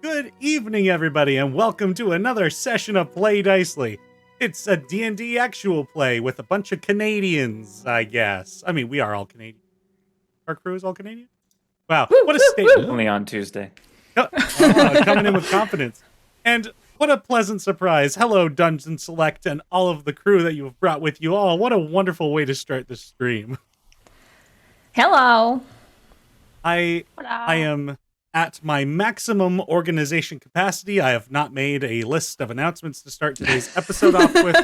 Good evening, everybody, and welcome to another session of Play Dicely. It's a D&D actual play with a bunch of Canadians, I guess. I mean, we are all Canadian. Our crew is all Canadian? Wow, what a statement. Only on Tuesday. Coming in with confidence. And what a pleasant surprise. Hello, Dungeon Select, and all of the crew that you have brought with you all. What a wonderful way to start the stream. Hello. I am at my maximum organization capacity. I have not made a list of announcements to start today's episode off with.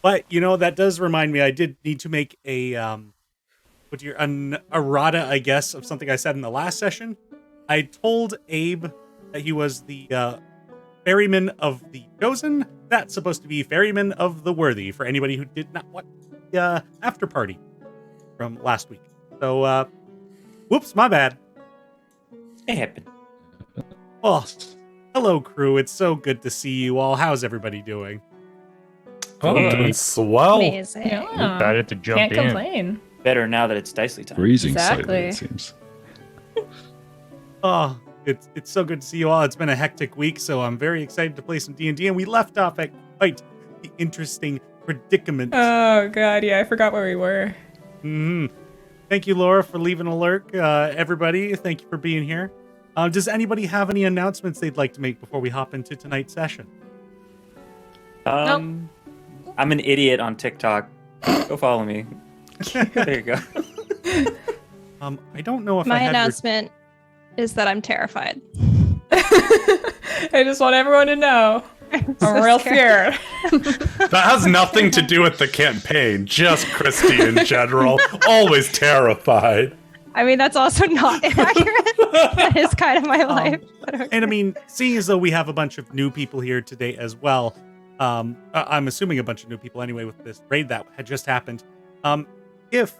But, you know, that does remind me, I did need to make an errata, I guess, of something I said in the last session. I told Abe that he was the ferryman of the chosen. That's supposed to be ferryman of the worthy, for anybody who did not watch the after party from last week. So, whoops, my bad. It happened. Well, hello, crew. It's so good to see you all. How's everybody doing? Oh, doing swell. Amazing. Yeah. Excited to jump Can't in. complain. Better now that it's Dicely time. Freezing Exactly. slightly, it seems. Oh, it's so good to see you all. It's been a hectic week, so I'm very excited to play some D&D, and we left off at quite the interesting predicament. Oh, God, yeah, I forgot where we were. Thank you, Laura, for leaving a lurk. Everybody, thank you for being here. Does anybody have any announcements they'd like to make before we hop into tonight's session? I'm an idiot on TikTok. Go follow me. There you go. I don't know if My I have announcement is that I'm terrified. I just want everyone to know. I'm so real scared. That has nothing to do with the campaign, just Christy in general. Always terrified. I mean, that's also not inaccurate. That is kind of my life. But okay. And I mean, seeing as though we have a bunch of new people here today as well, I'm assuming a bunch of new people anyway with this raid that had just happened. If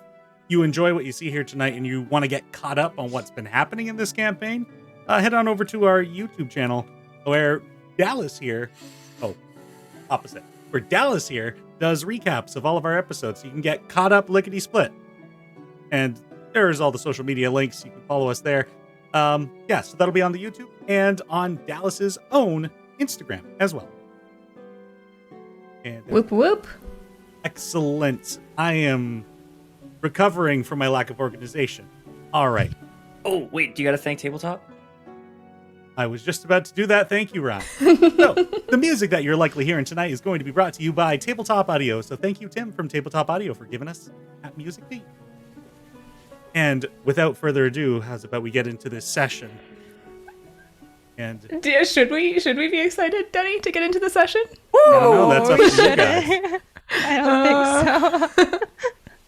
you enjoy what you see here tonight and you want to get caught up on what's been happening in this campaign, head on over to our YouTube channel where Dallas here, where Dallas here does recaps of all of our episodes, so you can get caught up lickety-split. And there's all the social media links. You can follow us there. So that'll be on the YouTube and on Dallas's own Instagram as well. And Whoop, whoop. excellent. I am recovering from my lack of organization. All right. Oh, wait, do you gotta thank Tabletop? I was just about to do that. Thank you, Ron. So, the music that you're likely hearing tonight is going to be brought to you by Tabletop Audio. So thank you, Tim, from Tabletop Audio, for giving us that music beat. And without further ado, how's about we get into this session? And Should we be excited, Denny, to get into the session? I don't know, that's up to you Should guys. I don't think so.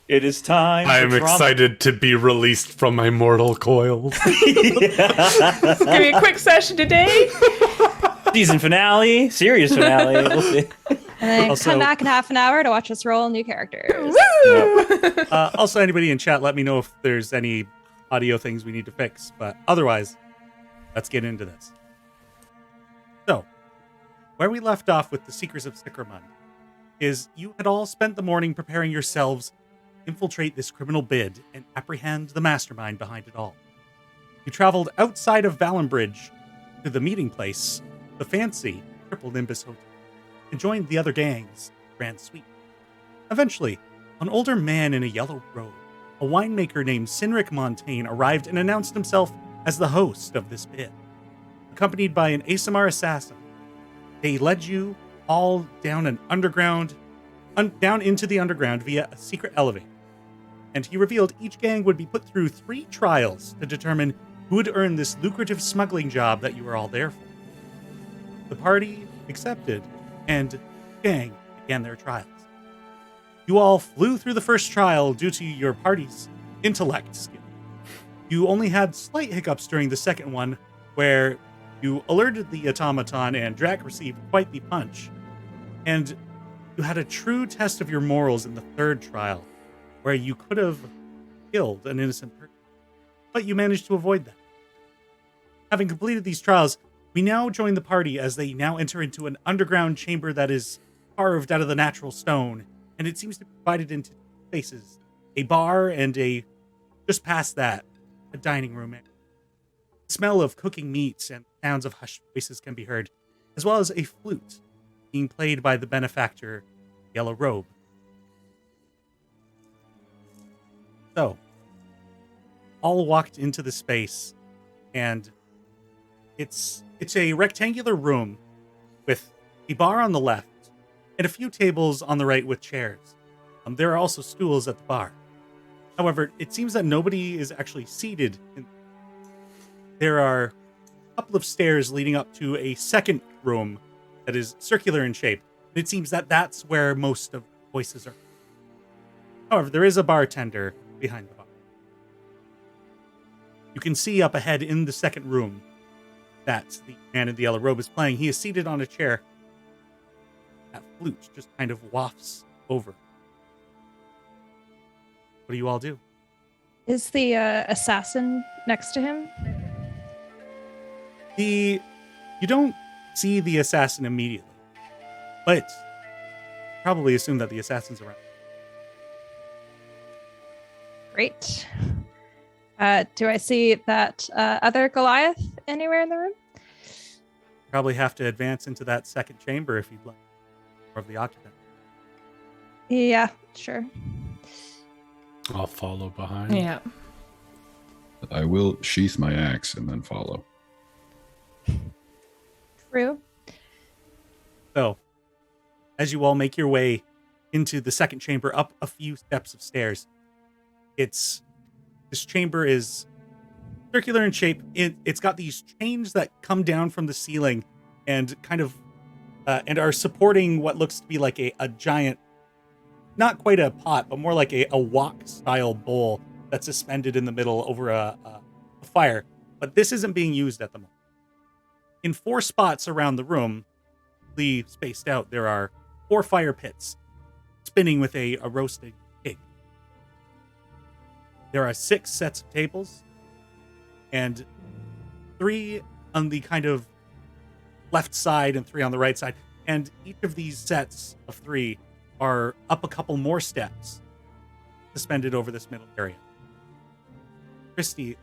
It is time. I am for drama. excited to be released from my mortal coils. It's gonna be a quick session today. Season finale, series finale. We'll see. And then Also- come back in half an hour to watch us roll new characters. Woo! Also, anybody in chat, let me know if there's any audio things we need to fix. But otherwise, let's get into this. So, where we left off with the Seekers of Scrawl is you had all spent the morning preparing yourselves to infiltrate this criminal bid and apprehend the mastermind behind it all. You traveled outside of Valenbridge to the meeting place, the fancy Triple Nimbus Hotel, and joined the other gang's grand suite. Eventually, an older man in a yellow robe, a winemaker named Cynric Montaine, arrived and announced himself as the host of this bid. Accompanied by an ASMR assassin, they led you all down down into the underground via a secret elevator. And he revealed each gang would be put through 3 trials to determine who would earn this lucrative smuggling job that you were all there for. The party accepted, and gang began their trials. You all flew through the first trial due to your party's intellect skill. You only had slight hiccups during the second one, where you alerted the automaton and Drac received quite the punch. And you had a true test of your morals in the third trial, where you could have killed an innocent person. But you managed to avoid that. Having completed these trials, we now join the party as they now enter into an underground chamber that is carved out of the natural stone, and it seems to be divided into spaces. A bar and just past that, a dining room area. smell of cooking meats and sounds of hushed voices can be heard, as well as a flute being played by the benefactor, Yellow Robe. So, all walked into the space, and it's a rectangular room with a bar on the left and a few tables on the right with chairs. There are also stools at the bar. However, it seems that nobody is actually seated. There are a couple of stairs leading up to a second room that is circular in shape. It seems that that's where most of the voices are. However, there is a bartender behind the bar. You can see up ahead in the second room that the man in the yellow robe is playing. He is seated on a chair. That flute just kind of wafts over. What do you all do? Is the assassin next to him? You don't see the assassin immediately, but probably assume that the assassin's around. Great. Do I see that other Goliath anywhere in the room? Probably have to advance into that second chamber if you'd like. More of the occupant. Yeah, sure. I'll follow behind. Yeah. I will sheath my axe and then follow. True. So, as you all make your way into the second chamber, up a few steps of stairs, this chamber is circular in shape. It's got these chains that come down from the ceiling and kind of and are supporting what looks to be like a giant, not quite a pot, but more like a wok style bowl that's suspended in the middle over a fire. But this isn't being used at the moment. In 4 spots around the room, spaced out, there are 4 fire pits spinning with a roasted pig. There are 6 sets of tables and 3 on the kind of left side and 3 on the right side. And each of these sets of 3 are up a couple more steps suspended over this middle area. Christy,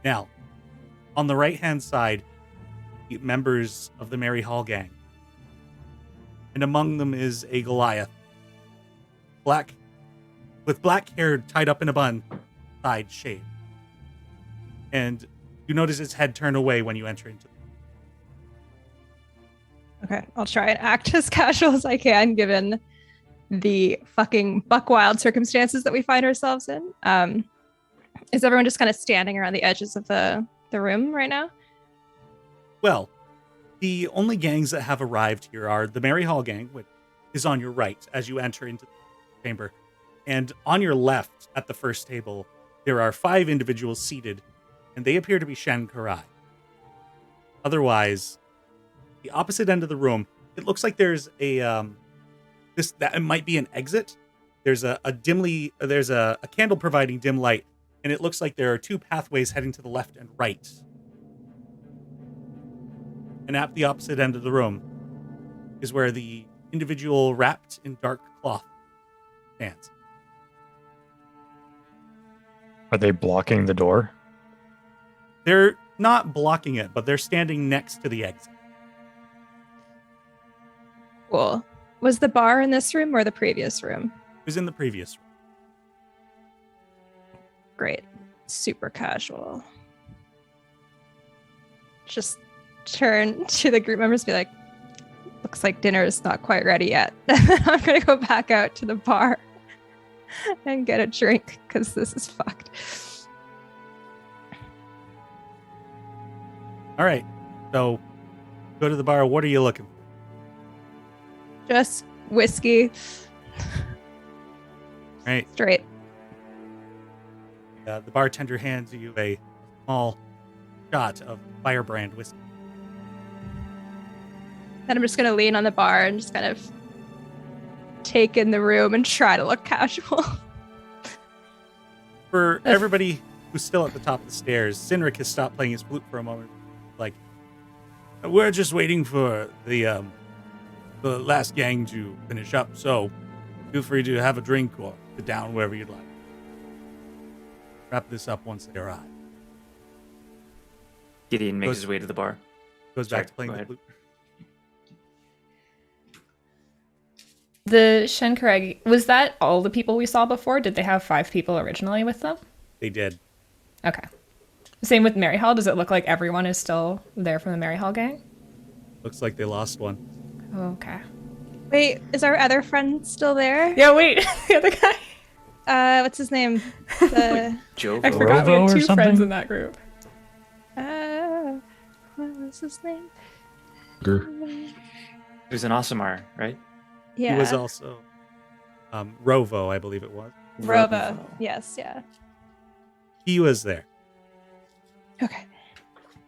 now, on the right-hand side, members of the Merry Hall gang. And among them is a Goliath. With black hair tied up in a bun, side shaved. And you notice his head turn away when you enter into Okay, I'll try and act as casual as I can given the fucking buck wild circumstances that we find ourselves in. Is everyone just kind of standing around the edges of the room right now? Well, the only gangs that have arrived here are the Merry Hall gang, which is on your right as you enter into the chamber. And on your left, at the first table, there are 5 individuals seated, and they appear to be Shen Karai. Otherwise, the opposite end of the room, it looks like there's that it might be an exit. There's a candle providing dim light, and it looks like there are 2 pathways heading to the left and right. And at the opposite end of the room is where the individual wrapped in dark cloth stands. Are they blocking the door? They're not blocking it, but they're standing next to the exit. Cool. Was the bar in this room or the previous room? It was in the previous room. Great. Super casual. Just turn to the group members and be like, looks like dinner is not quite ready yet. I'm going to go back out to the bar and get a drink because this is fucked. All right. So go to the bar. What are you looking for? Just whiskey. Right. Straight. The bartender hands you a small shot of firebrand whiskey. Then I'm just going to lean on the bar and just kind of take in the room and try to look casual. For everybody who's still at the top of the stairs, Cynric has stopped playing his flute for a moment. Like, we're just waiting for the last gang to finish up, so feel free to have a drink or sit down wherever you'd like. Wrap this up once they arrive. Gideon makes Goes- his way to the bar. Goes Sorry, back to playing go the ahead. flute. The Shenkurag, was that all the people we saw before? Did they have 5 people originally with them? They did. Okay. Same with Mary Hall. Does it look like everyone is still there from the Mary Hall gang? Looks like they lost one. Okay. Wait, is our other friend still there? Yeah, wait. The other guy. What's his name? The Joe. I forgot we Rovo had or 2 something? friends in that group. what was his name? It was an Asimar, right? Yeah. He was also Rovo, I believe it was. Robo. Yes, yeah. He was there. Okay.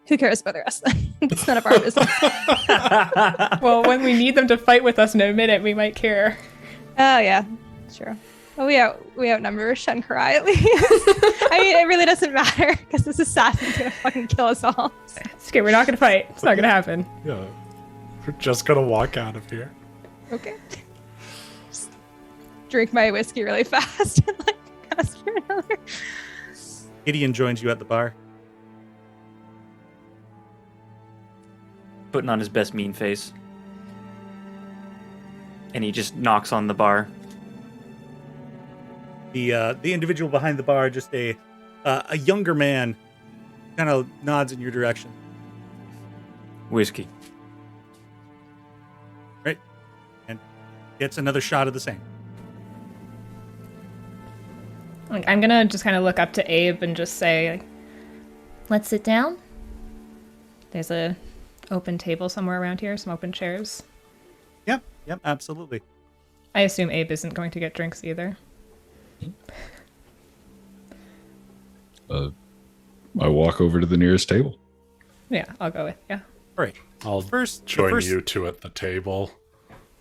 Who cares about the rest then? It's none of our business. Well, when we need them to fight with us in a minute, we might care. Oh yeah, sure. Well, we outnumber Shenkurai at least. I mean, it really doesn't matter because this assassin's gonna fucking kill us all. It's okay, we're not gonna fight. It's not gonna happen. Yeah. We're just gonna walk out of here. Okay. Just drink my whiskey really fast and like ask for another. Gideon joins you at the bar. Putting on his best mean face. And he just knocks on the bar. The individual behind the bar, just a younger man, kind of nods in your direction. Whiskey. Right, and gets another shot of the same. Like, I'm gonna just kind of look up to Abe and just say, like, "Let's sit down." There's a open table somewhere around here, some open chairs. Yep, absolutely. I assume Abe isn't going to get drinks either. I walk over to the nearest table. Yeah, I'll go with yeah. All right. I'll First, join you two at the table.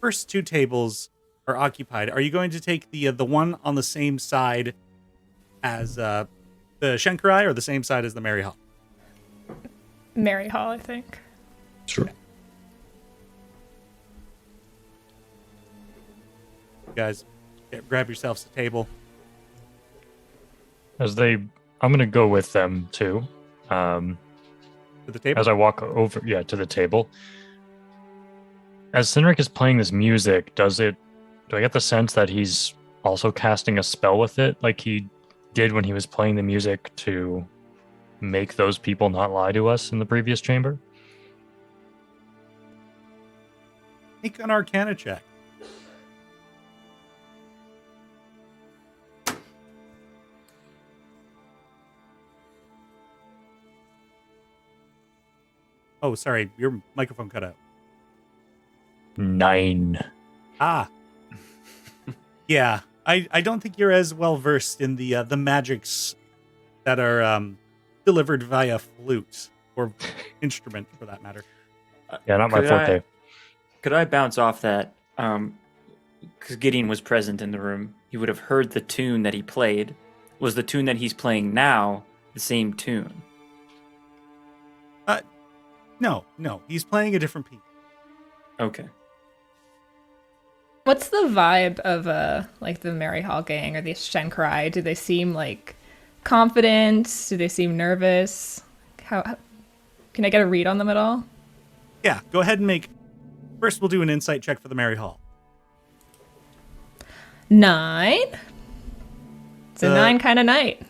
First 2 tables are occupied. Are you going to take the one on the same side as the Shenkurai or the same side as the Mary Hall? Mary Hall, I think. Sure. You guys, grab yourselves a table. I'm gonna go with them too. To the table. As I walk over, to the table. As Cynric is playing this music, do I get the sense that he's also casting a spell with it, like he did when he was playing the music to make those people not lie to us in the previous chamber? Make an Arcana check. Oh, sorry, your microphone cut out. 9. Ah. Yeah, I don't think you're as well versed in the magics that are delivered via flute or instrument, for that matter. Yeah, not my Could forte. Could I bounce off that? Because Gideon was present in the room. He would have heard the tune that he played. Was the tune that he's playing now the same tune? No, he's playing a different piece. Okay. What's the vibe of like the Mary Hall gang or the Shenkurai? Do they seem like confident? Do they seem nervous? How can I get a read on them at all? Yeah, go ahead and make. First, we'll do an insight check for the Mary Hall. 9. It's a 9 kind of night.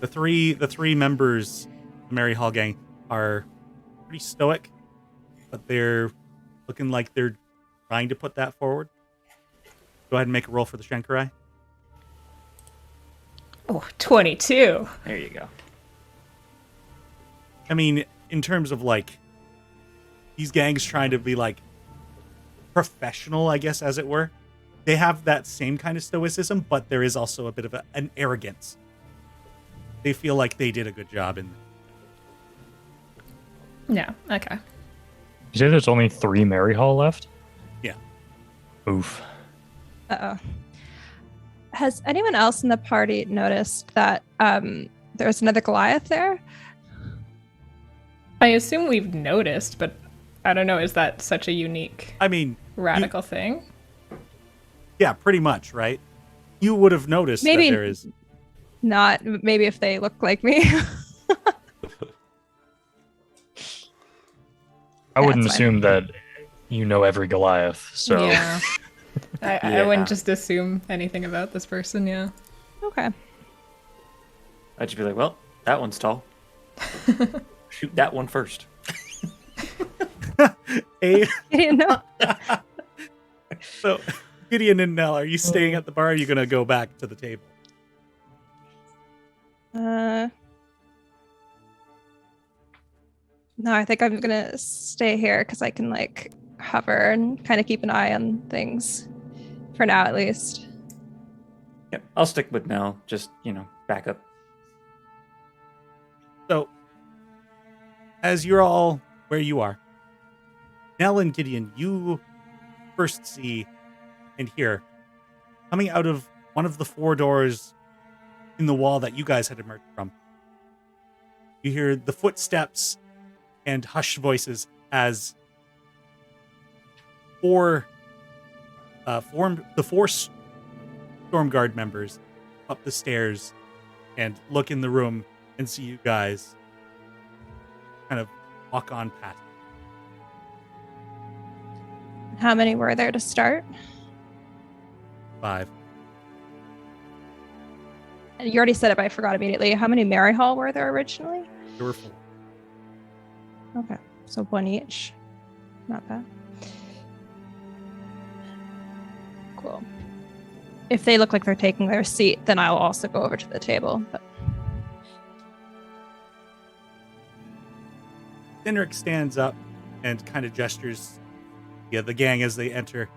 The three members of the Mary Hall gang are pretty stoic, but they're looking like they're trying to put that forward. Go ahead and make a roll for the Shenkurai. Oh, 22. There you go. I mean, in terms of like these gangs trying to be like professional, I guess, as it were, they have that same kind of stoicism, but there is also a bit of an arrogance. They feel like they did a good job in. Yeah, okay. You say there's only 3 Mary Hall left? Yeah. Oof. Uh-oh. Has anyone else in the party noticed that there's another Goliath there? I assume we've noticed, but I don't know, is that such a unique, I mean, radical thing? yeah, pretty much, right? You would have noticed Maybe that there is. not. Maybe if they look like me. I Yeah, wouldn't that's fine. assume that you know every Goliath, so Yeah. I Yeah. wouldn't just assume anything about this person, yeah. Okay. I'd just be like, well, that one's tall. Shoot that one first. A You know? so Gideon and Nell, are you staying at the bar? Or are you gonna go back to the table? No, I think I'm gonna stay here because I can like hover and kind of keep an eye on things for now, at least. Yep, I'll stick with Nell. Just, back up. So, as you're all where you are, Nell and Gideon, you first see and hear coming out of one of the 4 doors in the wall that you guys had emerged from. You hear the footsteps and hushed voices as the 4 Storm Guard members up the stairs and look in the room and see you guys kind of walk on past. How many were there to start? 5. And you already said it, but I forgot immediately. How many Mary Hall were there originally? There were 4. Okay, so 1 each. Not bad. Cool. If they look like they're taking their seat, then I'll also go over to the table. But Cynric stands up and kind of gestures the gang as they enter.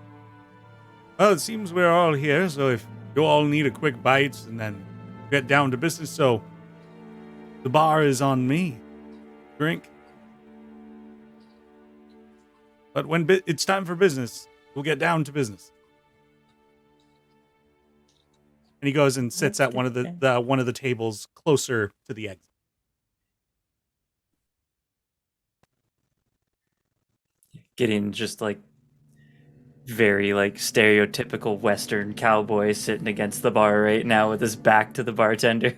Well, it seems we're all here, so if you all need a quick bite and then get down to business, so the bar is on me. Drink. But when it's time for business, we'll get down to business. And he goes and sits at one of the tables closer to the exit. Getting just like very like stereotypical Western cowboy sitting against the bar right now with his back to the bartender.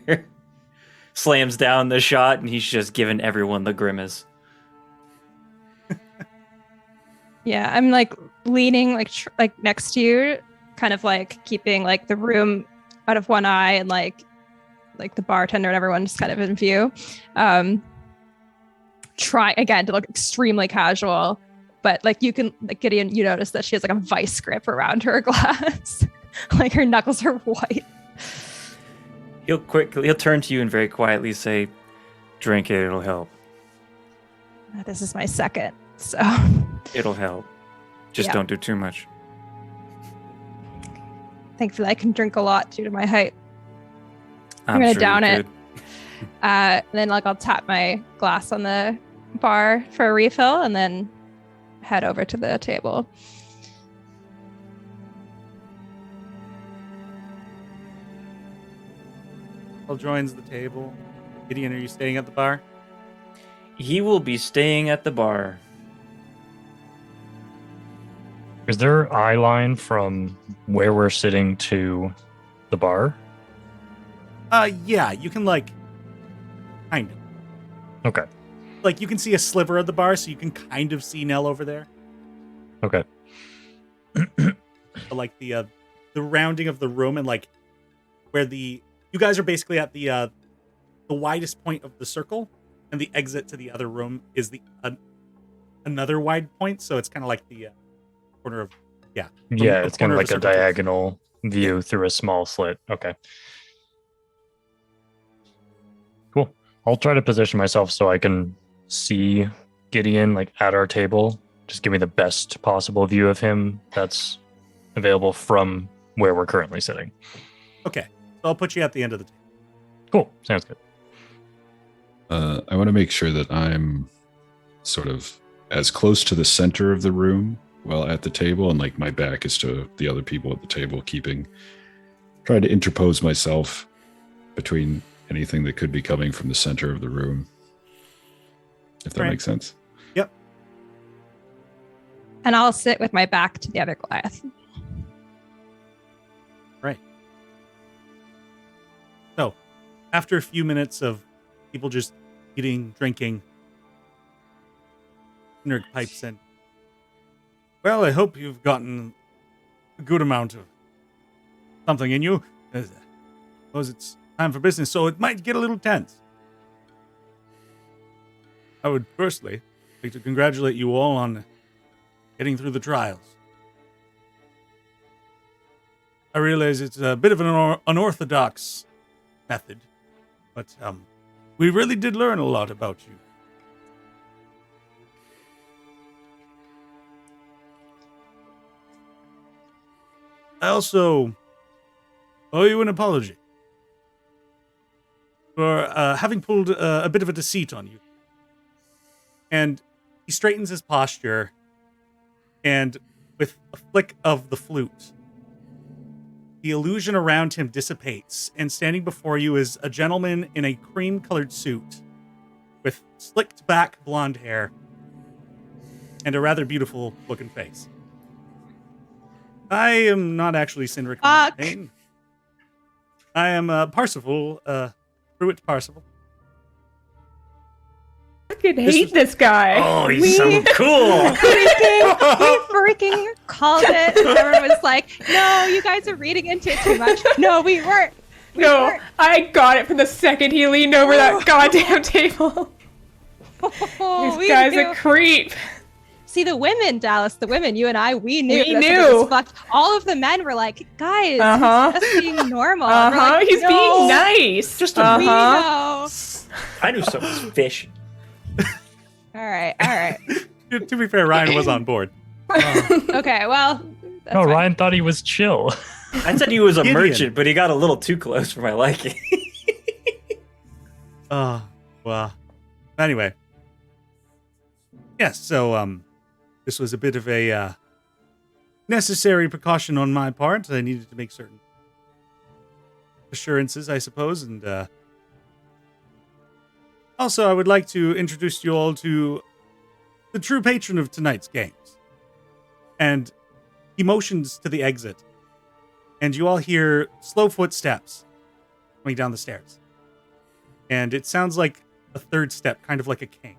Slams down the shot and he's just giving everyone the grimace. yeah, I'm like leaning like next to you, kind of like keeping like the room out of one eye and like the bartender and everyone just kind of in view. Try again to look extremely casual. But like you can, like Gideon, you notice that she has like a vice grip around her glass. Like her knuckles are white. He'll turn to you and very quietly say, "Drink it, it'll help. This is my second, so It'll help. Just Yeah. don't do too much." thankfully I can drink a lot due to my height. I'm gonna sure down you it. could. And then like I'll tap my glass on the bar for a refill and then head over to the table. Paul joins the table. Gideon, are you staying at the bar? He will be staying at the bar. is there eye line from where we're sitting to the bar? Yeah, you can like kind of. Okay. Like you can see a sliver of the bar, so you can kind of see Nell over there. Okay. But like the rounding of the room and like where you guys are basically at the widest point of the circle, and the exit to the other room is the another wide point. So it's kind of like the corner of Yeah, a it's kind corner of of like a a circle. diagonal view through a small slit. Okay. Cool. I'll try to position myself so I can see Gideon like at our table. Just give me the best possible view of him that's available from where we're currently sitting. Okay, so I'll put you at the end of the table. Cool. Sounds good. I want to make sure that I'm sort of as close to the center of the room while at the table, and like my back is to the other people at the table, trying to interpose myself between anything that could be coming from the center of the room. If that Right. makes sense. Yep. And I'll sit with my back to the other Goliath. Right. So, after a few minutes of people just eating, drinking, Cynric pipes in. Well, I hope you've gotten a good amount of something in you. I suppose it's time for business, so it might get a little tense. I would firstly like to congratulate you all on getting through the trials. I realize it's a bit of an unorthodox method, but we really did learn a lot about you. I also owe you an apology for having pulled a bit of a deceit on you. And he straightens his posture, and with a flick of the flute, the illusion around him dissipates, and standing before you is a gentleman in a cream-colored suit with slicked-back blonde hair and a rather beautiful-looking face. I am not actually Cynric Montaine. I am Parsifal, Pruitt Parsifal. I fucking hate this guy. Oh, he's so cool. We freaking called it. Everyone was like, no, you guys are reading into it too much. No, we weren't. No, I got it from the second he leaned over that goddamn table. This guy's a creep. See, the women, Dallas, the women, you and I, we knew. We this knew. was fucked. All of the men were like, guys, he's just being normal. And we're like, He's no, being nice. Just we know. I knew someone was fish. All right. To be fair, Ryan was on board. Okay, well. That's No, fine. Ryan thought he was chill. I said he was a Gideon. merchant, but he got a little too close for my liking. Well. Anyway. Yes, so, this was a bit of a, necessary precaution on my part. I needed to make certain assurances, I suppose, and, also, I would like to introduce you all to the true patron of tonight's games. And he motions to the exit, and you all hear slow footsteps coming down the stairs. And it sounds like a third step, kind of like a king.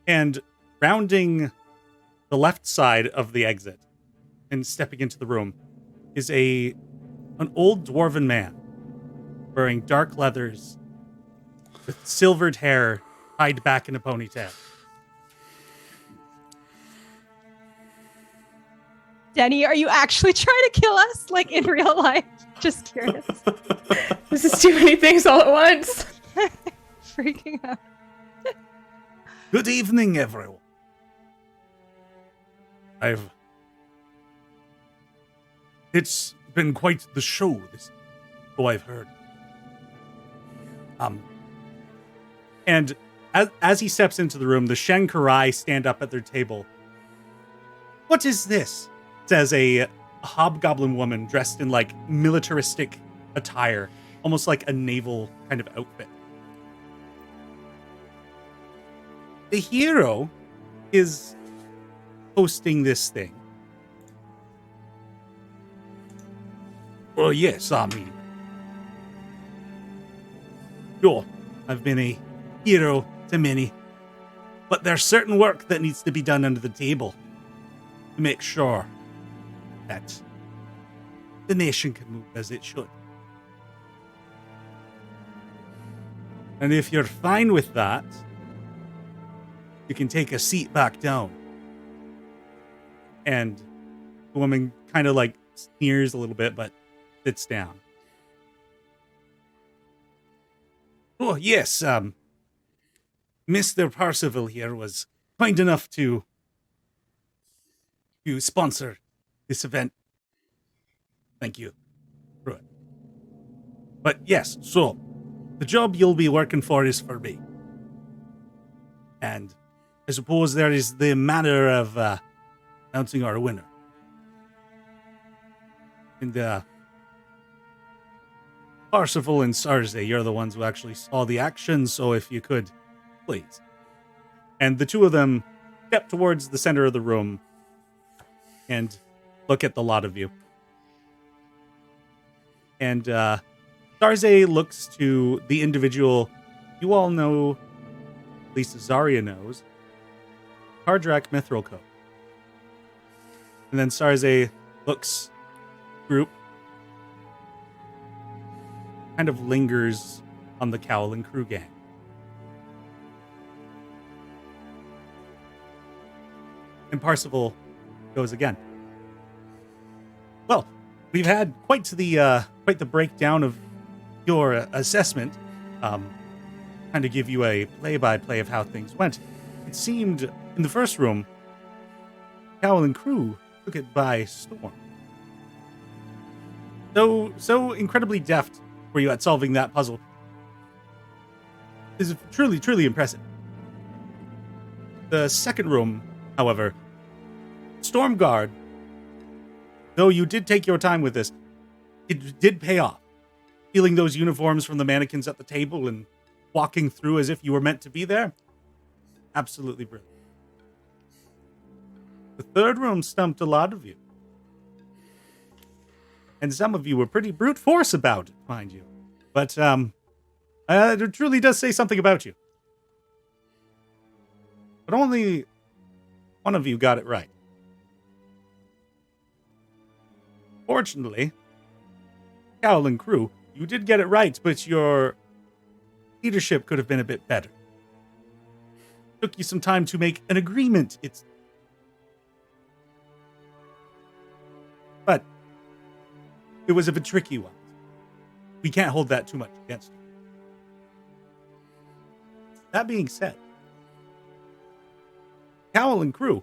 And rounding the left side of the exit and stepping into the room is an old dwarven man wearing dark leathers with silvered hair tied back in a ponytail. Denny, are you actually trying to kill us, like in real life? Just curious. This is too many things all at once. Freaking out. Good evening, everyone. It's been quite the show, so I've heard. And as he steps into the room, the Shen Kurai stand up at their table. What is this? Says a hobgoblin woman dressed in like militaristic attire, almost like a naval kind of outfit. The hero is hosting this thing. Well, yes, I mean, sure, I've been a hero to many, but there's certain work that needs to be done under the table to make sure that the nation can move as it should. And if you're fine with that, you can take a seat back down. And the woman kind of like sneers a little bit, but sits down. Oh, yes, Mr. Parsifal here was kind enough to sponsor this event. Thank you. Right. But yes, so the job you'll be working for is for me. And I suppose there is the matter of announcing our winner. And Parsifal and Sarze, you're the ones who actually saw the action, so if you could, please. And the two of them step towards the center of the room and look at the lot of you. And Sarze looks to the individual you all know, at least Zarya knows, Kardrak Mithril Code. And then Sarze looks group, kind of lingers on the Cowl and Crew gang. And Parsival goes again. Well, we've had quite the breakdown of your assessment. Kind of give you a play-by-play of how things went. It seemed in the first room, Cowl and Crew took it by storm. So incredibly deft were you at solving that puzzle. This is truly, truly impressive. The second room, however, Stormguard, though you did take your time with this, it did pay off. Stealing those uniforms from the mannequins at the table and walking through as if you were meant to be there. Absolutely brilliant. The third room stumped a lot of you. And some of you were pretty brute force about it, mind you. But it truly does say something about you. But only one of you got it right. Fortunately, Cowl and Crew, you did get it right, but your leadership could have been a bit better. Took you some time to make an agreement. But it was a bit tricky one. We can't hold that too much against you. That being said, Cowl and Crew,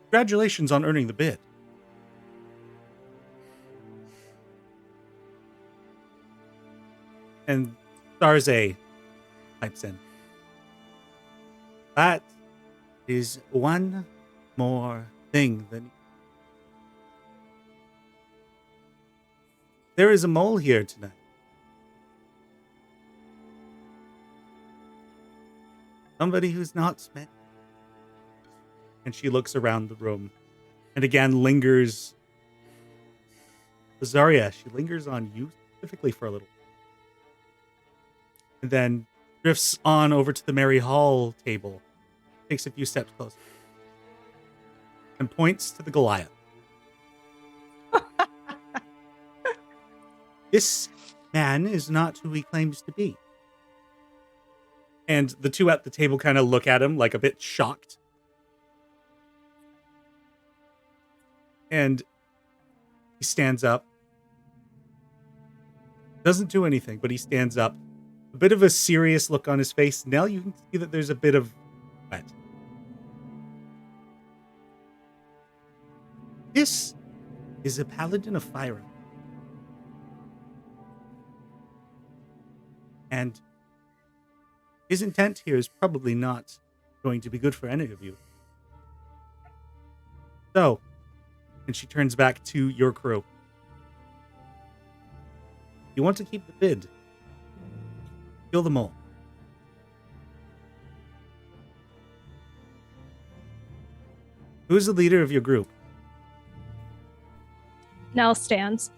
congratulations on earning the bid. And Sarze pipes in. That is one more thing that... There is a mole here tonight. Somebody who's not spent. And she looks around the room and again lingers. Azaria, she lingers on you specifically for a little. And then drifts on over to the Mary Hall table, takes a few steps closer, and points to the Goliath. This man is not who he claims to be. And the two at the table kind of look at him like a bit shocked. And he stands up. Doesn't do anything, but he stands up. A bit of a serious look on his face. Now you can see that there's a bit of sweat. This is a paladin of fire. And his intent here is probably not going to be good for any of you. So, and she turns back to your crew. You want to keep the bid. Kill them all. Who's the leader of your group? Nell stands.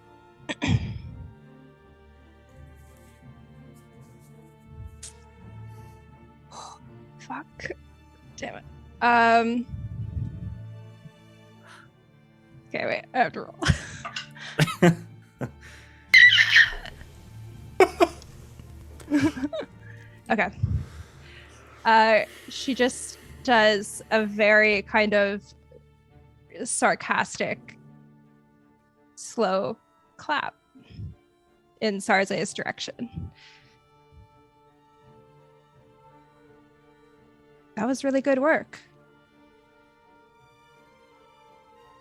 Fuck. Damn it. Okay, wait. I have to roll. Okay. She just does a very kind of sarcastic, slow clap in Sarze's direction. That was really good work.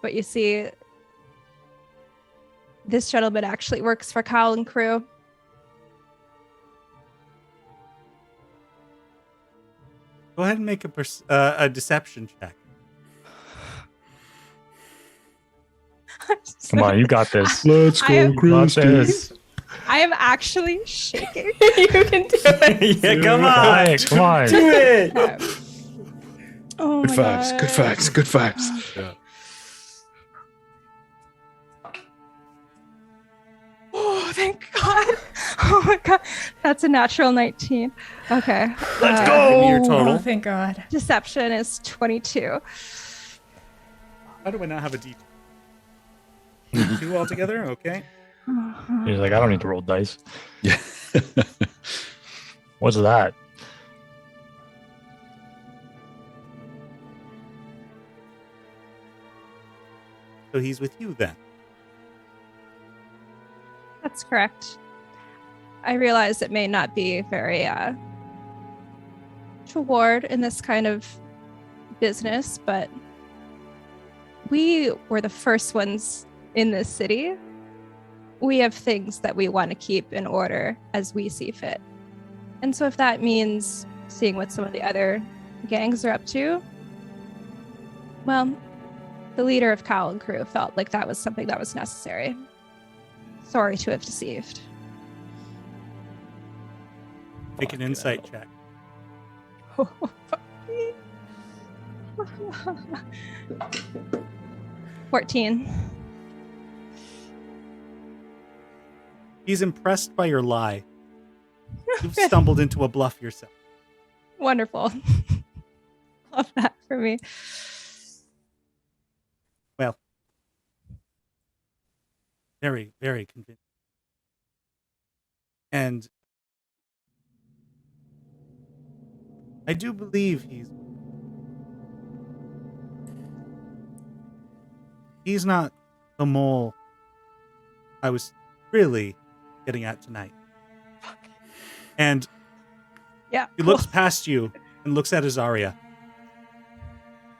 But you see, this gentleman actually works for Cowl and Crew. Go ahead and make a deception check. Come on, you got this. Let's go, Got this. I am actually shaking. You can do it. Yeah, come on. Hey, come on. Do it. Oh Good my facts, God. good facts, good facts. Yeah. Oh, thank God. Oh my god, that's a natural 19. Okay. Let's go. Give me your Oh, total. thank God. Deception is 22. How do I not have a D2? 2 altogether? Okay. He's like, I don't need to roll dice. Yeah. What's that? So he's with you then. That's correct. I realize it may not be very toward in this kind of business, but we were the first ones in this city. We have things that we want to keep in order as we see fit. And so if that means seeing what some of the other gangs are up to, well, the leader of Cowl and Crew felt like that was something that was necessary. Sorry to have deceived. Make an insight check. 14. He's impressed by your lie. You've stumbled into a bluff yourself. Wonderful. Love that for me. Well, very, very convincing. And I do believe he's not the mole I was really getting at tonight. And Yeah. he looks past you and looks at Azaria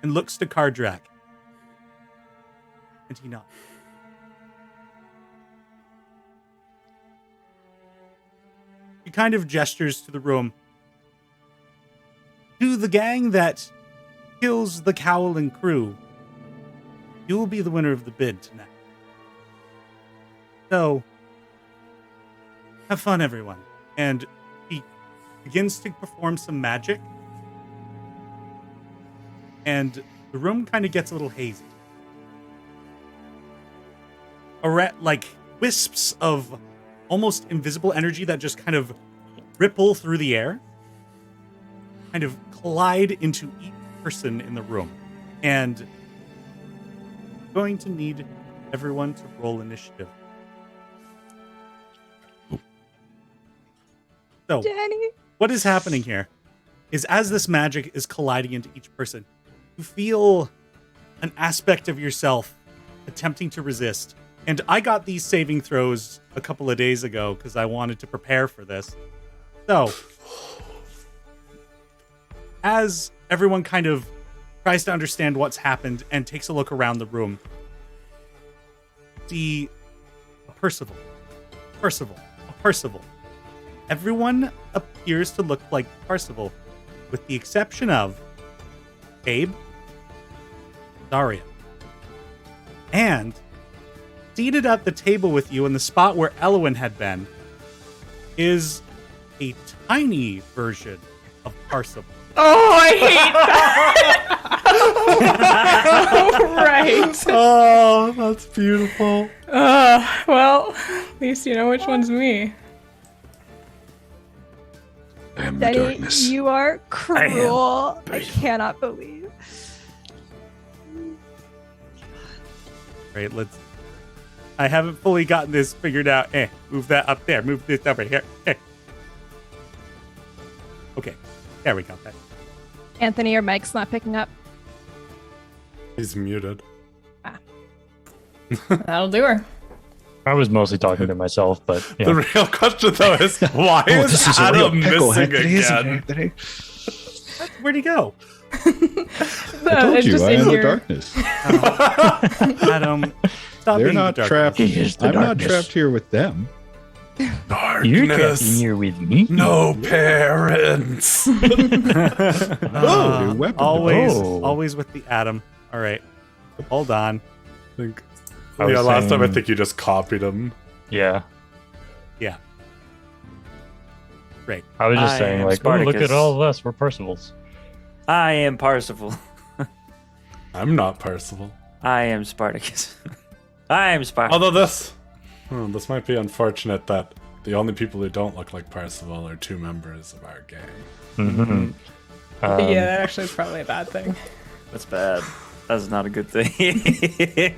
and looks to Kardrak. And he nods. He kind of gestures to the room. To the gang that kills the Cowl and Crew, you will be the winner of the bid tonight. So, have fun, everyone. And he begins to perform some magic. And the room kind of gets a little hazy. Like wisps of almost invisible energy that just kind of ripple through the air, kind of collide into each person in the room. And I'm going to need everyone to roll initiative. So, Danny. what is happening here is as this magic is colliding into each person, you feel an aspect of yourself attempting to resist. And I got these saving throws a couple of days ago because I wanted to prepare for this. So, as everyone kind of tries to understand what's happened and takes a look around the room, see a Percival. Everyone appears to look like Percival, with the exception of Abe, Daria, and seated at the table with you in the spot where Elwyn had been is a tiny version of Percival. Oh, I hate that. Right. Oh, that's beautiful. Well, at least you know which one's me. I am the Danny, darkness. you are cruel. I cannot believe. Right, I haven't fully gotten this figured out. Move that up there. Move this over here. Okay, there we go. Anthony, your mic's not picking up. He's muted. That'll do her. I was mostly talking to myself, but yeah. The real question, though, is why is this is a real Adam pickle, missing Anthony, isn't it, again? Anthony? Where'd he go? I told It's you, just I in am the here. darkness. Adam, stop They're being not the dark. trapped. He is the I'm not darkness. trapped here with them. You can't be Darkness. here with me. No parents. Oh, new weapon. Oh. Always with the Adam. All right, hold on. I think, I was yeah, last time I saying- think you just copied him. Yeah. Yeah. Great. I was just I saying, am like, oh, look Spartacus. at all of us. We're Percivals. I am Parsifal. I'm not Percival. I am Spartacus. I am Spartacus. Although this might be unfortunate that the only people who don't look like Parzival are 2 members of our gang. Mm-hmm. Yeah, that actually is probably a bad thing. That's bad. That's not a good thing.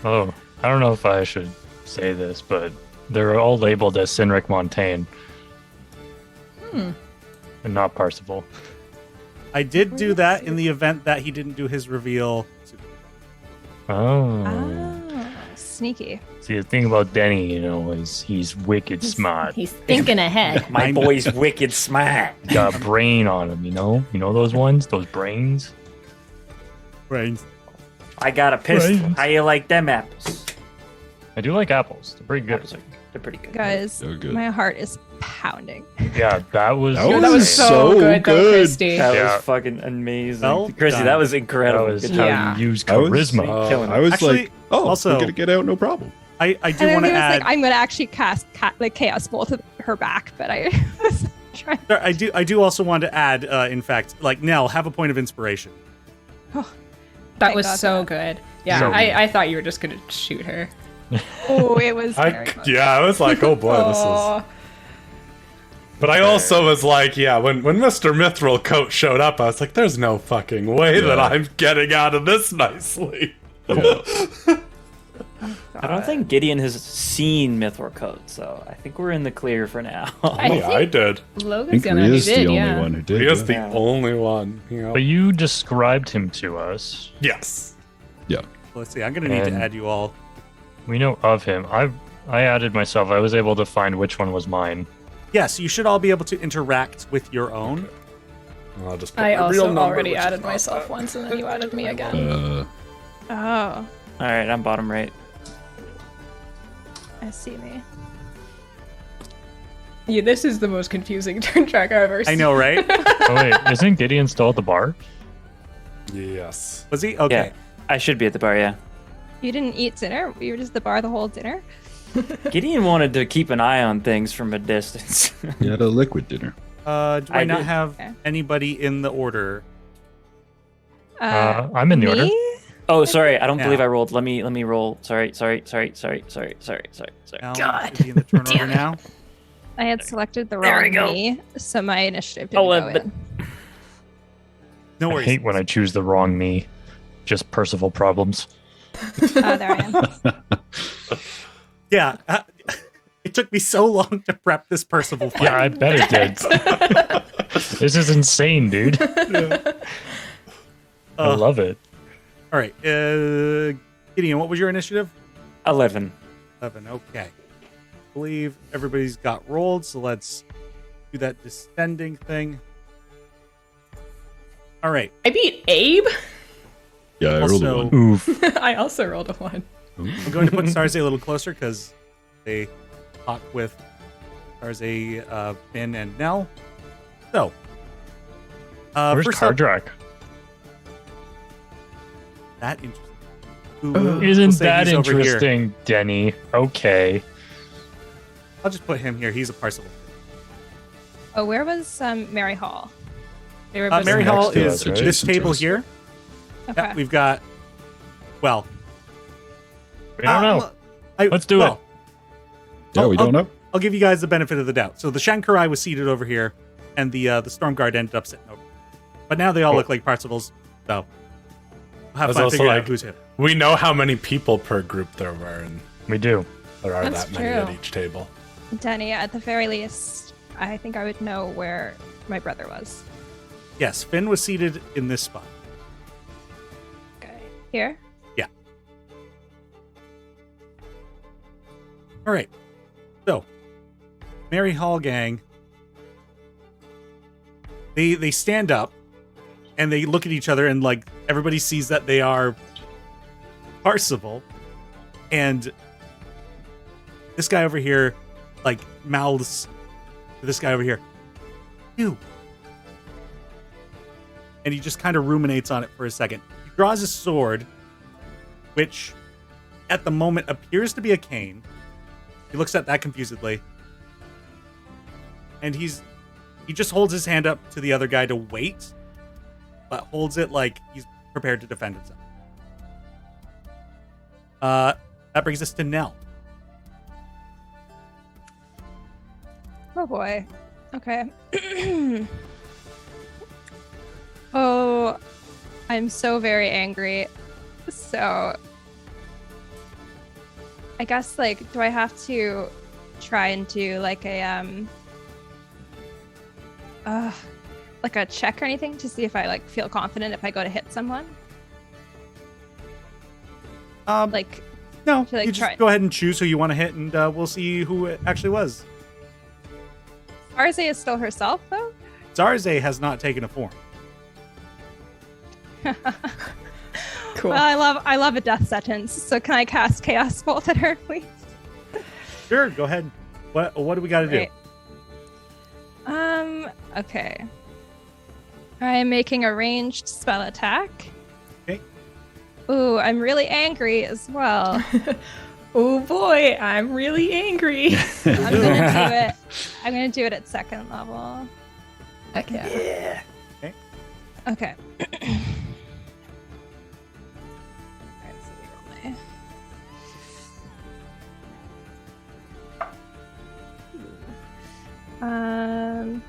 Oh, I don't know if I should say this, but they're all labeled as Cynric Montaine. And not Parzival. I did do that in the event that he didn't do his reveal. Oh. Ah, sneaky. See, the thing about Denny, is he's wicked smart. He's thinking ahead. My boy's wicked smart. He's got a brain on him, You know those ones? Those brains? Brains. I got a pistol. Right. How you like them apples? I do like apples. They're pretty good. Apples are, they're pretty good. Guys, So good. my heart is pounding. Yeah, that was That was so so good, though, good. Christy. That Yeah. was fucking amazing. Well Chrissy, done. that was That incredible. was Good how job. you use I was- charisma. Killing it. I was Actually, like, oh, also- we're gonna get out, no problem. I do And then want he to was add. like, I'm gonna actually cast Chaos Bolt to her back, but I was trying. Sorry, I do also want to add. In fact, like Nell, have a point of inspiration. That Thank was God so for good. Yeah, So I thought you were just going to shoot her. Oh, it was very close. I was like, oh boy, this is. Aw. But I also was like, yeah, when Mr. Mithril Coat showed up, I was like, there's no fucking way that Yeah. I'm getting out of this nicely. Yeah. I don't think Gideon has seen Mithril Coat, so I think we're in the clear for now. I Yeah, I think did. I Logan's think gonna he be is the did, only yeah. one who did. He is yeah. the Yeah. only one. But you described him to us. Yes. Yeah. Let's see. I'm going to need to And- add you all. We know of him. I added myself. I was able to find which one was mine. Yes, you should all be able to interact with your own. I'll just put I my real also number, already which is added not myself that. once, and then you added me again. Oh, All right, I'm bottom right. I see me. Yeah, this is the most confusing turn track I've ever seen. I know, right? Oh wait, isn't Gideon still at the bar? Yes. Was he? Okay. Yeah, I should be at the bar, yeah. You didn't eat dinner? You were just at the bar the whole dinner? Gideon wanted to keep an eye on things from a distance. You had a liquid dinner. Do I, I not did. have Okay. anybody in the order? I'm in the order. me? Oh, sorry, I don't Yeah. believe I rolled. Let me roll. Sorry. Now, God. is he in the turn order now? I had selected the There we wrong go. me, so my initiative didn't go but- in. No I worries. hate when I choose the wrong me. Just Percival problems. Oh, there I am. Yeah. It took me so long to prep this Percival fight. Yeah, I bet it did. This is insane, dude. I love it. All right. Gideon, what was your initiative? 11. 11. Okay. I believe everybody's got rolled, so let's do that descending thing. All right. I beat Abe. Yeah, I rolled a Also- one. Oof. I also rolled a 1. I'm going to put Sarze a little closer because they talk with Sarze, Finn, and Nell. So, Where's first up, Kardrak? that interesting. We'll Isn't say that he's over here. interesting, Denny? Okay. I'll just put him here. He's a Parzival. Oh, where was Mary Hall? They were Mary next Hall to is us, right? this Adjacent to table us. here. Okay. Yeah, we've got. Well, We don't know. Let's do it. Yeah, we don't know. I'll give you guys the benefit of the doubt. So the Shankarai was seated over here, and the Storm Guard ended up sitting over. But now they all look like Parzivals, so we'll have was fun also figuring out like- who's who. We know how many people per group there were, and We do. there are That's that many at true. each table. Denny, at the very least, I think I would know where my brother was. Yes, Finn was seated in this spot. Okay. Here? All right. So, Mary Hall gang. They stand up, and they look at each other, and like everybody sees that they are Parzival, and this guy over here, like mouths to this guy over here, you. And he just kind of ruminates on it for a second. He draws his sword, which at the moment appears to be a cane. He looks at that confusedly. And he just holds his hand up to the other guy to wait, but holds it like he's prepared to defend himself. That brings us to Nell. Oh boy. Okay. Oh, I'm so very angry. So I guess like, do I have to try and do like a check or anything to see if I like feel confident if I go to hit someone? Like, No, to, like, you just try- go ahead and choose who you want to hit, and we'll see who it actually was. Arze is still herself though. Zarze has not taken a form. Cool. Well, I love a death sentence. So can I cast Chaos Bolt at her, please? Sure, go ahead. What do we got to do? Right. Okay. I am making a ranged spell attack. Okay. Ooh, I'm really angry as well. Oh boy, I'm really angry. I'm gonna do it at second level. Heck yeah. Okay. Alright, so we roll my-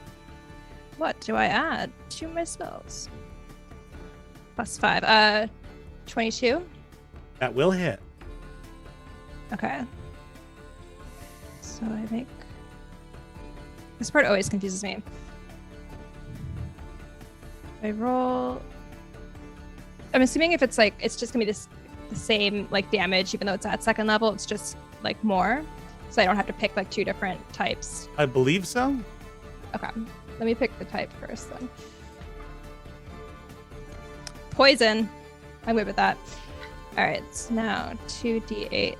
what do I add to my spells? +5. 22. That will hit. Okay. So I make. This part always confuses me. I roll. I'm assuming if it's like, it's just gonna be the same like damage, even though it's at second level, it's just like more. So I don't have to pick like two different types. I believe so. Okay. Let me pick the type first then. Poison. I'm good with that. All right. So now 2d8.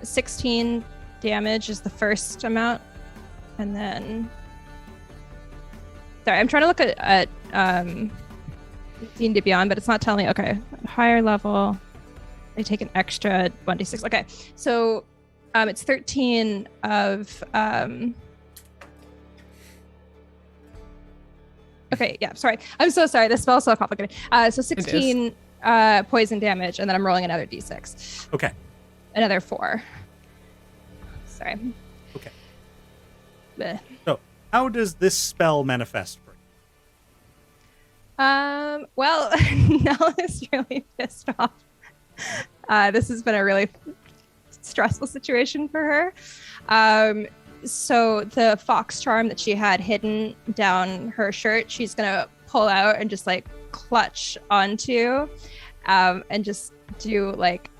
16 damage is the first amount, and then sorry, I'm trying to look at D&D Beyond, but it's not telling me. Okay, at higher level, I take an extra 1d6. Okay, so it's 13 of okay, yeah, sorry. I'm so sorry. This spell's so complicated. So 16 poison damage, and then I'm rolling another d6. Okay. Another 4. Sorry. Okay. Bleh. So, how does this spell manifest for you? Well, Nell is really pissed off. This has been a really stressful situation for her. So the fox charm that she had hidden down her shirt, she's gonna pull out and just like clutch onto, and just do like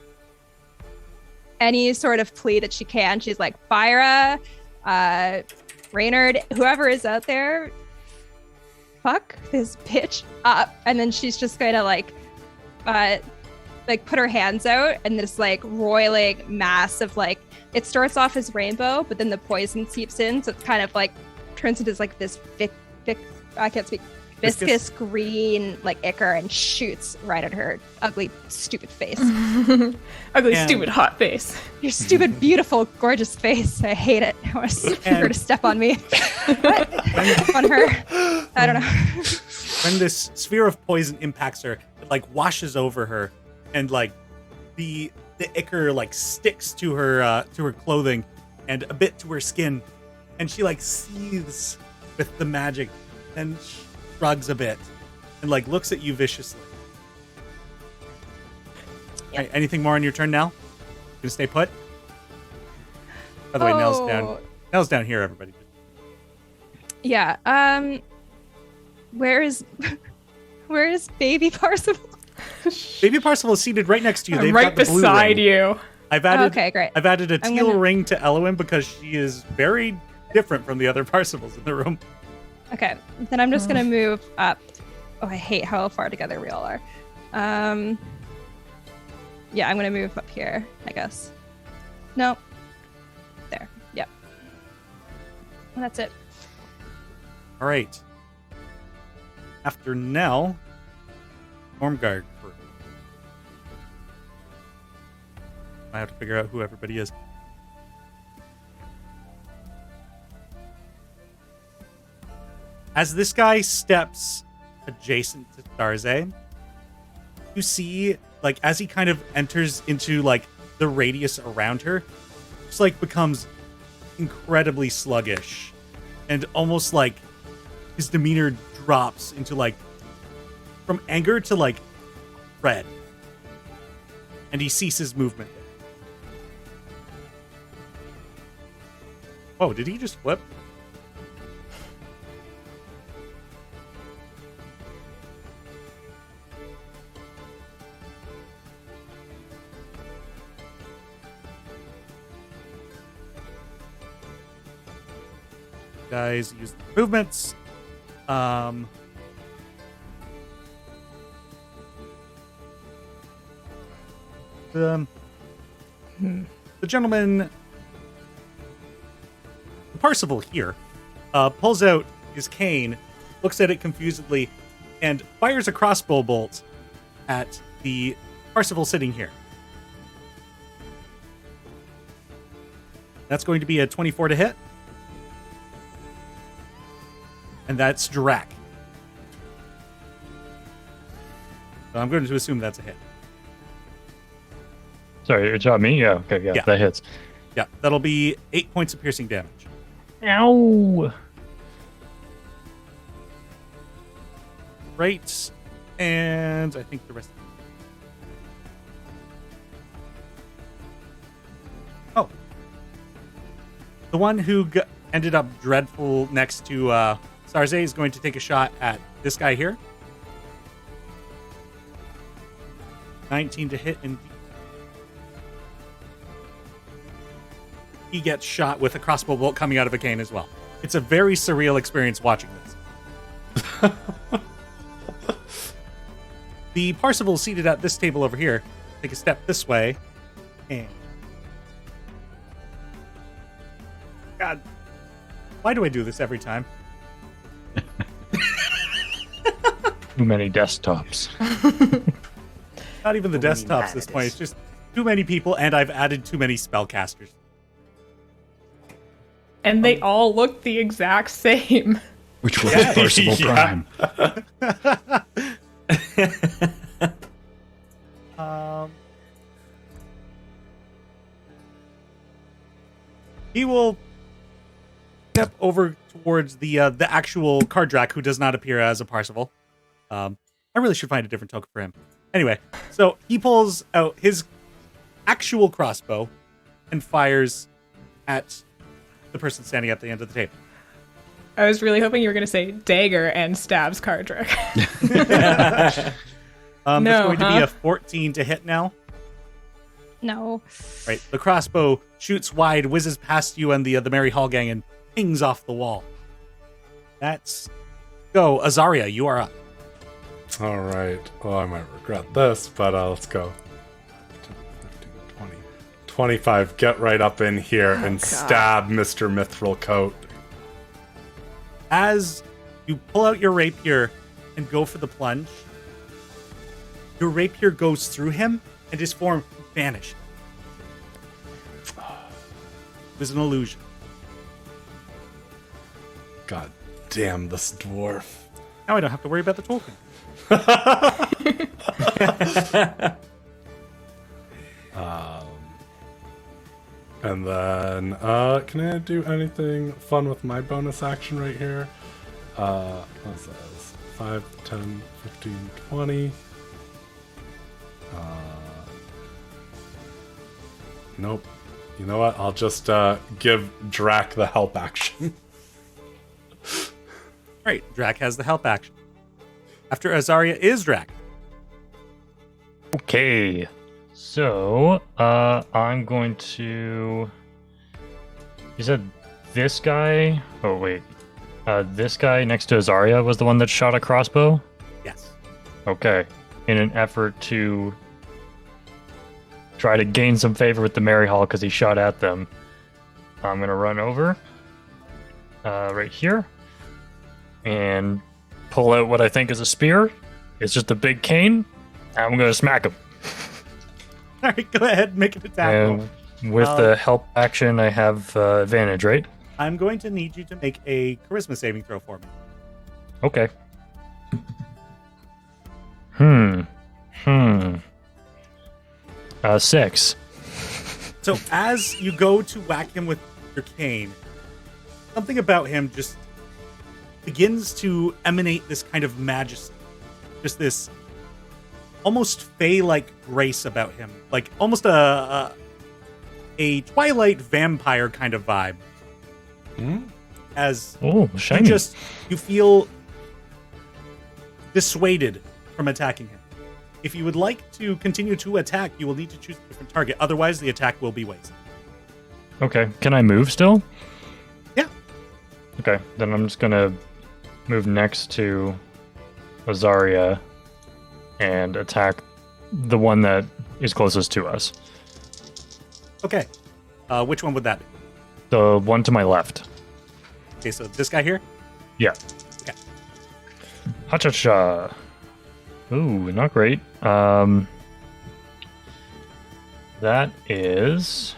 any sort of plea that she can. She's like, Fyra, Reynard, whoever is out there, fuck this bitch up. And then she's just going to like put her hands out, and this like roiling mass of like, it starts off as rainbow, but then the poison seeps in. So it's kind of like turns into like this viscous green like ichor and shoots right at her ugly, stupid face. Ugly, stupid, hot face. Your stupid, beautiful, gorgeous face. I hate it. I want her to step on me. What? On her? I don't know. When this sphere of poison impacts her, it like washes over her, and like the ichor like sticks to her clothing and a bit to her skin, and she like seethes with the magic, and shrugs a bit and like looks at you viciously. Yep. Right, anything more on your turn now? Gonna stay put? By the way, Nell's down. Nell's down here, everybody. Yeah. Where is Baby Parsival? Baby Parsival is seated right next to you. I'm They've right got the blue beside ring. you. I've added. Okay, great. I've added a teal gonna- ring to Elowen because she is very different from the other Parsifals in the room. Okay, then I'm just gonna move up. Oh, I hate how far together we all are. Yeah, I'm gonna move up here, I guess. No. There. Yep. And that's it. All right. After Nell, Ormgard crew. I have to figure out who everybody is. As this guy steps adjacent to Darze, you see, like, as he kind of enters into, like, the radius around her, just, like, becomes incredibly sluggish. And almost, like, his demeanor drops into, like, from anger to, like, dread. And he ceases movement. Whoa, did he just flip? Guys, use the movements. The gentleman, Parsival here, pulls out his cane, looks at it confusedly, and fires a crossbow bolt at the Parsival sitting here. That's going to be a 24 to hit. And that's Drac. So I'm going to assume that's a hit. Sorry, you're talking me? Yeah, okay, yeah, that hits. Yeah, that'll be 8 points of piercing damage. Ow! Right. And I think the rest. Oh. The one who ended up dreadful next to Sarze is going to take a shot at this guy here. 19 to hit, and he gets shot with a crossbow bolt coming out of a cane as well. It's a very surreal experience watching this. The Parsival seated at this table over here. Take a step this way, and God, why do I do this every time? Too many desktops. Not even the desktops at this point. It's just too many people, and I've added too many spellcasters. And they all look the exact same. Which was Parsival Prime. He will step over towards the actual Cardrak, who does not appear as a Parsival. I really should find a different token for him. Anyway, so he pulls out his actual crossbow and fires at the person standing at the end of the table. I was really hoping you were going to say dagger and stabs Cardrak. That's going to be a 14 to hit now. No. Right, the crossbow shoots wide, whizzes past you and the Merry Hall gang, and pings off the wall. That's go, Azaria. You are up. All right. Well, I might regret this, but let's go. 10, 15, 20, 25. Get right up in here and stab Mr. Mithril Coat. As you pull out your rapier and go for the plunge, your rapier goes through him and his form vanishes. It was an illusion. God damn this dwarf. Now I don't have to worry about the token. And then, can I do anything fun with my bonus action right here? What's this? 5, 10, 15, 20. Nope. You know what? I'll just give Drac the help action. Right, Drac has the help action. After Azaria is Drac. Okay. So, I'm going to... You said this guy? Oh, wait. This guy next to Azaria was the one that shot a crossbow? Yes. Okay. In an effort to try to gain some favor with the Merry Hall because he shot at them, I'm going to run over right here and pull out what I think is a spear. It's just a big cane. I'm going to smack him. All right, go ahead and make an attack roll. And with the help action, I have advantage, right? I'm going to need you to make a charisma saving throw for me. Okay. 6. So as you go to whack him with your cane, something about him just begins to emanate this kind of majesty. Just this almost fey-like grace about him. Like almost a Twilight vampire kind of vibe. As shiny. you feel dissuaded from attacking him. If you would like to continue to attack, you will need to choose a different target. Otherwise, the attack will be wasted. Okay, can I move still? Yeah. Okay, then I'm just gonna move next to Azaria and attack the one that is closest to us. Okay. Which one would that be? The one to my left. Okay, so this guy here? Yeah. Okay. Ha-cha-cha. Ooh, not great. That is...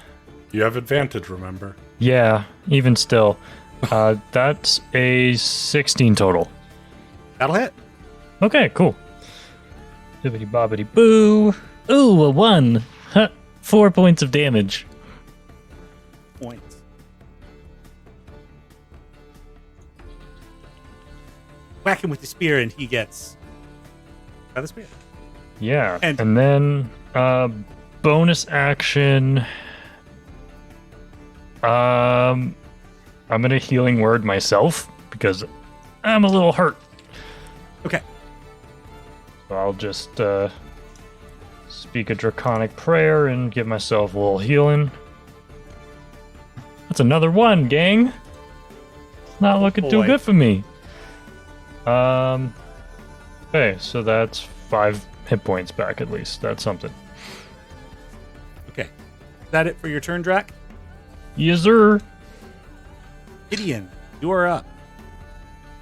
You have advantage, remember? Yeah, even still. That's a 16 total. That'll hit. Okay, cool. Bibbidi bobbidi boo. Ooh, a 1. 4 points of damage. Points. Whack him with the spear and he gets... by the spear. Yeah, And- and then bonus action. I'm gonna healing word myself because I'm a little hurt. Okay. So I'll just speak a draconic prayer and give myself a little healing. That's another 1, gang. Not looking too Boy. good for me. Okay, so that's 5 hit points back at least. That's something. Okay. Is that it for your turn, Drac? Yes, sir. Gideon, you are up.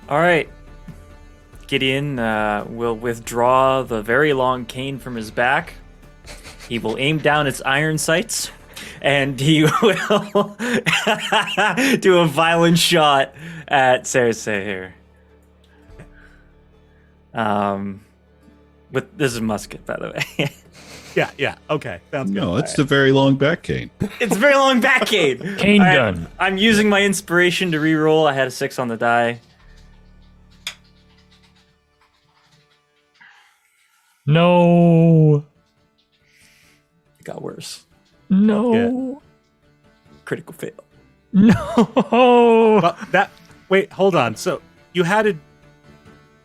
All right. Gideon will withdraw the very long cane from his back. He will aim down its iron sights, and he will do a violent shot at Cersei here. With this is a musket, by the way. Yeah. Okay. Sounds good. No, it's the very long back cane. It's a very long back cane. Cane All right, gun. I'm using my inspiration to reroll. I had a 6 on the die. No. It got worse. No. Critical fail. No. Well, wait, hold on. So you had a...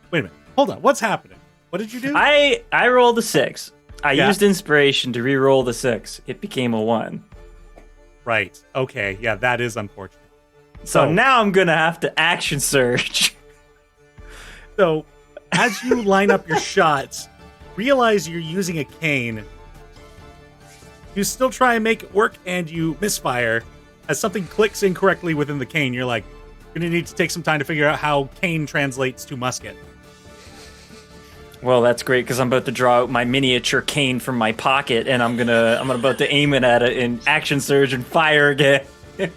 Wait a minute. Hold on. What's happening? What did you do? I rolled a 6. I Yeah. used inspiration to re-roll the 6. It became a 1. Right. Okay. Yeah, that is unfortunate. So now I'm gonna have to action surge. So as you line up your shots, realize you're using a cane. You still try and make it work, and you misfire. As something clicks incorrectly within the cane, you're like, you're gonna need to take some time to figure out how cane translates to musket. Well, that's great because I'm about to draw out my miniature cane from my pocket, and I'm about to aim it at it in action surge and fire again.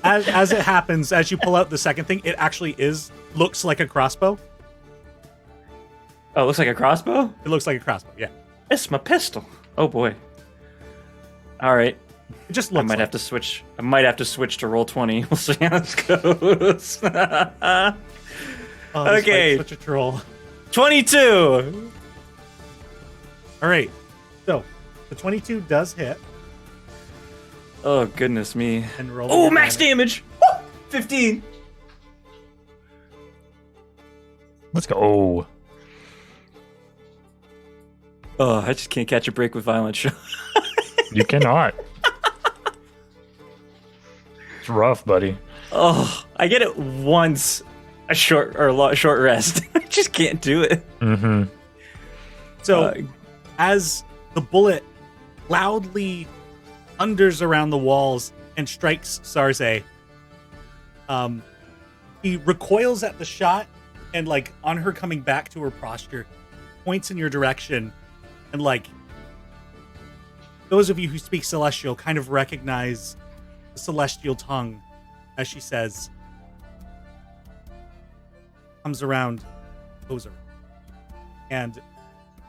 As it happens, as you pull out the second thing, it actually looks like a crossbow. Oh, it looks like a crossbow? It looks like a crossbow, yeah. It's my pistol. Oh boy. All right. It just I looks might like have to switch. I might have to switch to roll 20. We'll see how this goes. Oh, this Okay. fight's such a troll. 22. All right. So the 22 does hit Oh goodness me. and roll. Oh, your max damage. Woo! 15. Let's go. Oh, I just can't catch a break with violent shot. You cannot. It's rough, buddy. Oh, I get it once. A short rest. I just can't do it. Mm-hmm. So as the bullet loudly thunders around the walls and strikes Sarze, he recoils at the shot and, like, on her coming back to her posture, points in your direction, and, like, those of you who speak Celestial kind of recognize the Celestial tongue as she says, comes around, goes around. And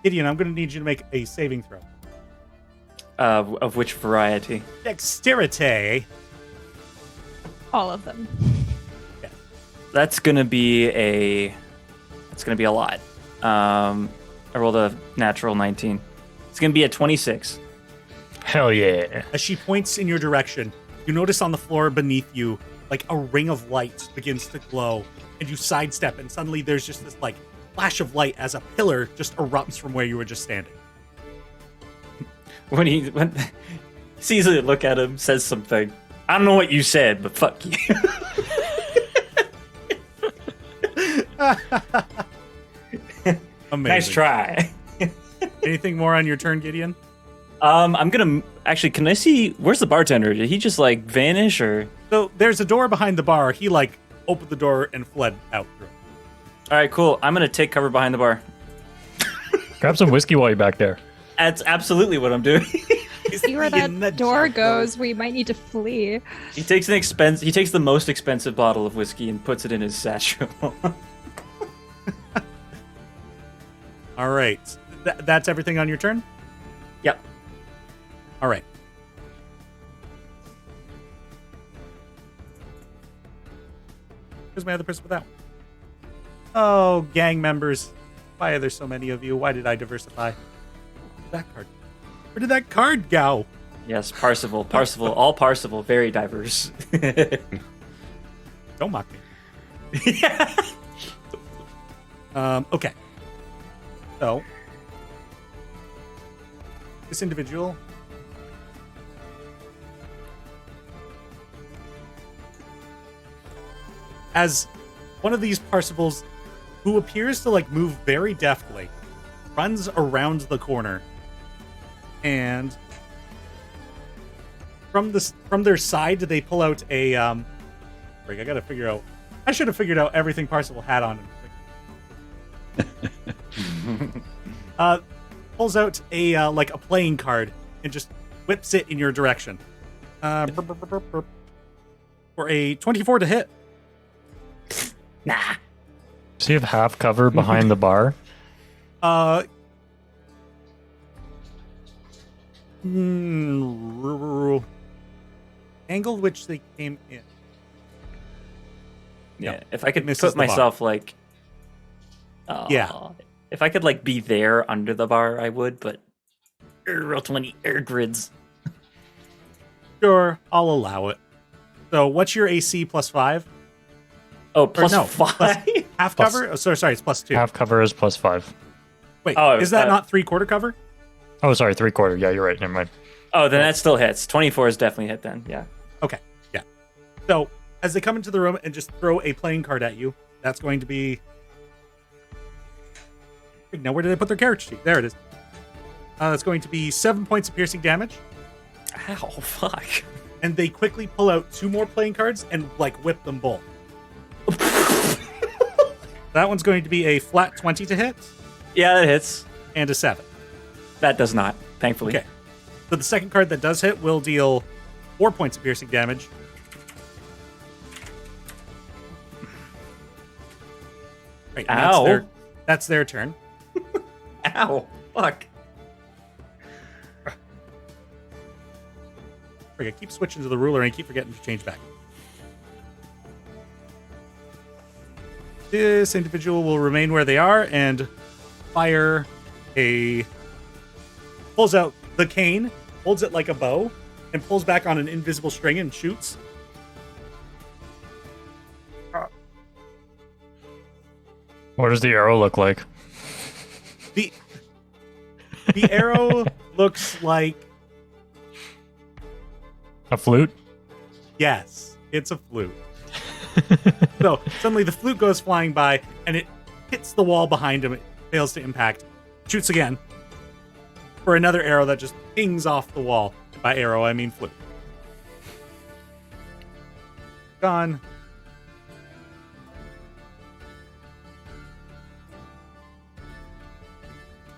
Gideon, I'm going to need you to make a saving throw. Of which variety? Dexterity. All of them. That's gonna be a lot. I rolled a natural 19. It's gonna be a 26. Hell yeah. As she points in your direction, you notice on the floor beneath you, like a ring of light begins to glow, and you sidestep, and suddenly there's just this like flash of light as a pillar just erupts from where you were just standing. When sees it, look at him, says something. I don't know what you said, but fuck you. Amazing. Nice try. Anything more on your turn, Gideon? I'm gonna actually. Can I see? Where's the bartender? Did he just like vanish or? So there's a door behind the bar. He like opened the door and fled out through it. All right, cool. I'm gonna take cover behind the bar. Grab some whiskey while you're back there. That's absolutely what I'm doing. See where that door goes. We might need to flee. He takes the most expensive bottle of whiskey and puts it in his satchel. All right. That's everything on your turn? Yep. All right. Where's my other person with that one? Oh, gang members. Why are there so many of you? Why did I diversify? That card. Where did that card go? Yes, Parsival, all Parsival, very diverse. Don't mock me. Okay. So, this individual as one of these Parsifals who appears to like move very deftly runs around the corner, and from their side they pull out a I gotta figure out. I should have figured out everything Parsival had on him. Pulls out a like a playing card and just whips it in your direction. For a 24 to hit. Nah. Does he have half cover behind the bar? Angle which they came in. Yeah, No, if I could misses put the bar. myself like, Yeah. if I could like be there under the bar, I would. But roll 20 grids. Sure, I'll allow it. So, what's your AC plus 5? Oh, plus no, 5. Half Plus- cover? Oh, sorry, it's plus 2. Half cover is +5. Wait, Oh, is that not 3/4 cover? Oh, sorry, 3/4. Yeah, you're right. Never mind. Oh, then that still hits. 24 is definitely hit then. Yeah. Okay, yeah. So, as they come into the room and just throw a playing card at you, that's going to be... Now, where did they put their character sheet? There it is. That's going to be 7 points of piercing damage. Ow, fuck. And they quickly pull out 2 more playing cards and, like, whip them both. That one's going to be a flat 20 to hit Yeah, that hits. and a 7. That does not, thankfully. Okay. So the second card that does hit will deal 4 points of piercing damage. Right, and Ow. That's their turn. Ow, fuck. I keep switching to the ruler and I keep forgetting to change back. This individual will remain where they are and fire pulls out the cane, holds it like a bow, and pulls back on an invisible string and shoots. What does the arrow look like? The arrow looks like, A flute? yes, it's a flute. So suddenly the flute goes flying by and it hits the wall behind him. It fails to impact. Shoots again for another arrow that just pings off the wall. By arrow, I mean flute. Gone.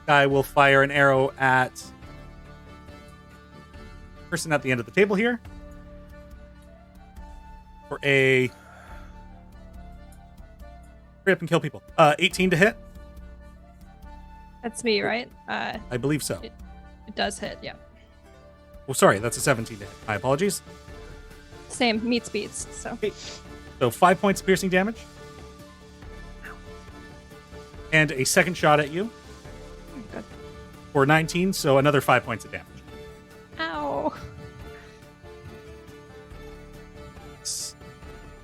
Guy will fire an arrow at person at the end of the table here for a hurry up and kill people. 18 to hit. That's me, right? I believe so. It does hit, yeah. Oh, sorry, that's a 17 to hit. My apologies. Same, meets beats, so. Okay. So 5 points of piercing damage. And a second shot at you Good. for 19, so another 5 points of damage. Ow.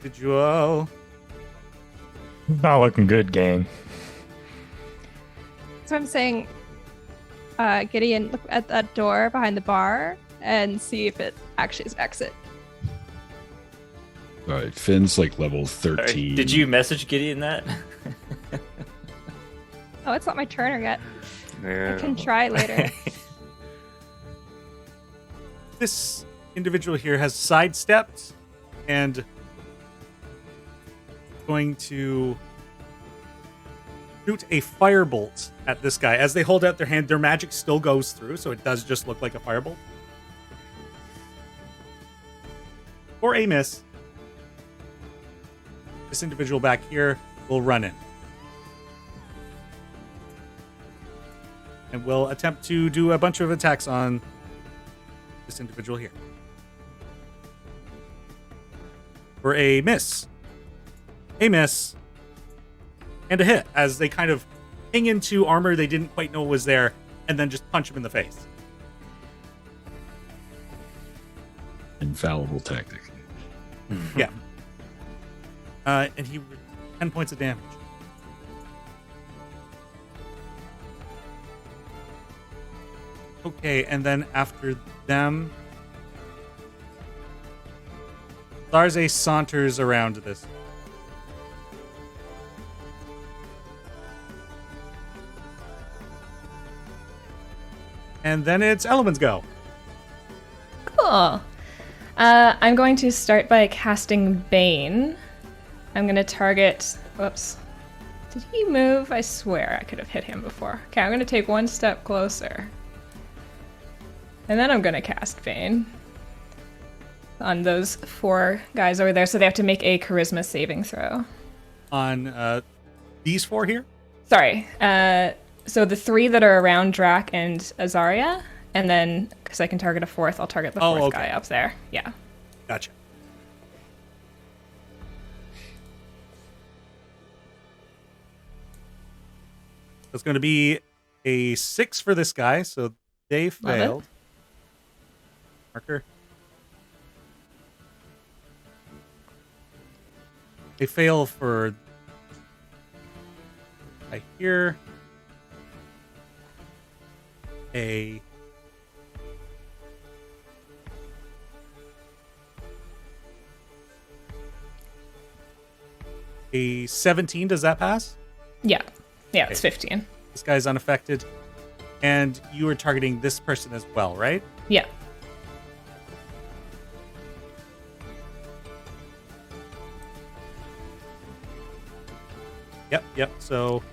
Individual. Not looking good, gang. So I'm saying, Gideon, look at that door behind the bar and see if it actually is exit. All right, Finn's like level Sorry, 13. did you message Gideon that? Oh, it's not my turn yet. I can try later. This individual here has sidestepped and going to shoot a firebolt at this guy. As they hold out their hand, their magic still goes through, so it does just look like a firebolt. For a miss. This individual back here will run in. And will attempt to do a bunch of attacks on this individual here. For a miss. A miss. And a hit, as they kind of hang into armor they didn't quite know was there, and then just punch him in the face. Infallible tactic. Yeah. And he 10 points of damage. Okay, and then after them, Tharze saunters around this. And then it's Element's go. Cool. I'm going to start by casting Bane. I'm going to target... Whoops. Did he move? I swear I could have hit him before. Okay, I'm going to take one step closer. And then I'm going to cast Bane on those 4 guys over there. So they have to make a charisma saving throw. On these 4 here? Sorry. So the 3 that are around Drac and Azaria. And then, because I can target a 4th, I'll target the 4th guy up there. Yeah. Gotcha. It's going to be a 6 for this guy, so they failed. Marker. They fail for... I hear a... A 17, does that pass? Yeah. Yeah, it's 15. This guy's unaffected. And you are targeting this person as well, right? Yeah. Yep. So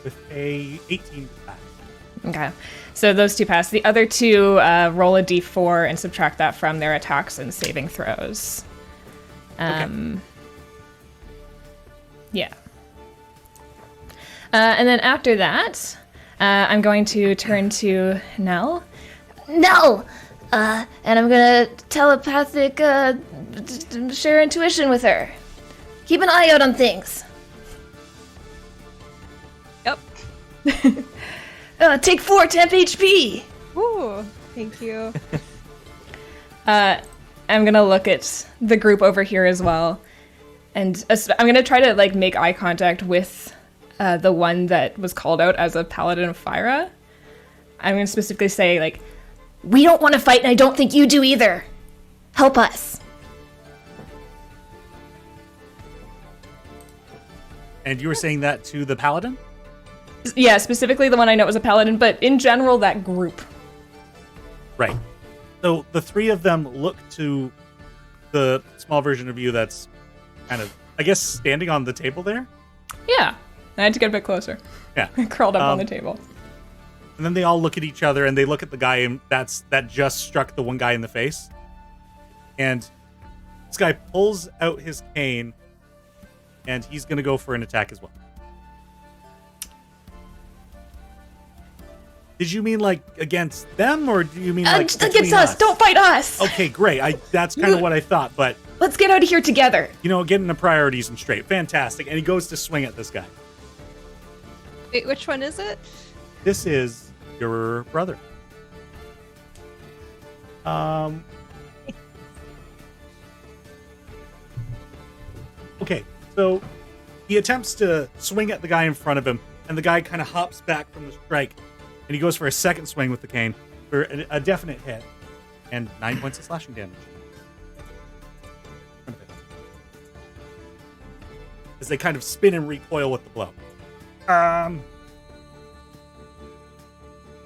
with a 18 pass. Okay. So those 2 pass. The other 2 roll a d4 and subtract that from their attacks and saving throws. Yeah. And then after that, I'm going to turn to Nell. No! And I'm gonna telepathic, share intuition with her. Keep an eye out on things. Yep. Take 4 temp HP! Ooh, thank you. I'm gonna look at the group over here as well, and I'm gonna try to like make eye contact with the one that was called out as a paladin of Fyra. I'm gonna specifically say like, We don't want to fight, and I don't think you do either. Help us. And you were saying that to the paladin? yeah, specifically the one I know was a paladin, but in general that group. Right. So the 3 of them look to the small version of you that's kind of, I guess, standing on the table there. Yeah, I had to get a bit closer. Yeah. Curled up on the table. And then they all look at each other, and they look at the guy that just struck the one guy in the face. And this guy pulls out his cane, and he's going to go for an attack as well. Did you mean like against them, or do you mean like Just between against us. Don't fight us. Okay, great. That's kind of what I thought, but Let's get out of here together. getting the priorities in straight. Fantastic. And he goes to swing at this guy. Wait, which one is it? This is your brother. Okay, so he attempts to swing at the guy in front of him, and the guy kind of hops back from the strike, and he goes for a second swing with the cane for a definite hit, and 9 points of slashing damage. As they kind of spin and recoil with the blow.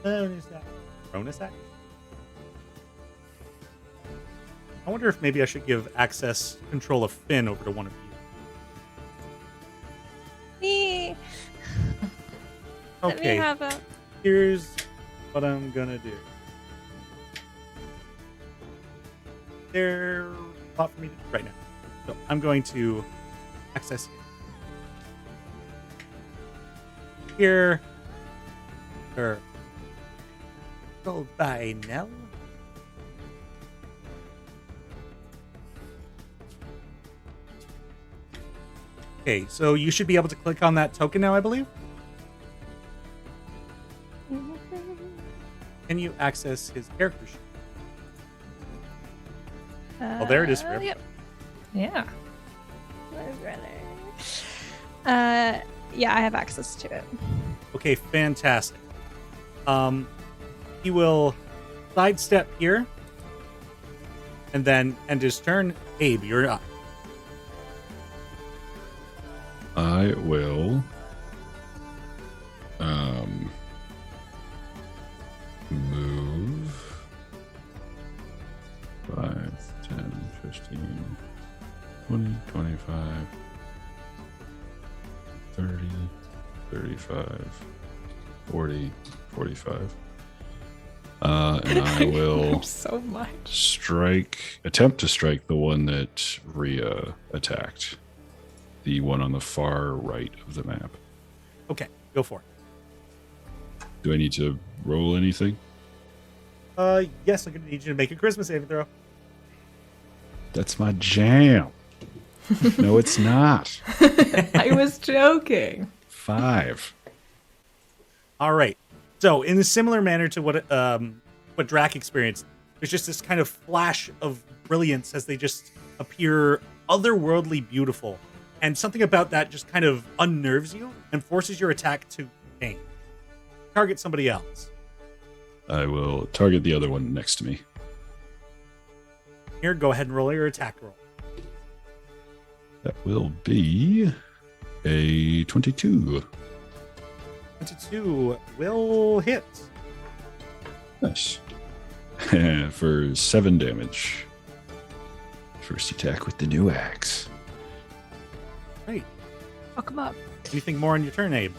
Bonus action. Bonus action? I wonder if maybe I should give access control of Finn over to one of you. Me. Let me Okay, have a. here's what I'm gonna do. There's a lot for me to do right now. So I'm going to access here. Or go by Nell. Okay, so you should be able to click on that token now, I believe. Can you access his character sheet? Oh, there it is for him. Yep. Yeah. My brother. Yeah, I have access to it. Okay, fantastic. He will sidestep here, and then end his turn. Abe, you're up. I will move 5, 10, 15, 20, 25, 30, 35, 40, 45. And I will So much. attempt to strike the one that Rhea attacked. The one on the far right of the map. Okay, go for it. Do I need to roll anything? Yes, I'm gonna need you to make a Christmas saving throw. That's my jam. No, it's not. I was joking. 5. All right. So, in a similar manner to what Drac experienced, there's just this kind of flash of brilliance as they just appear otherworldly beautiful. And something about that just kind of unnerves you and forces your attack to aim. Target somebody else. I will target the other one next to me. Here, go ahead and roll your attack roll. That will be a 22. 22 will hit. Nice. For 7 damage. First attack with the new axe. Great. Fuck him up. Anything more on your turn, Abe?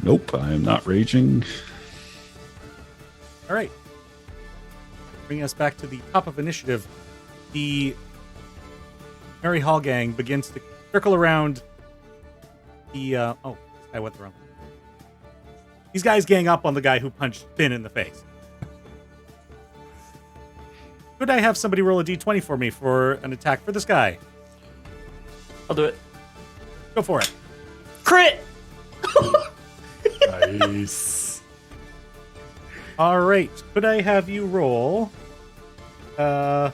Nope, I am not raging. All right. Bringing us back to the top of initiative, the Merry Hall gang begins to circle around the. Oh, this guy went the wrong way. These guys gang up on the guy who punched Finn in the face. Could I have somebody roll a d20 for me for an attack for this guy? I'll do it. Go for it. Crit! Nice. All right. Could I have you roll a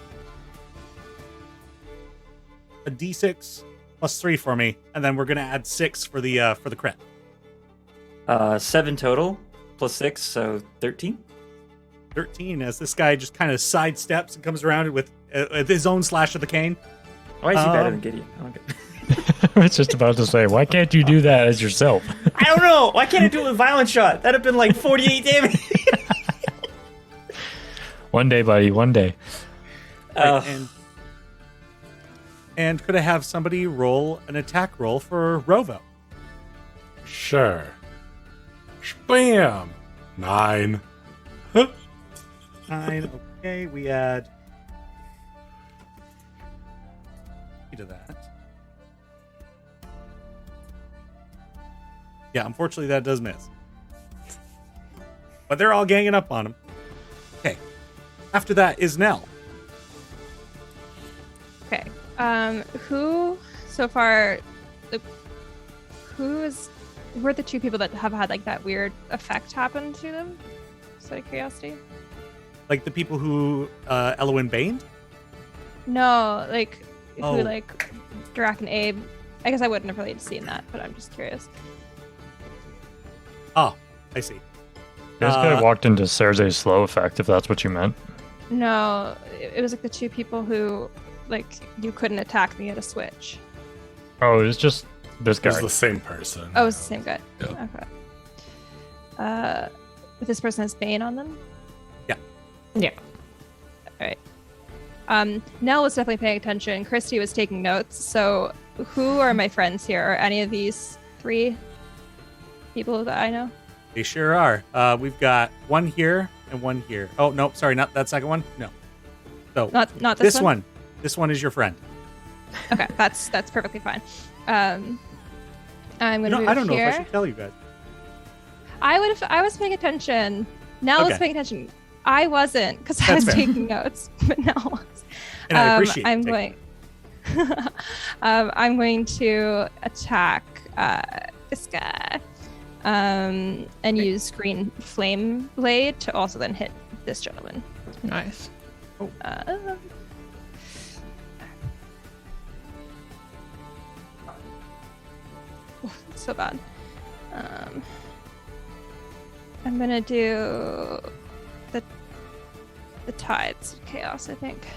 d6 plus 3 for me, and then we're gonna add 6 for the crit. 7 total plus 6, so 13. 13 as this guy just kind of sidesteps and comes around with his own slash of the cane. Why is he better than Gideon? I don't get I was just about to say, why can't you do that as yourself? I don't know. Why can't I do it with violent shot? That'd have been like 48 damage. One day, buddy, one day. Right, and could I have somebody roll an attack roll for Rovo? Sure. Spam. 9. 9. Okay, we add to that. Yeah, unfortunately that does miss. But they're all ganging up on him. Okay. After that is Nell. Okay. Who so far? Who are the two people that have had like that weird effect happen to them? Just out of curiosity. Like the people who Elwyn baned? No, like Oh. who like Drac and Abe. I guess I wouldn't have really seen that, but I'm just curious. Oh, I see. This guy walked into Cersei's slow effect, if that's what you meant. No, it was like the two people who like you couldn't attack me at a switch. Oh, it's just this It guy. was the same person. Oh, it's the same guy. Yeah. Okay. This person has Bane on them. Yeah. All right. Nell was definitely paying attention. Christy was taking notes. So, who are my friends here? Are any of these three people that I know? They sure are. We've got one here and one here. Oh, no, sorry, not that second one. No. So Not this this one. This one is your friend. Okay, that's perfectly fine. I'm gonna move I don't know here. if I should tell you guys. I was paying attention. Nell was Okay. paying attention. I wasn't because I That's was fair. taking notes, but Nell was. And I appreciate I'm you going. I'm going to attack this guy, and use green flame blade to also then hit this gentleman. Nice. So bad. I'm gonna do the tides of chaos, I think.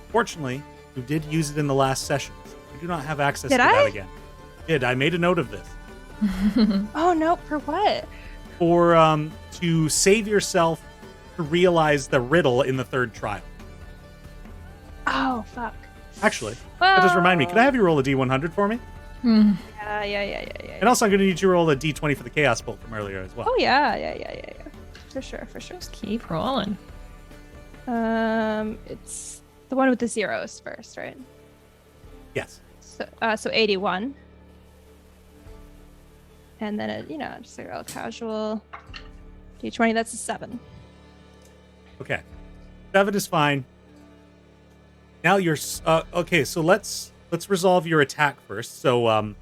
Fortunately, you did use it in the last session. So you do not have access Did to I? that again. I made a note of this. Oh no, for what? For to save yourself to realize the riddle in the third trial. Oh fuck. Actually, that just remind me. Can I have you roll a D100 for me? Yeah. And also, I'm going to need you to roll a D20 for the chaos bolt from earlier as well. Oh yeah. For sure. Just keep rolling. It's the one with the zeros first, right? Yes. So 81. And then just like a real casual D20. That's a 7. Okay. 7 is fine. Now you're okay. So let's resolve your attack first. So I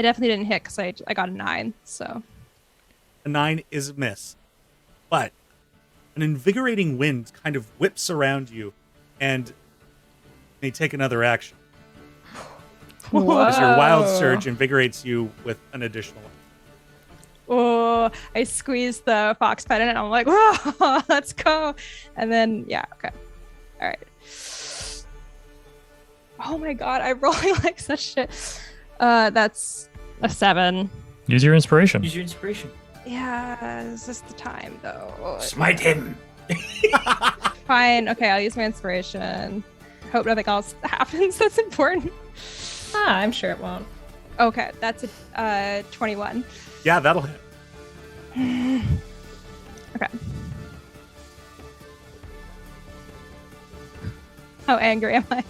definitely didn't hit because I got a 9. So a 9 is a miss, but an invigorating wind kind of whips around you, and may take another action as your wild surge invigorates you with an additional one. oh, I squeezed the fox pendant and I'm like, whoa, let's go. And then okay, all right. Oh my god, I'm rolling like such shit. That's a 7. Use your inspiration. Use your inspiration. Yeah, is this the time though? Smite him. Fine. Okay, I'll use my inspiration. Hope nothing else happens that's important. I'm sure it won't. Okay, that's a 21. Yeah, that'll hit. Okay. How angry am I?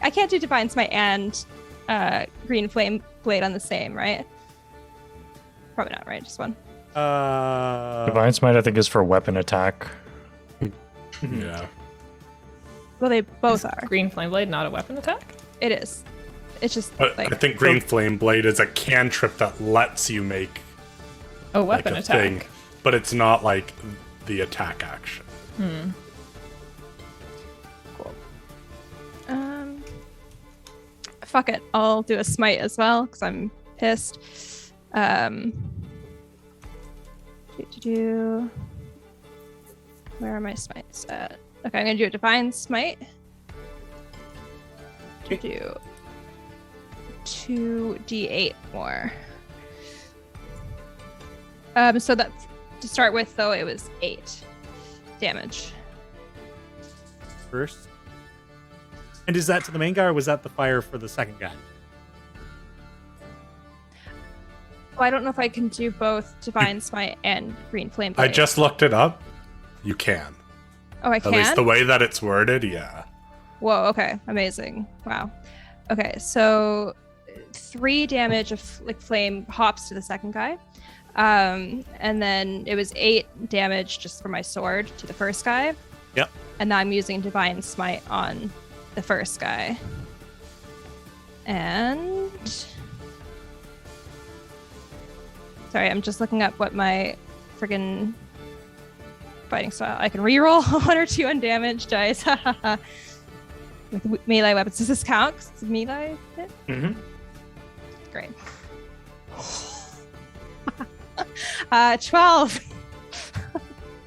I can't do Divine Smite and Green Flame Blade on the same, right? Probably not, right? Just one. Divine Smite, I think, is for weapon attack. Yeah. Well, they both are. Green Flame Blade, not a weapon attack? It is. It's just But like I think Green Flame Blade is a cantrip that lets you make Oh, like weapon a attack. thing, but it's not like the attack action. cool. Fuck it. I'll do a smite as well because I'm pissed. Where are my smites at? Okay, I'm gonna do a divine smite. To do 2d8 more. So that to start with though, it was 8 damage. First. And is that to the main guy, or was that the fire for the second guy? Oh, I don't know if I can do both divine smite and green flame blade. I just looked it up. You can. Oh, I At can. least the way that it's worded, yeah. Whoa, okay. Amazing. Wow. Okay, so 3 damage of like flame hops to the second guy. And then it was 8 damage just for my sword to the first guy. Yep. And now I'm using Divine Smite on the first guy. And sorry, I'm just looking up what my friggin' fighting style. I can reroll 1 or 2 on damage dice. With melee weapons. Does this count? 'Cause it's a melee hit? Mm-hmm. Great. 12.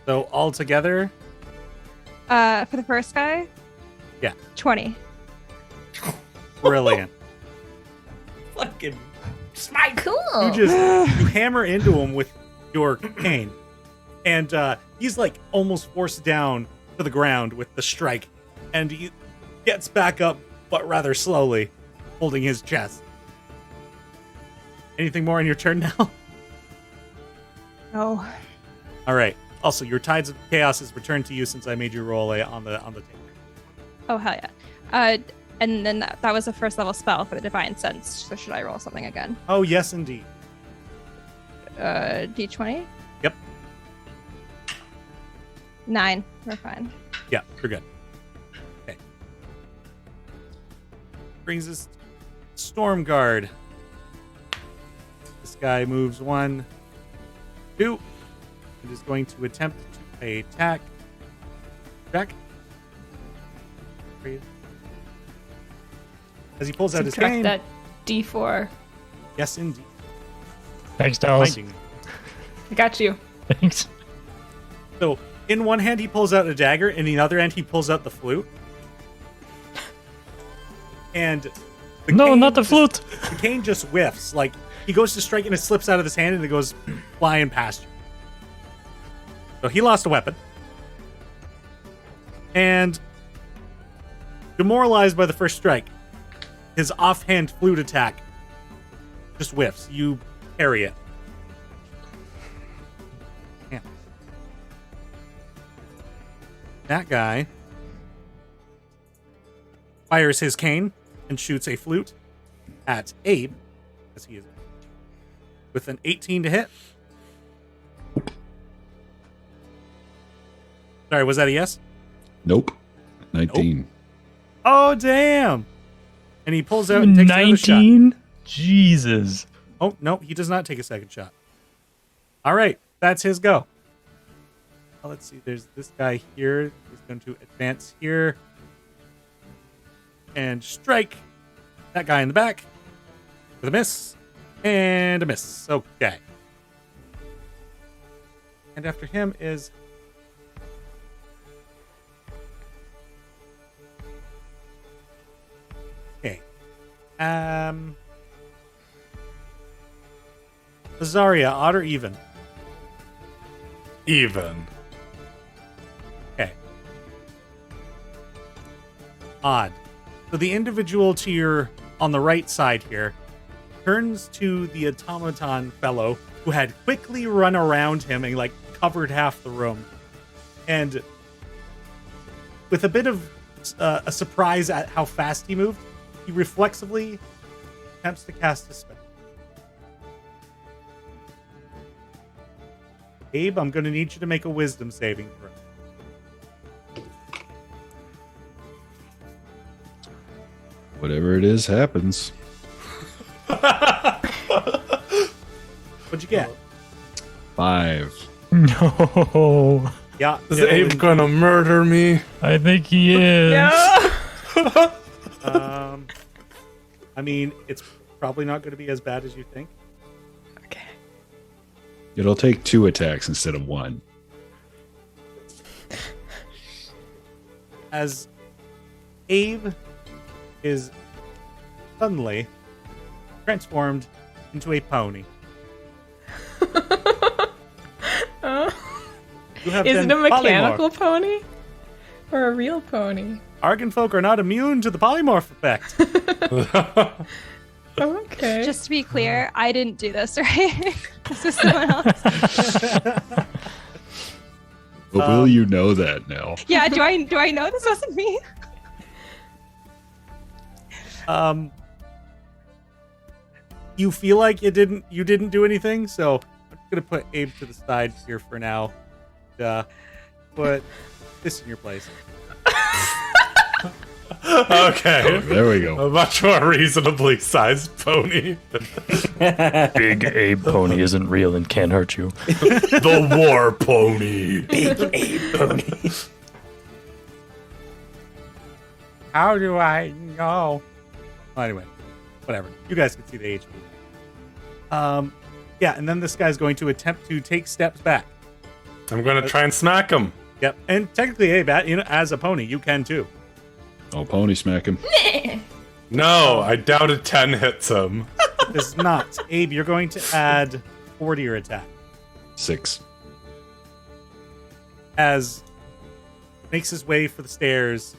So altogether, For the first guy? Yeah. 20. brilliant. Fucking smite. Cool. You hammer into him with your cane, and he's like almost forced down to the ground with the strike, and he gets back up, but rather slowly, holding his chest. Anything more on your turn now? Oh. All right. Also, your Tides of Chaos is returned to you since I made you roll a on the table. Oh, hell yeah. And then that was a first level spell for the Divine Sense. So should I roll something again? Oh, yes, indeed. D20? Yep. 9. We're fine. Yeah, you're good. Okay. Brings us Storm Guard. This guy moves 1, 2, and is going to attempt to attack. Jack. As he pulls out his Subtract cane. that D4. Yes, indeed. Thanks, Dallas. Finding me. I got you. Thanks. So, in one hand, he pulls out a dagger, and in the other hand, he pulls out the flute. And the No, cane not the just- flute. The cane just whiffs. Like, he goes to strike and it slips out of his hand and it goes flying past you. So he lost a weapon. And demoralized by the first strike, his offhand flute attack just whiffs. You parry it. Yeah. That guy fires his cane and shoots a flute at Abe, as he is with an 18 to hit. Sorry, was that a yes? Nope. 19. Oh, damn! And he pulls out and takes another shot. 19? Jesus. Oh, no, he does not take a second shot. All right, that's his go. Well, let's see, there's this guy here. He's going to advance here and strike that guy in the back with a miss and a miss. Okay. And after him is okay. Azaria, odd or even? Even. Okay. Odd. So the individual to your on the right side here turns to the automaton fellow who had quickly run around him and like covered half the room, and with a bit of a surprise at how fast he moved, he reflexively attempts to cast a spell. Abe, I'm going to need you to make a wisdom saving throw. Whatever it is happens. What'd you get? 5. No. Yeah. Is it'll Abe gonna murder me? I think he is. I mean, it's probably not going to be as bad as you think. Okay. It'll take 2 attacks instead of 1. As Abe is suddenly transformed into a pony. You have Is been it a mechanical polymorphed. pony? Or a real pony? Argan folk are not immune to the polymorph effect. Okay. Just to be clear, I didn't do this, right? This is someone else. But will you know that now? Yeah, do I know this wasn't me? You feel like you didn't do anything, so gonna put Abe to the side here for now. Put this in your place. Okay. There we go. A much more reasonably sized pony. Big Abe pony isn't real and can't hurt you. The war pony. Big Abe pony. How do I know? Well, anyway, whatever. You guys can see the HP. Yeah, and then this guy's going to attempt to take steps back. I'm going to try and smack him. Yep, and technically, Abe, as a pony, you can too. I'll pony smack him. No, I doubt a 10 hits him. It does not. Abe, you're going to add 4 to your attack. 6. As makes his way for the stairs.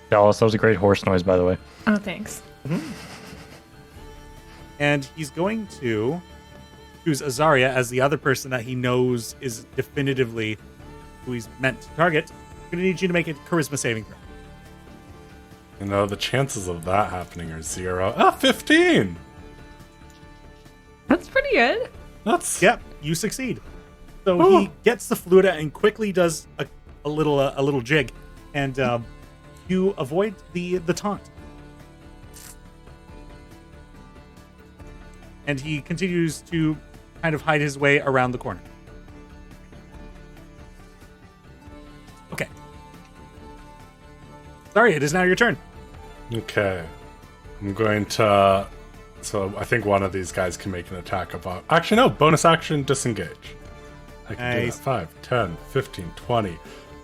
Dallas, that was a great horse noise, by the way. Oh, thanks. And he's going to choose Azaria as the other person that he knows is definitively who he's meant to target. I'm going to need you to make a charisma saving throw. You know, the chances of that happening are 0. 15! That's pretty good. That's... Yep, you succeed. So he gets the flute out and quickly does a little jig, and you avoid the taunt. And he continues to kind of hide his way around the corner. Okay. Sorry, it is now your turn. Okay. I'm going to... So I think one of these guys can make an attack about... Actually, no. Bonus action, disengage. I can do that. Nice. 5, 10, 15, 20,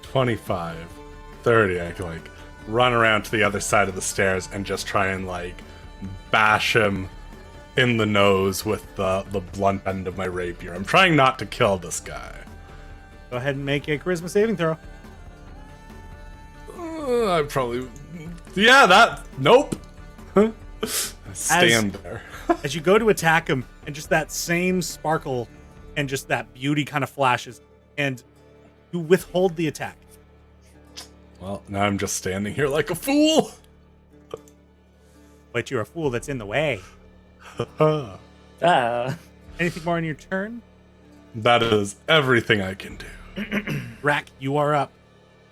25, 30. I can, like, run around to the other side of the stairs and just try and, like, bash him in the nose with the blunt end of my rapier. I'm trying not to kill this guy. Go ahead and make a charisma saving throw. I probably... Yeah, that... Nope. Stand there. As you go to attack him, and just that same sparkle and just that beauty kind of flashes, and you withhold the attack. Well, now I'm just standing here like a fool. But you're a fool that's in the way. Anything more on your turn? That is everything I can do. Rack, you are up.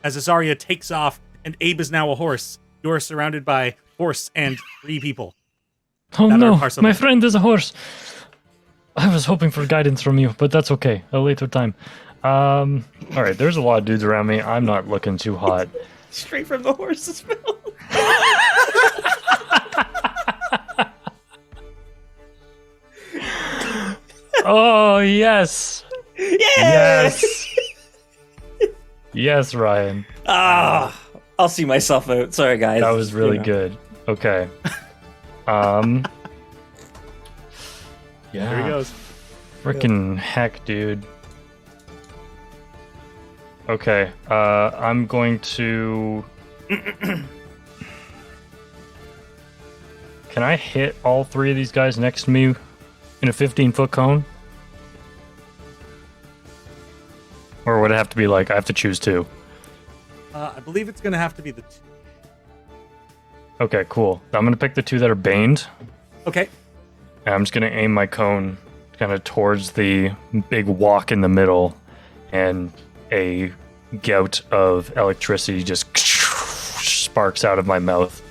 As Azaria takes off, and Abe is now a horse, you are surrounded by horse and 3 people. Oh That no, are Parsimon. my friend is a horse. I was hoping for guidance from you, but that's okay. A later time. All right, there's a lot of dudes around me. I'm not looking too hot. Straight from the horse's mouth. Oh, yes. Yeah! Yes. Yes, Ryan. I'll see myself out. Sorry, guys. That was really You know. good. Okay. There he Yeah. goes. Freaking heck, dude. Okay. I'm going to... Can I hit all 3 of these guys next to me in a 15-foot cone? Or would it have to be like, I have to choose 2? I believe it's going to have to be the 2. Okay, cool. I'm going to pick the 2 that are baned. Okay. And I'm just going to aim my cone kind of towards the big walk in the middle, and a gout of electricity just sparks out of my mouth.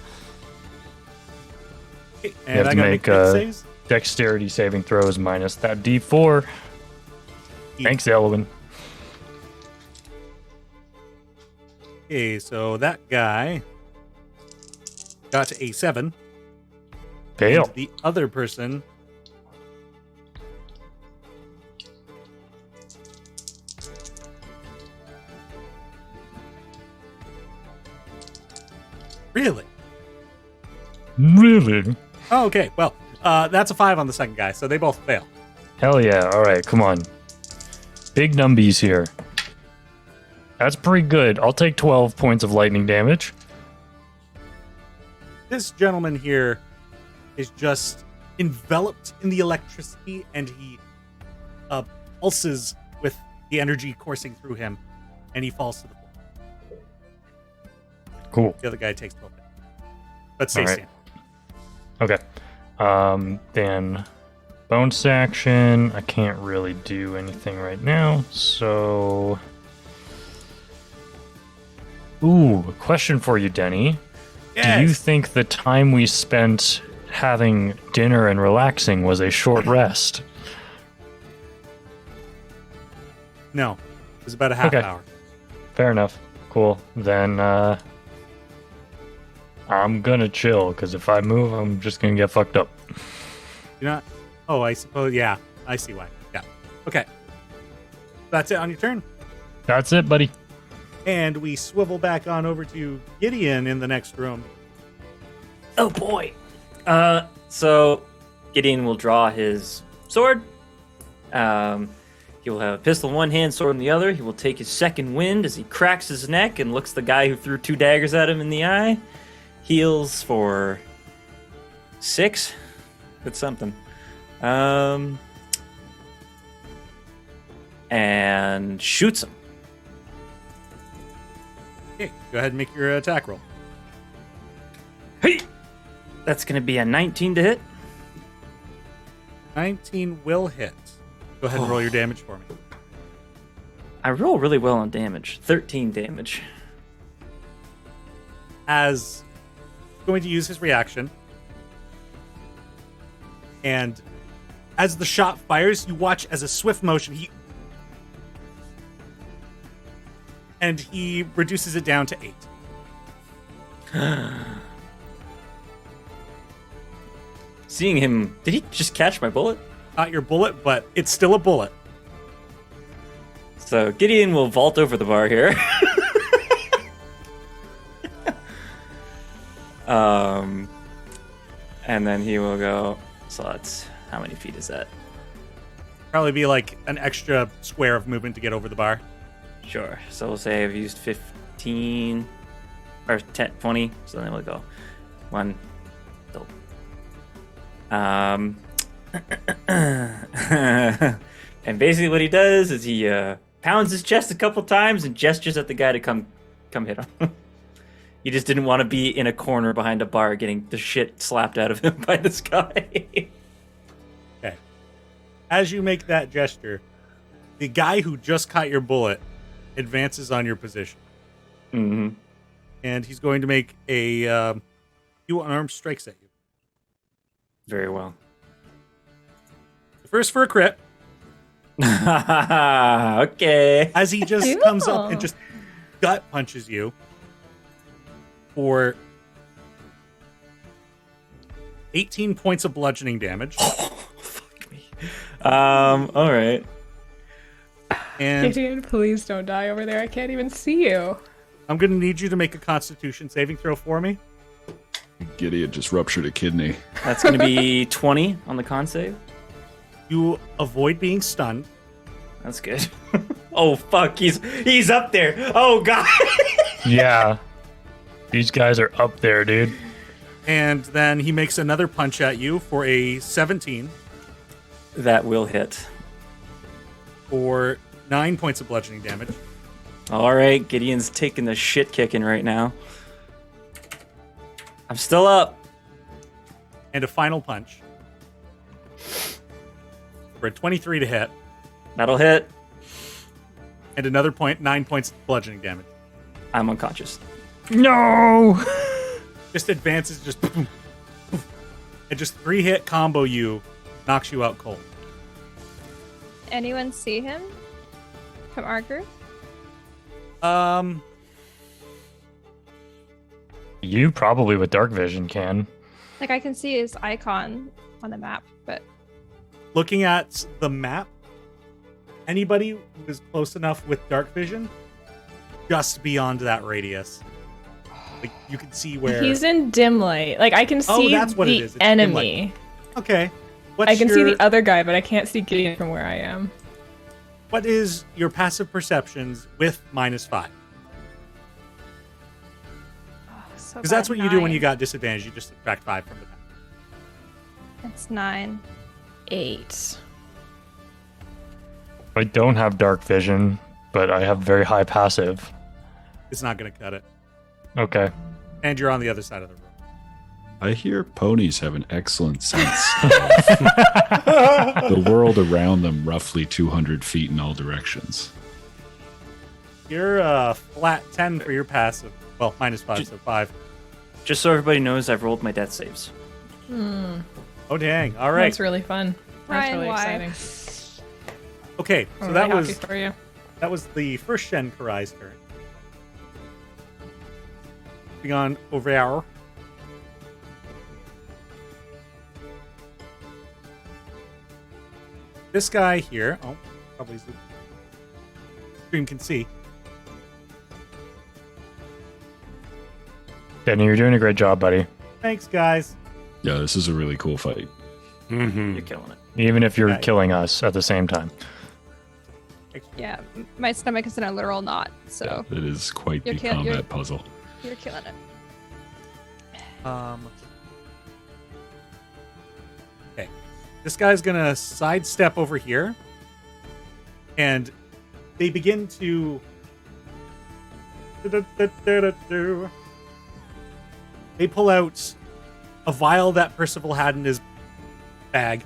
Okay. You And have I to got to make make saves. dexterity saving throws minus that D4. Thanks, Elwin. Okay, so that guy got a 7. Fail. And the other person Really? Really? Oh, okay. Well, that's a 5 on the second guy, so they both fail. Hell yeah. All right, come on. Big numbies here. That's pretty good. I'll take 12 points of lightning damage. This gentleman here is just enveloped in the electricity, and he pulses with the energy coursing through him, and he falls to the floor. Cool. The other guy takes 12 damage. But stay All right. standing. Okay. Then bonus action. I can't really do anything right now, so. Ooh, a question for you, Denny. Yes. Do you think the time we spent having dinner and relaxing was a short rest? No, it was about a half Okay. hour. Fair enough. Cool. Then I'm gonna chill, because if I move, I'm just gonna get fucked up. You're not. Oh, I suppose. Yeah, I see why. Yeah. Okay. That's it on your turn. That's it, buddy. And we swivel back on over to Gideon in the next room. Oh boy. So Gideon will draw his sword. He will have a pistol in one hand, sword in the other. He will take his second wind as he cracks his neck and looks the guy who threw 2 daggers at him in the eye. Heals for 6. That's something. And shoots him. Okay, go ahead and make your attack roll. Hey! That's going to be a 19 to hit. 19 will hit. Go ahead and roll your damage for me. I roll really well on damage. 13 damage. As going to use his reaction. And as the shot fires, you watch as a swift motion, he reduces it down to 8. Seeing him, did he just catch my bullet? Not your bullet, but it's still a bullet. So Gideon will vault over the bar here. And then he will go. So that's how many feet is that? Probably be like an extra square of movement to get over the bar. Sure. So we'll say I've used 15 or 10, 20. So then we'll go 1. So. And basically what he does is he pounds his chest a couple times and gestures at the guy to come hit him. He just didn't want to be in a corner behind a bar getting the shit slapped out of him by this guy. Okay. As you make that gesture, the guy who just caught your bullet advances on your position. Mm-hmm. And he's going to make a few unarmed strikes at you. Very well. First for a crit. Okay. As he just Cool. comes up and just gut punches you for 18 points of bludgeoning damage. Fuck me. All right. And Gideon, please don't die over there. I can't even see you. I'm going to need you to make a Constitution saving throw for me. Gideon just ruptured a kidney. That's going to be 20 on the con save. You avoid being stunned. That's good. Oh fuck, he's up there. Oh god. Yeah. These guys are up there, dude. And then he makes another punch at you for a 17 That will hit. for 9 points of bludgeoning damage. All right, Gideon's taking the shit kicking right now. I'm still up. And a final punch for a 23 to hit. That'll hit. And another 9 points of bludgeoning damage. I'm unconscious. No! Just advances, just boom, boom, and just 3-hit combo you, knocks you out cold. Anyone see him from our group? You probably with dark vision can. Like, I can see his icon on the map, but Looking at the map, anybody who is close enough with dark vision, just beyond that radius. Like, you can see where... He's in dim light. Like, I can see that's what it the is. It's dim enemy. Okay. I can see the other guy, but I can't see Gideon from where I am. What is your passive perceptions with -5? so Because that's bad. what you do when 9. you got disadvantage. You just subtract 5 from the map. It's 9. 8. I don't have dark vision, but I have very high passive. It's not going to cut it. Okay. And you're on the other side of the room. I hear ponies have an excellent sense of the world around them, roughly 200 feet in all directions. You're a flat 10 for your passive. Well, -5, so 5. Just so everybody knows, I've rolled my death saves. Oh, dang. All right. That's really fun. That's Ryan, really why? exciting. Okay, so I'm that really was happy for you. that was the first Shen Karai's turn. Moving on over here. This guy here. Oh, probably the stream can see. Danny, you're doing a great job, buddy. Thanks, guys. Yeah, this is a really cool fight. Mm-hmm. You're killing it. Even if you're Right. killing us at the same time. Yeah, my stomach is in a literal knot, so It is quite the You're kill- combat you're- puzzle. you're killing it. Okay. This guy's gonna sidestep over here, and they begin to. They pull out a vial that Percival had in his bag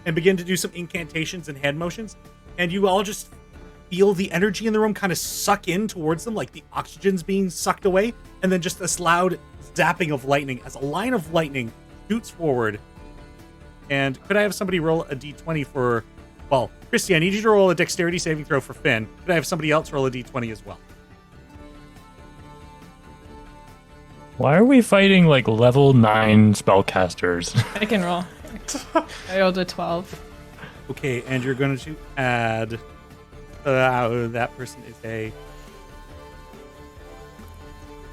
and begin to do some incantations and hand motions, and you all just feel the energy in the room kind of suck in towards them, like the oxygen's being sucked away, and then just this loud zapping of lightning as a line of lightning shoots forward. And could I have somebody roll a d20 for... Well, Christy, I need you to roll a dexterity saving throw for Finn. Could I have somebody else roll a d20 as well? Why are we fighting like level 9 spellcasters? I can roll. I rolled a 12. Okay, and you're going to add... that person is a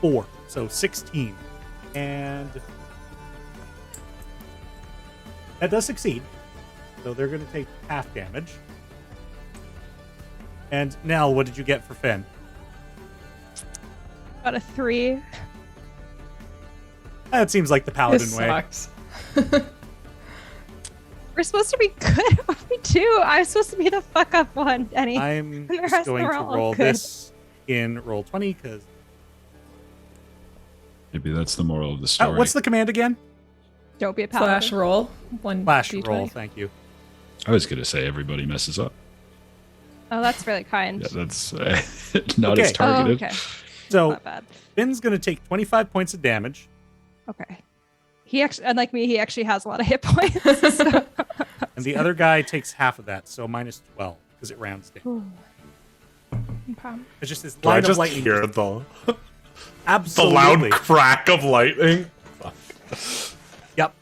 4, so 16. And that does succeed. So they're going to take half damage. And Nell, what did you get for Finn? Got a 3. That seems like the paladin This way. sucks. We're supposed to be good. We do. I'm supposed to be the fuck up one, Denny. I'm The just rest going are to all roll good. this in roll 20 because... Maybe that's the moral of the story. what's the command again? Don't be a paladin. Slash roll. 1 Flash D20. roll, thank you. I was going to say everybody messes up. Oh, that's really kind. Yeah, that's not Okay. as targeted. Oh, okay. So Not bad. Finn's going to take 25 points of damage. Okay. He actually, unlike me, he actually has a lot of hit points. so- And the other guy takes half of that, so minus 12, because it rounds down. Okay. It's just this Do I line of just lightning. hear the Absolutely. loud crack of lightning? Yep.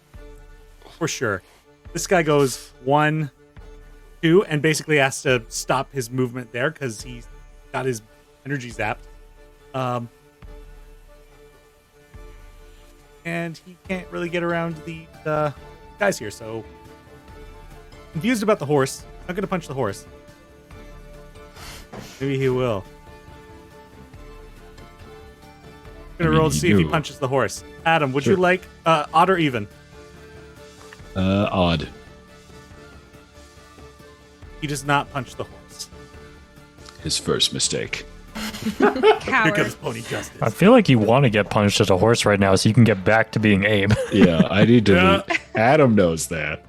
For sure. This guy goes 1, 2, and basically has to stop his movement there because he's got his energy zapped. And he can't really get around the guys here, so confused about the horse. Not gonna punch the horse. Maybe he will. Gonna roll to see if he punches the horse. Adam, would you Sure. like odd or even? Odd. He does not punch the horse. His first mistake. Here Coward. comes Pony Justice. I feel like you want to get punched as a horse right now so you can get back to being Abe. Yeah, I need to. Yeah. Adam knows that.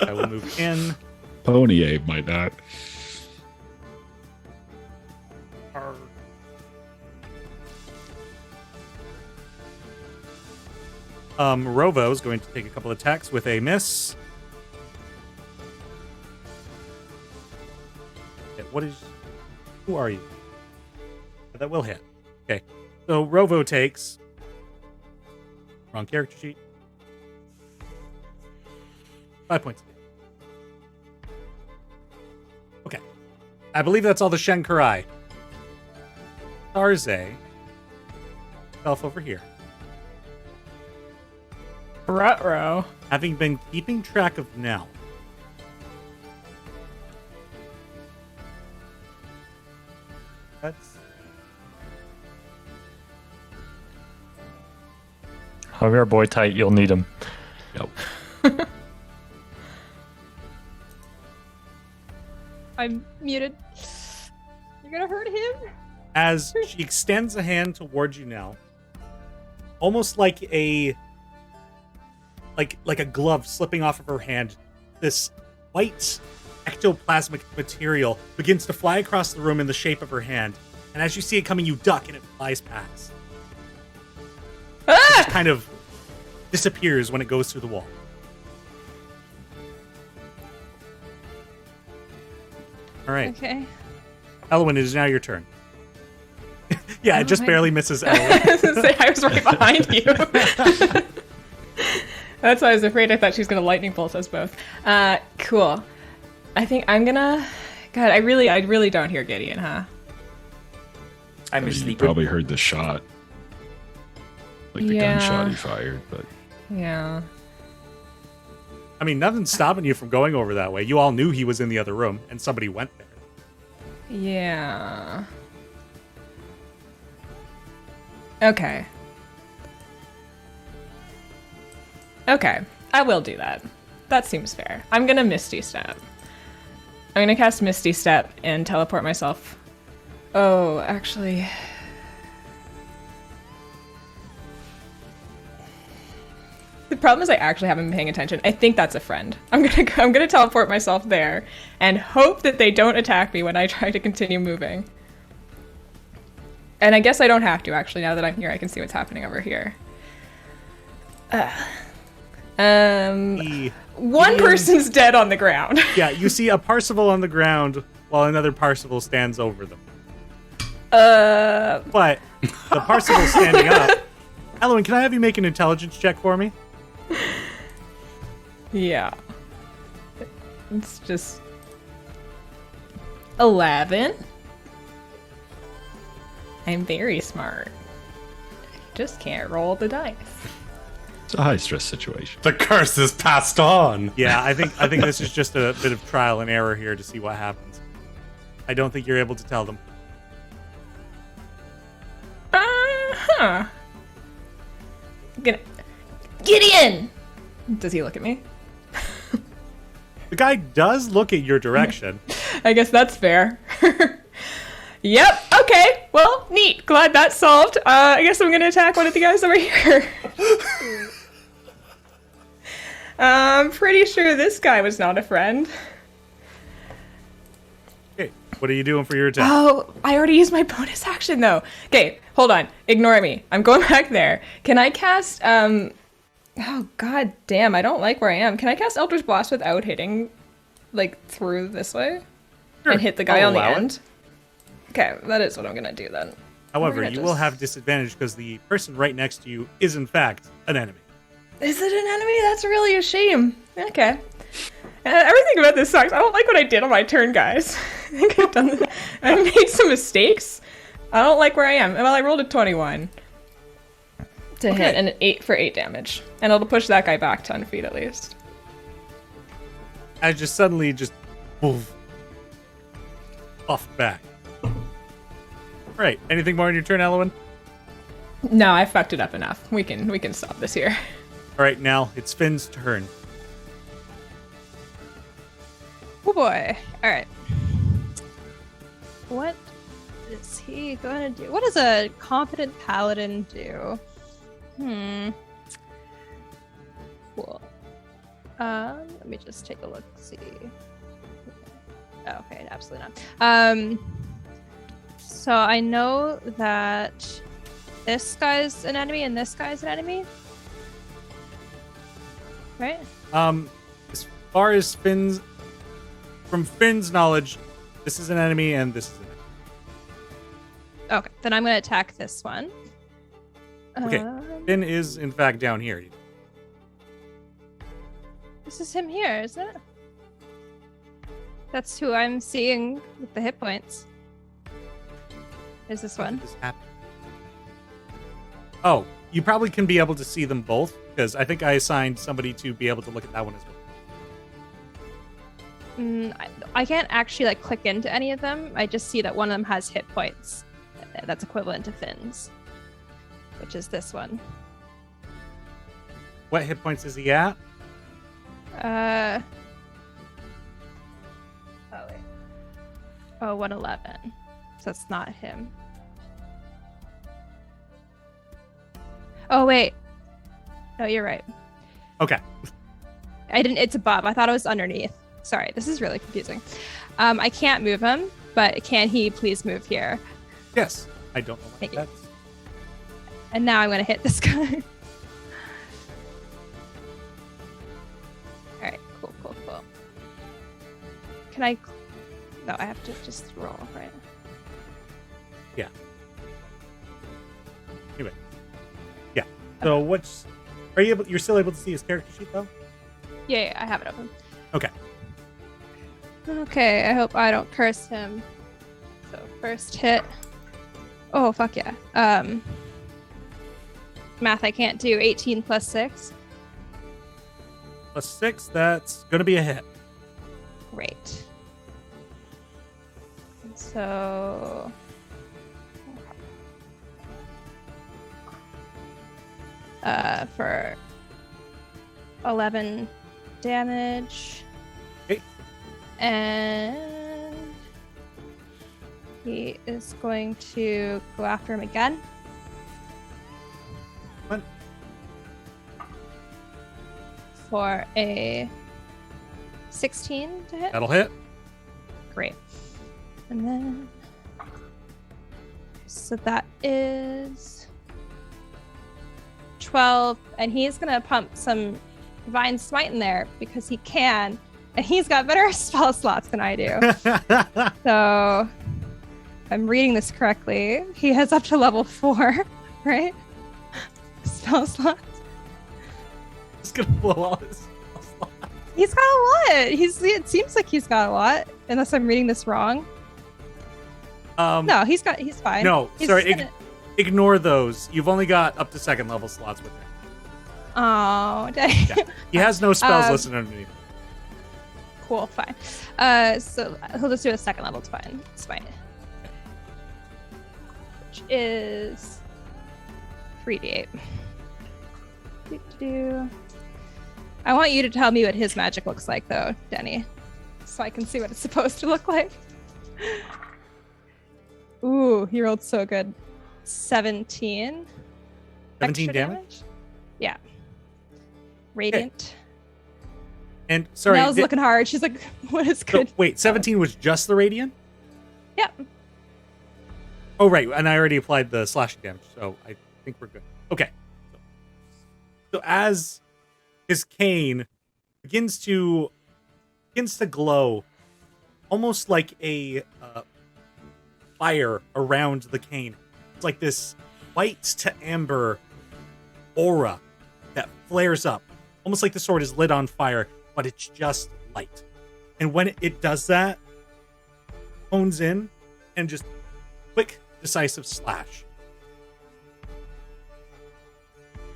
I will move in. Pony Abe might not. Rovo is going to take a couple attacks with a miss. Okay, who are you? That will hit. Okay. So Rovo takes... Wrong character sheet. 5 points. Okay. I believe that's all the Shen Kurai. Tarze. Self over here. Ruh-roh. Having been keeping track of Nell. That's... Hug our boy tight, you'll need him. Yep. I'm muted. You're gonna hurt him? As she extends a hand towards you now, almost like a like a glove slipping off of her hand, this white ectoplasmic material begins to fly across the room in the shape of her hand. And as you see it coming, you duck and it flies past. It just kind of disappears when it goes through the wall. All right. Okay. Elwyn, it is now your turn. Yeah, it just my- barely misses Elwyn. I was gonna say, I was right behind you. That's why I was afraid. I thought she was gonna lightning bolt us both. Cool. I think I'm gonna. God, I really don't hear Gideon, huh? I'm You asleep. probably heard the shot, like the Yeah. gunshot he fired, but Yeah. I mean, nothing's stopping you from going over that way. You all knew he was in the other room, and somebody went there. Yeah. Okay. Okay, I will do that. That seems fair. I'm gonna Misty Step. I'm gonna cast Misty Step and teleport myself. Oh, actually. The problem is I actually haven't been paying attention. I think that's a friend. I'm gonna teleport myself there and hope that they don't attack me when I try to continue moving. And I guess I don't have to, actually. Now that I'm here, I can see what's happening over here. The- One person's dead on the ground. Yeah, you see a Parsival on the ground while another Parsival stands over them. But the Parsival standing up. Elwyn, can I have you make an intelligence check for me? Yeah. It's just 11. I'm very smart. Just can't roll the dice. it's a high stress situation. The curse is passed on. Yeah, I think this is just a bit of trial and error here to see what happens. I don't think you're able to tell them. Huh. Gideon! Does he look at me? The guy does look at your direction. I guess that's fair. Yep. Okay. Well, neat. Glad that's solved. I guess I'm gonna attack one of the guys over here. I'm pretty sure this guy was not a friend. Okay, what are you doing for your attack? Oh, I already used my bonus action though. Okay, hold on. Ignore me. I'm going back there. Can I cast oh god damn, I don't like where I am. Can I cast Eldritch Blast without hitting like through this way? Sure, And hit the guy I'll on the allow it. end? Okay, that is what I'm gonna do then. However, we're you gonna will just- have disadvantage because the person right next to you is in fact an enemy. Is it an enemy? That's really a shame. Okay. Everything about this sucks. I don't like what I did on my turn, guys. I think I made some mistakes. I don't like where I am. Well, I rolled a 21 to hit and an 8 for 8 damage. And it'll push that guy back 10 feet at least. I just suddenly just poof, off back. Right. Anything more on your turn, Elwyn? No, I fucked it up enough. We can stop this here. All right, now it's Finn's turn. Oh boy. All right. What is he going to do? What does a competent paladin do? Cool. Let me just take a look. See. Oh, okay, absolutely not. So I know that this guy's an enemy and this guy's an enemy, right? As far as from Finn's knowledge, this is an enemy and this is an enemy. Okay, then I'm going to attack this one. Okay. Finn is in fact down here. This is him here, isn't it? That's who I'm seeing with the hit points. Is this How one? did this happen? Oh, you probably can be able to see them both because I think I assigned somebody to be able to look at that one as well. I can't actually like click into any of them. I just see that one of them has hit points. That's equivalent to Finn's, which is this one. What hit points is he at? Oh wait. Oh, 111. So that's not him. Oh wait. No, you're right. Okay. It's above. I thought it was underneath. Sorry, this is really confusing. I can't move him, but can he please move here? Yes. I don't know what Thank you. that's. And now I'm going to hit this guy. All right, cool. Can I? No, I have to just roll, right? Yeah. Anyway. Yeah. So what's? Are you able? You're still able to see his character sheet though? Yeah, I have it open. Okay. Okay, I hope I don't curse him. So first hit. Oh fuck yeah. Math I can't do. 18 plus 6. Plus 6. That's gonna be a hit. Great. And so for 11 damage. Okay. And he is going to go after him again. Fun. For a 16 to hit. That'll hit. Great. And then so that is 12, and he's gonna pump some Divine Smite in there because he can, and he's got better spell slots than I do. So if I'm reading this correctly, he has up to level 4, right? Spell slots. It's gonna blow all his spell slots. He's got a lot. It seems like he's got a lot, unless I'm reading this wrong. No, he's fine. No, He's sorry. just gonna- Ignore those. You've only got up to 2nd level slots with him. Oh, dang. Yeah. He has no spells Um, listed underneath. Cool, fine. So he'll just do a 2nd level Divine Smite. Which is 3d8. Do-do-do. I want you to tell me what his magic looks like, though, Denny, so I can see what it's supposed to look like. Ooh, he rolled so good. 17. 17 extra damage? Yeah. Radiant. And sorry. Nell's looking hard. She's like, what is So, good? wait, 17 was just the radiant? Yeah. Oh, right. And I already applied the slashing damage, so I think we're good. Okay. So as his cane begins to glow, almost like a fire around the cane. It's like this white to amber aura that flares up, almost like the sword is lit on fire, but it's just light. And when it does that, hones in and just quick, decisive slash.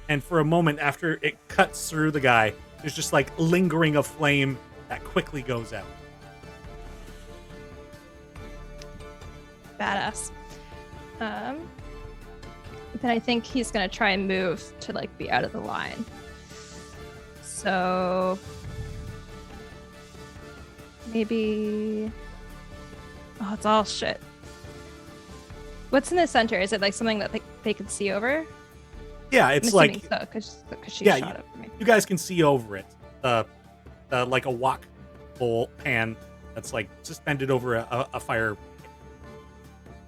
And for a moment after it cuts through the guy, there's just like lingering a flame that quickly goes out. Badass. Then I think he's gonna try and move to like be out of the line. So maybe. Oh, it's all shit. What's in the center? Is it like something that they can see over? Yeah, it's like because she yeah, shot it for me. you guys can see over it. Like a wok bowl pan that's like suspended over a fire.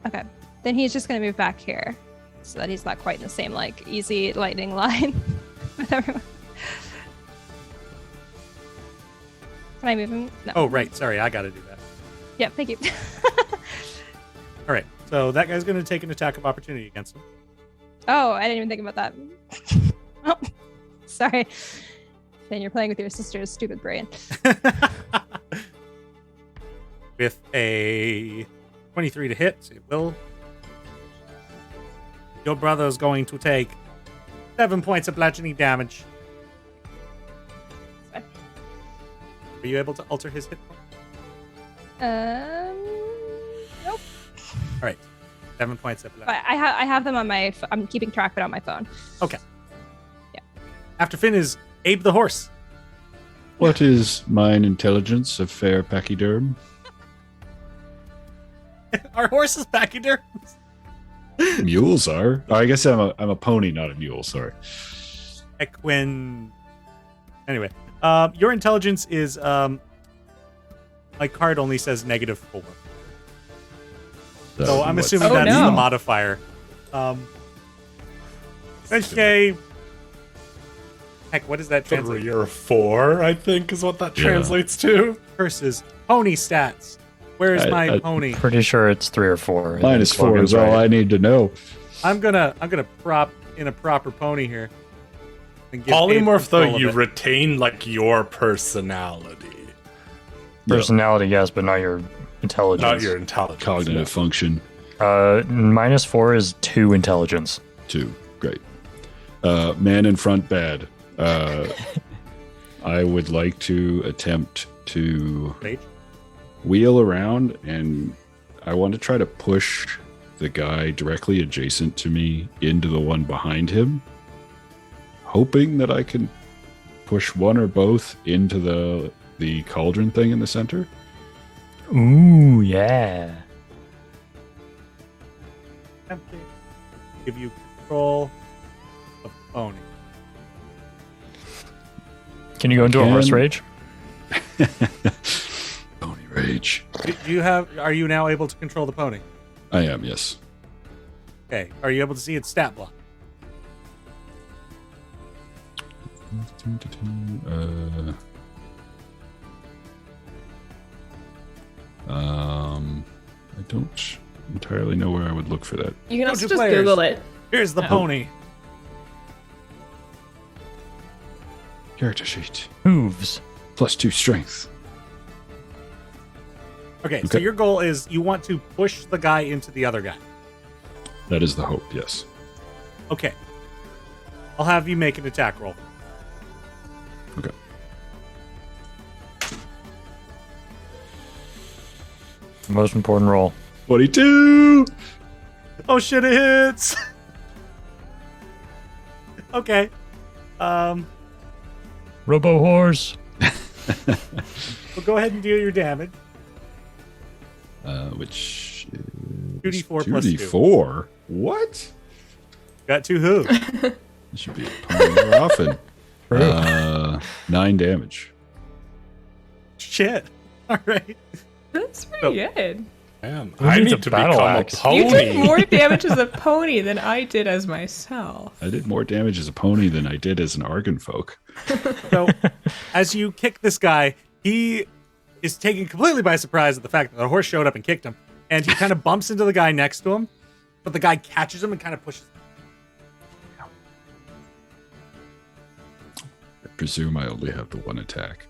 Okay, then he's just gonna move back here, so that he's not quite in the same like easy lightning line with everyone. Can I move him? No. Oh, right. Sorry, I got to do that. Yep. Thank you. All right. So that guy's going to take an attack of opportunity against him. Oh, I didn't even think about that. Oh, sorry. Then you're playing with your sister's stupid brain. With a 23 to hit, it will. Your brother's going to take 7 points of bludgeoning damage. Fine. Are you able to alter his hit point? Nope. All right. 7 points of But bludgeoning. I have them on my. I'm keeping track of it on my phone. Okay. Yeah. After Finn is Abe the horse. What is mine intelligence of fair pachyderm? Our horse is pachyderms. Mules are. Oh, I guess I'm a pony, not a mule. Sorry. Equine. Anyway, your intelligence is my card only says -4. So I'm assuming Oh, that's no. the modifier. Let's say, heck, what does that translate? 3 or 4, I think, is what that Yeah. translates to. Curses. Pony stats. Where's my I- pony? Pretty sure it's 3 or 4. I -4 think Logan's is all right. I need to know. I'm gonna prop in a proper pony here. And give Abe Polymorph, though, control of you it. retain, like, your personality. Personality, yes, but not your intelligence. Not your intelligence. Cognitive function. -4 is 2 intelligence. 2. Great. Man in front, bad. I would like to attempt to Rage? wheel around, and I want to try to push the guy directly adjacent to me into the one behind him, hoping that I can push one or both into the cauldron thing in the center. Ooh, yeah. Tempting. Give you control of pony. Can you go into a horse rage? Pony rage. Do you have? Are you now able to control the pony? I am, yes. Okay. Are you able to see its stat block? I don't entirely know where I would look for that. You can Go also to just players. Google it. Here's the Oh. pony. Character sheet. Hooves. +2 strength. Okay, so Okay. your goal is you want to push the guy into the other guy. That is the hope, yes. Okay. I'll have you make an attack roll. Okay. Most important roll. 22! Oh shit, it hits! Okay. Robo horse. Well, go ahead and deal your damage. Which is 2d4 plus 2. 2d4? What? Got 2 hooves. This should be a pony more often. 9 damage. Shit. All right. That's pretty good. Man, Who I needs need a to battle become axe? a pony. You did more damage as a pony than I did as myself. I did more damage as a pony than I did as an Argon folk. So, as you kick this guy, he is taken completely by surprise at the fact that the horse showed up and kicked him. And he kind of bumps into the guy next to him, but the guy catches him and kind of pushes him. I presume I only have the one attack.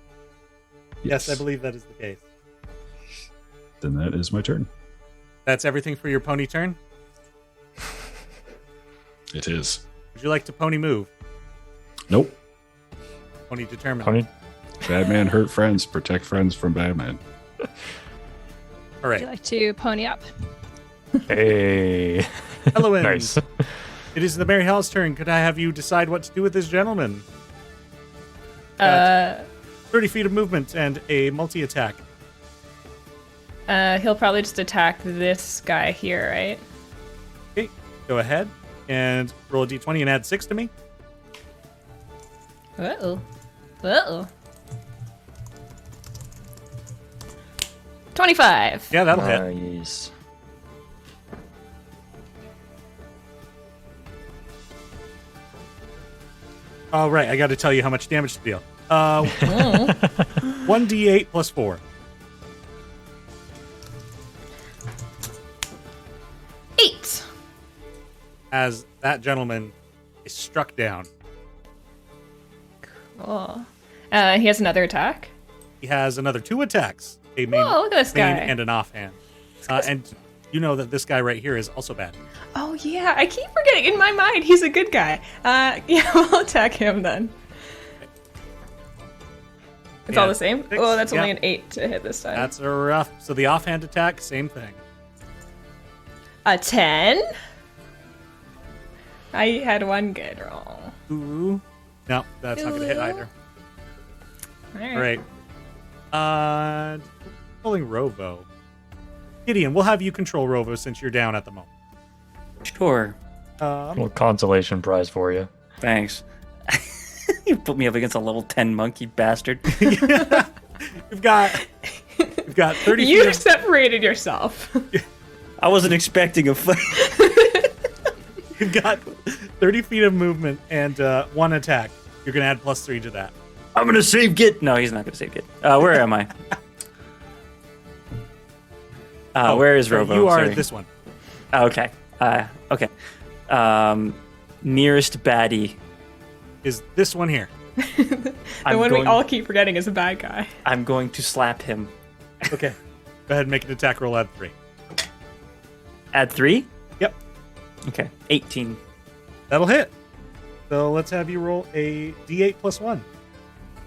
Yes, I believe that is the case. Then that is my turn. That's everything for your pony turn. It is. Would you like to pony move? Nope. Pony determine. Pony. Bad man hurt friends. Protect friends from bad man. All Would right. you like to pony up? Hey. Elowen, Nice. it is the Mary Hall's turn. Could I have you decide what to do with this gentleman? 30 feet of movement and a multi-attack. He'll probably just attack this guy here, right? Okay, go ahead and roll a d20 and add 6 to me. Uh-oh. Uh-oh. 25. Yeah, that'll hit. Nice. All right, I got to tell you how much damage to deal. 1d8 plus 4. 8. As that gentleman is struck down. Cool. He has another attack. He has another 2 attacks. A main, Whoa, look at this main guy. and an offhand. And you know that this guy right here is also bad. Oh, yeah. I keep forgetting. In my mind, he's a good guy. Yeah, we'll attack him then. It's all Yeah, the same? 6, Oh, that's only yeah. an 8 to hit this time. That's a rough. So the offhand attack, same thing. A 10? I had one good roll. Ooh. No, that's not going to hit either. All All right. Pulling Rovo. Gideon, we'll have you control Rovo since you're down at the moment. Sure. Little consolation prize for you. Thanks. You put me up against a level 10 monkey bastard. You've got 30 feet You of, separated yourself. I wasn't expecting a fight. you've got 30 feet of movement and 1 attack. You're gonna add +3 to that. I'm gonna save Git. No, he's not gonna save Git. Where am I? Where is sorry, Robo? You are Sorry. this one. Okay. Okay. Nearest baddie. Is this one here? The I'm one we going- all keep forgetting is a bad guy. I'm going to slap him. Okay. Go ahead and make an attack roll. Add 3. Add 3? Yep. Okay. 18. That'll hit. So let's have you roll a D8 + 1.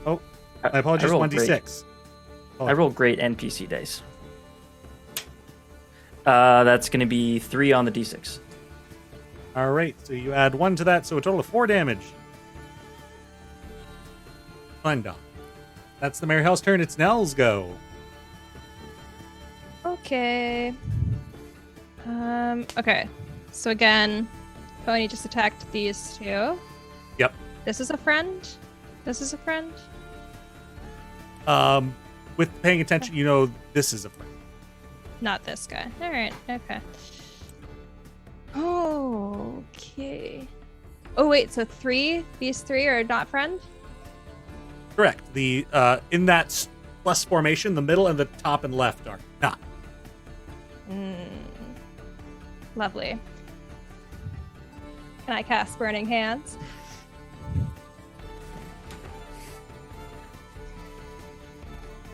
Oh, my apologies. I rolled 1d6. I roll great NPC dice. That's going to be 3 on the d6. All right. So you add 1 to that, so a total of 4 damage. Fine, Dom. That's the Mary Hell's turn. It's Nell's go. Okay. Okay. So again, Pony just attacked these two. Yep. This is a friend. This is a friend. With paying attention, you know this is a friend. Not this guy. All right. Okay. Okay. Oh wait. So these three are not friend. Correct. The in that plus formation, the middle and the top and left are not. Lovely. Can I cast Burning Hands?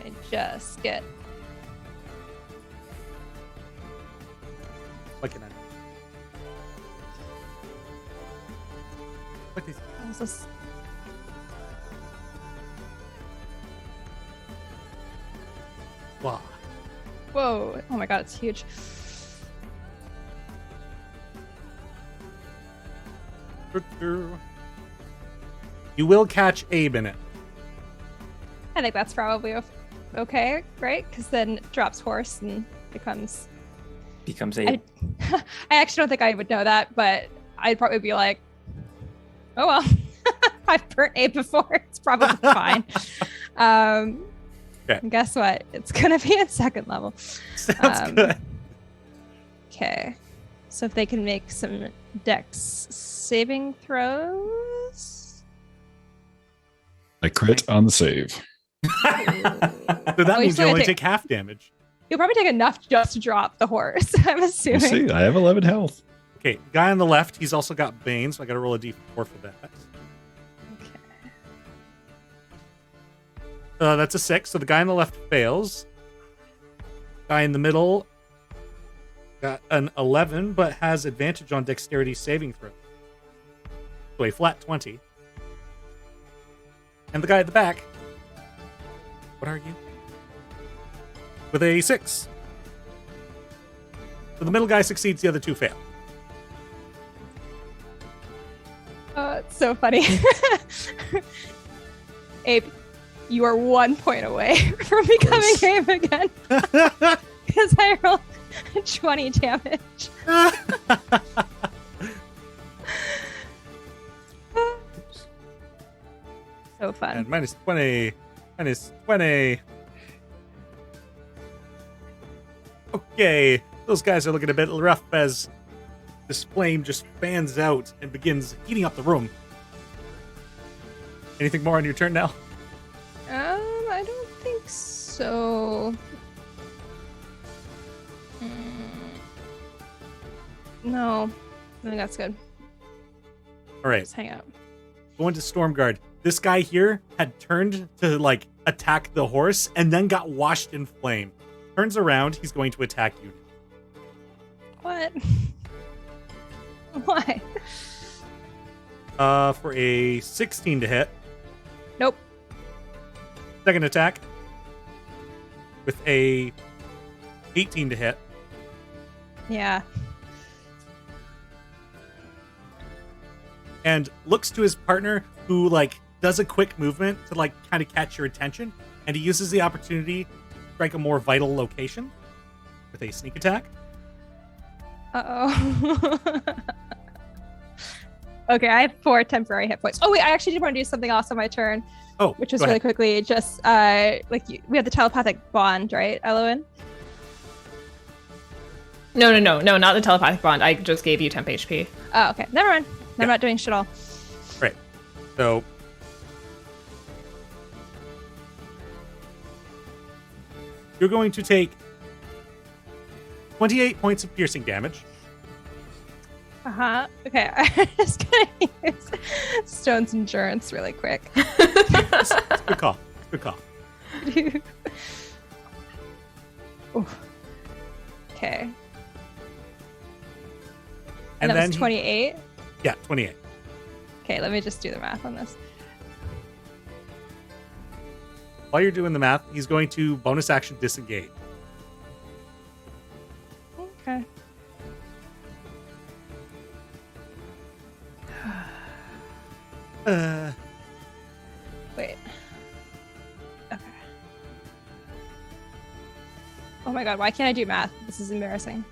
I just get What can I do? What is this. Wow. Whoa! Oh my god, it's huge. You will catch Abe in it. I think that's probably okay, right? Because then it drops horse and becomes. Becomes I, 8. I actually don't think I would know that, but I'd probably be like, "Oh well, I've burnt Abe before. It's probably fine." Okay. And guess what? It's gonna be at 2nd level. Sounds good. Okay. So if they can make some dex saving throws. I crit on the save. So that Oh, means still you only take- take half damage. You'll probably take enough just to drop the horse, I'm We'll assuming. see. I have 11 health. Okay, guy on the left, he's also got Bane, so I gotta roll a d4 for that. That's a 6, so the guy on the left fails. Guy in the middle got an 11, but has advantage on dexterity saving throw. So a flat 20. And the guy at the back, what are you? With a 6. So the middle guy succeeds, the other 2 fail. Oh, it's so funny. Abe, you are 1 point away from becoming Abe again. Because I rolled 20 damage. So fun. And minus 20. Minus 20. Okay, those guys are looking a bit rough as this flame just fans out and begins heating up the room. Anything more on your turn now? I don't think so. No, I think that's good. All right, Just hang out. going to Stormguard. This guy here had turned to like attack the horse and then got washed in flame. Turns around, he's going to attack you. What? Why? For a 16 to hit. Nope. Second attack with a 18 to hit. Yeah. And looks to his partner who like does a quick movement to like kind of catch your attention, and he uses the opportunity to strike a more vital location with a sneak attack. Uh-oh. Okay, I have 4 temporary hit points. Oh wait, I actually did want to do something else on my turn. Oh, which was go really ahead. quickly just we have the telepathic bond, right, Elowen? No, not the telepathic bond. I just gave you temp HP. Oh, okay. Never mind. Yeah. I'm not doing shit all. Right. So you're going to take 28 points of piercing damage. Okay, I'm just gonna use Stone's endurance really quick. It's a good call. Good call. Oof. Okay. And that then was 28. Yeah, 28. Okay, let me just do the math on this. While you're doing the math, he's going to bonus action disengage. Okay. Wait. Okay. Oh my god, why can't I do math? This is embarrassing.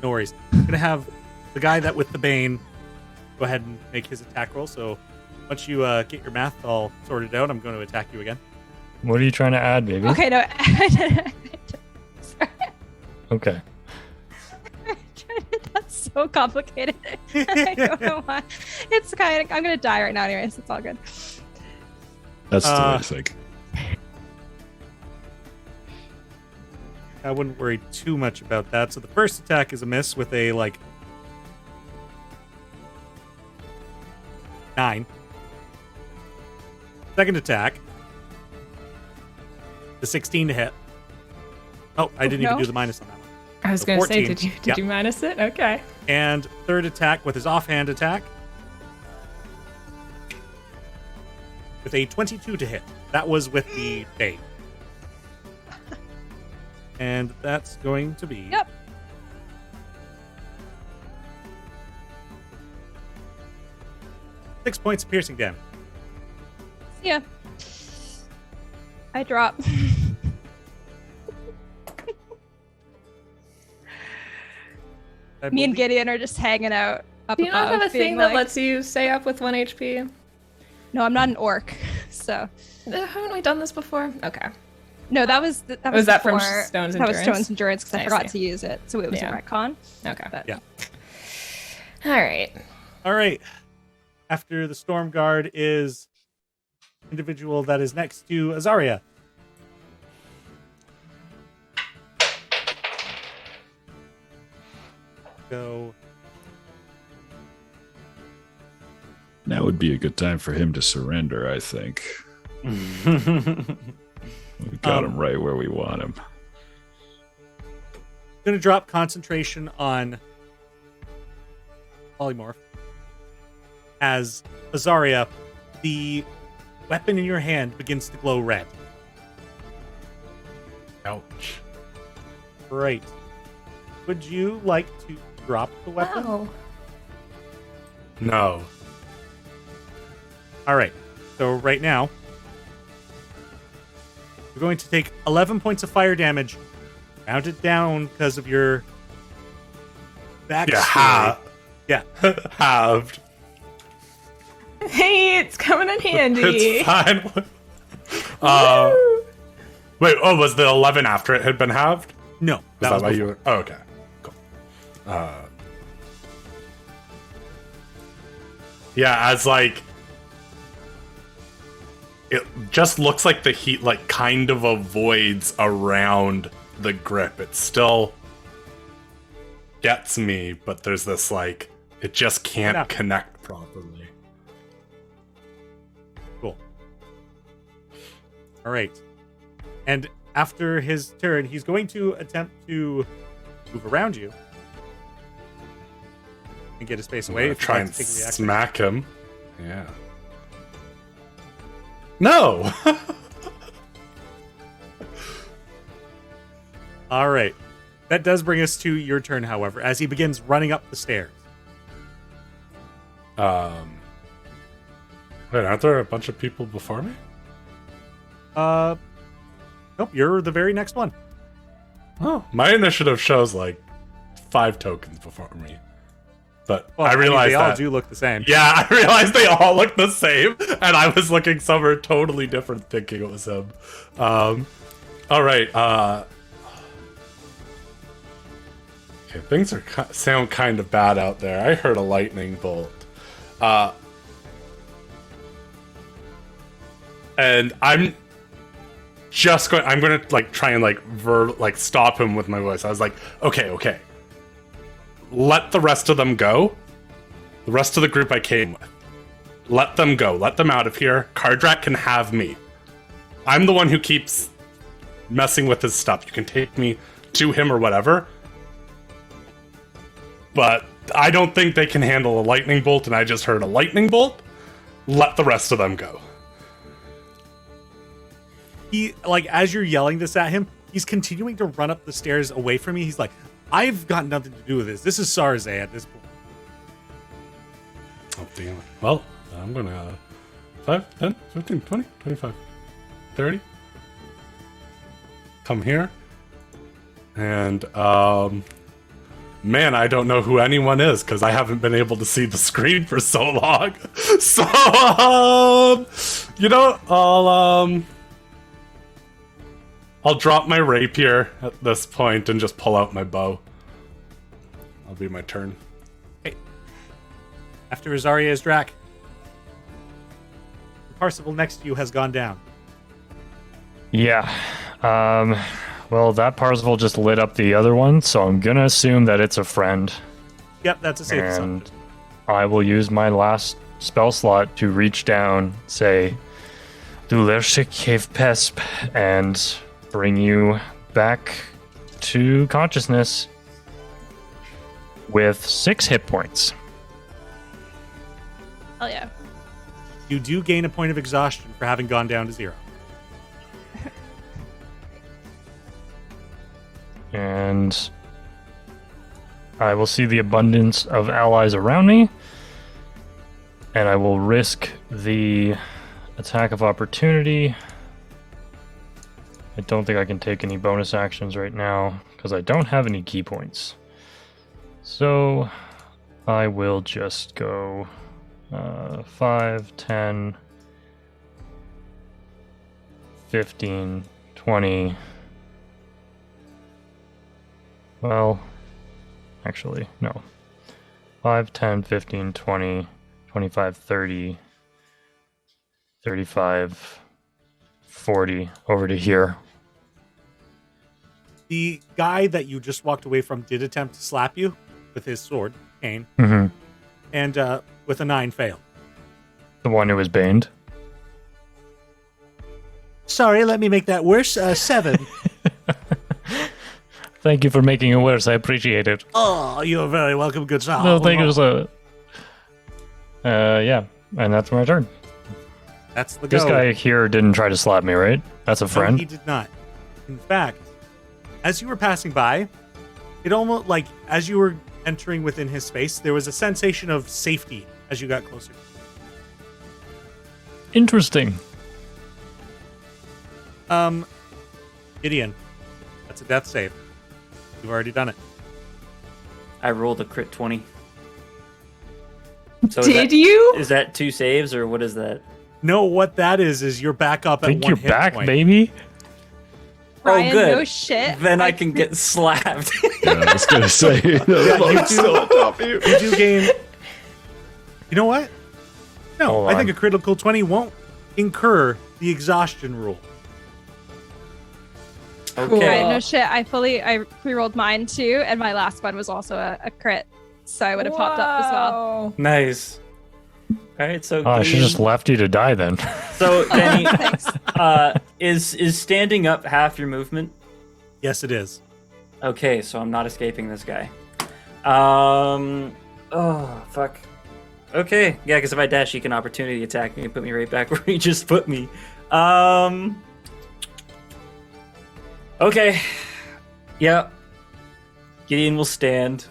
No worries. I'm gonna have the guy that with the bane go ahead and make his attack roll. So once you get your math all sorted out, I'm going to attack you again. What are you trying to add, baby? Okay, no. Sorry. Okay. That's so complicated. I don't know why. It's kind of, I'm gonna die right now anyways. It's all good. That's the way to think. I wouldn't worry too much about that. So the first attack is a miss with a 9. Second attack, the 16 to hit. Oh, I didn't even no. do the minus on that one. I was So going to say, 14. did Yep. you minus it? Okay. And third attack with his offhand attack with a 22 to hit. That was with the bane. And that's going to be... Yep. Six points of piercing damage. Yeah. I drop. I Me and believe- Gideon are just hanging out up Do you not above, have a being thing that like- lets you stay up with 1 HP? No, I'm not an orc, so Haven't we done this before? Okay. no. That was that Was that from before- Stone's That was Endurance? Stone's endurance because I I forgot see. to use it, so it was Yeah. a retcon. Okay. But Yeah. All right. All right. After the Storm Guard is individual that is next to Azaria. Go. Now would be a good time for him to surrender, I think. We got him right where we want him. Going to drop concentration on Polymorph. As Azaria, the weapon in your hand begins to glow red. Ouch. Great. Would you like to drop the weapon? Oh. No. All right. So right now, you're going to take 11 points of fire damage. Round it down because of your backstory. Yeah, Yeah. halved. Hey, it's coming in handy. It's fine. Wait, was the 11 after it had been halved? No. Was that was why before. you were... Oh, okay. Cool. Yeah, as it just looks like the heat kind of avoids around the grip. It still gets me, but there's this it just can't Enough. connect properly. Cool. All right. And after his turn, he's going to attempt to move around you and get his space I'm away. gonna If you'd try like and to take the action. smack him. Yeah. No. All right. That does bring us to your turn, however, as he begins running up the stairs. Wait, aren't there a bunch of people before me? Nope, you're the very next one. Oh, my initiative shows 5 tokens before me. But Well, I realized they all that. do look the same. Yeah, I realized they all look the same, and I was looking somewhere totally different, thinking it was him. All right. Okay, things sound kind of bad out there. I heard a lightning bolt, and I'm just going. I'm going to like try and like stop him with my voice. I was like, okay. Let the rest of them go. The rest of the group I came with. Let them go. Let them out of here. Kardrak can have me. I'm the one who keeps messing with his stuff. You can take me to him or whatever. But I don't think they can handle a lightning bolt, and I just heard a lightning bolt. Let the rest of them go. He, like, as you're yelling this at him, he's continuing to run up the stairs away from me. He's like, I've got nothing to do with this. This is Sarze at this point. Oh, damn it. Well, I'm gonna 5, 10, 15, 20, 25, 30. Come here. And, man, I don't know who anyone is because I haven't been able to see the screen for so long. So, you know, I'll drop my rapier at this point and just pull out my bow. That'll be my turn. Okay. After Azaria's Drac, the Parsival next to you has gone down. Yeah. Well, that Parzival just lit up the other one, so I'm gonna assume that it's a friend. Yep, that's a safe assumption. And I will use my last spell slot to reach down, say, Du Lershik Cave Pesp, and bring you back to consciousness with 6 hit points. Hell yeah. You do gain a point of exhaustion for having gone down to 0. And I will see the abundance of allies around me, and I will risk the attack of opportunity. I don't think I can take any bonus actions right now because I don't have any key points. So I will just go 5, 10, 15, 20. Well, actually, no. 5, 10, 15, 20, 25, 30, 35, 40, over to here. The guy that you just walked away from did attempt to slap you with his sword, cane, Mm-hmm. and with a 9 failed. The one who was baned. Sorry, let me make that worse. 7. Thank you for making it worse. I appreciate it. Oh, you're very welcome, good sir. No, thank you, sir. Yeah, and that's my turn. That's the This go. guy here didn't try to slap me, right? That's a No, friend. he did not. In fact, as you were passing by, it almost like as you were entering within his space, there was a sensation of safety as you got closer. Interesting. Gideon, that's a death save. You've already done it. I rolled a crit 20. So Did you? Is that 2 saves or what is that? No, what that is you're back up at Think 1 you're hit baby. point. baby? Ryan, oh, good. no shit. Then I can get slapped. Yeah, I was gonna say. You do gain. You know what? No, Hold I think on. a critical 20 won't incur the exhaustion rule. Okay. Ryan, no shit. I pre-rolled mine too, and my last one was also a crit, so I would have popped up as well. Whoa. Nice. All right, so Oh, I should just left you to die then. So Teni, Thanks. is standing up half your movement? Yes, it is. Okay, so I'm not escaping this guy. Oh fuck. Okay, yeah, because if I dash, he can opportunity attack me and put me right back where he just put me. Okay. Yeah. Gideon will stand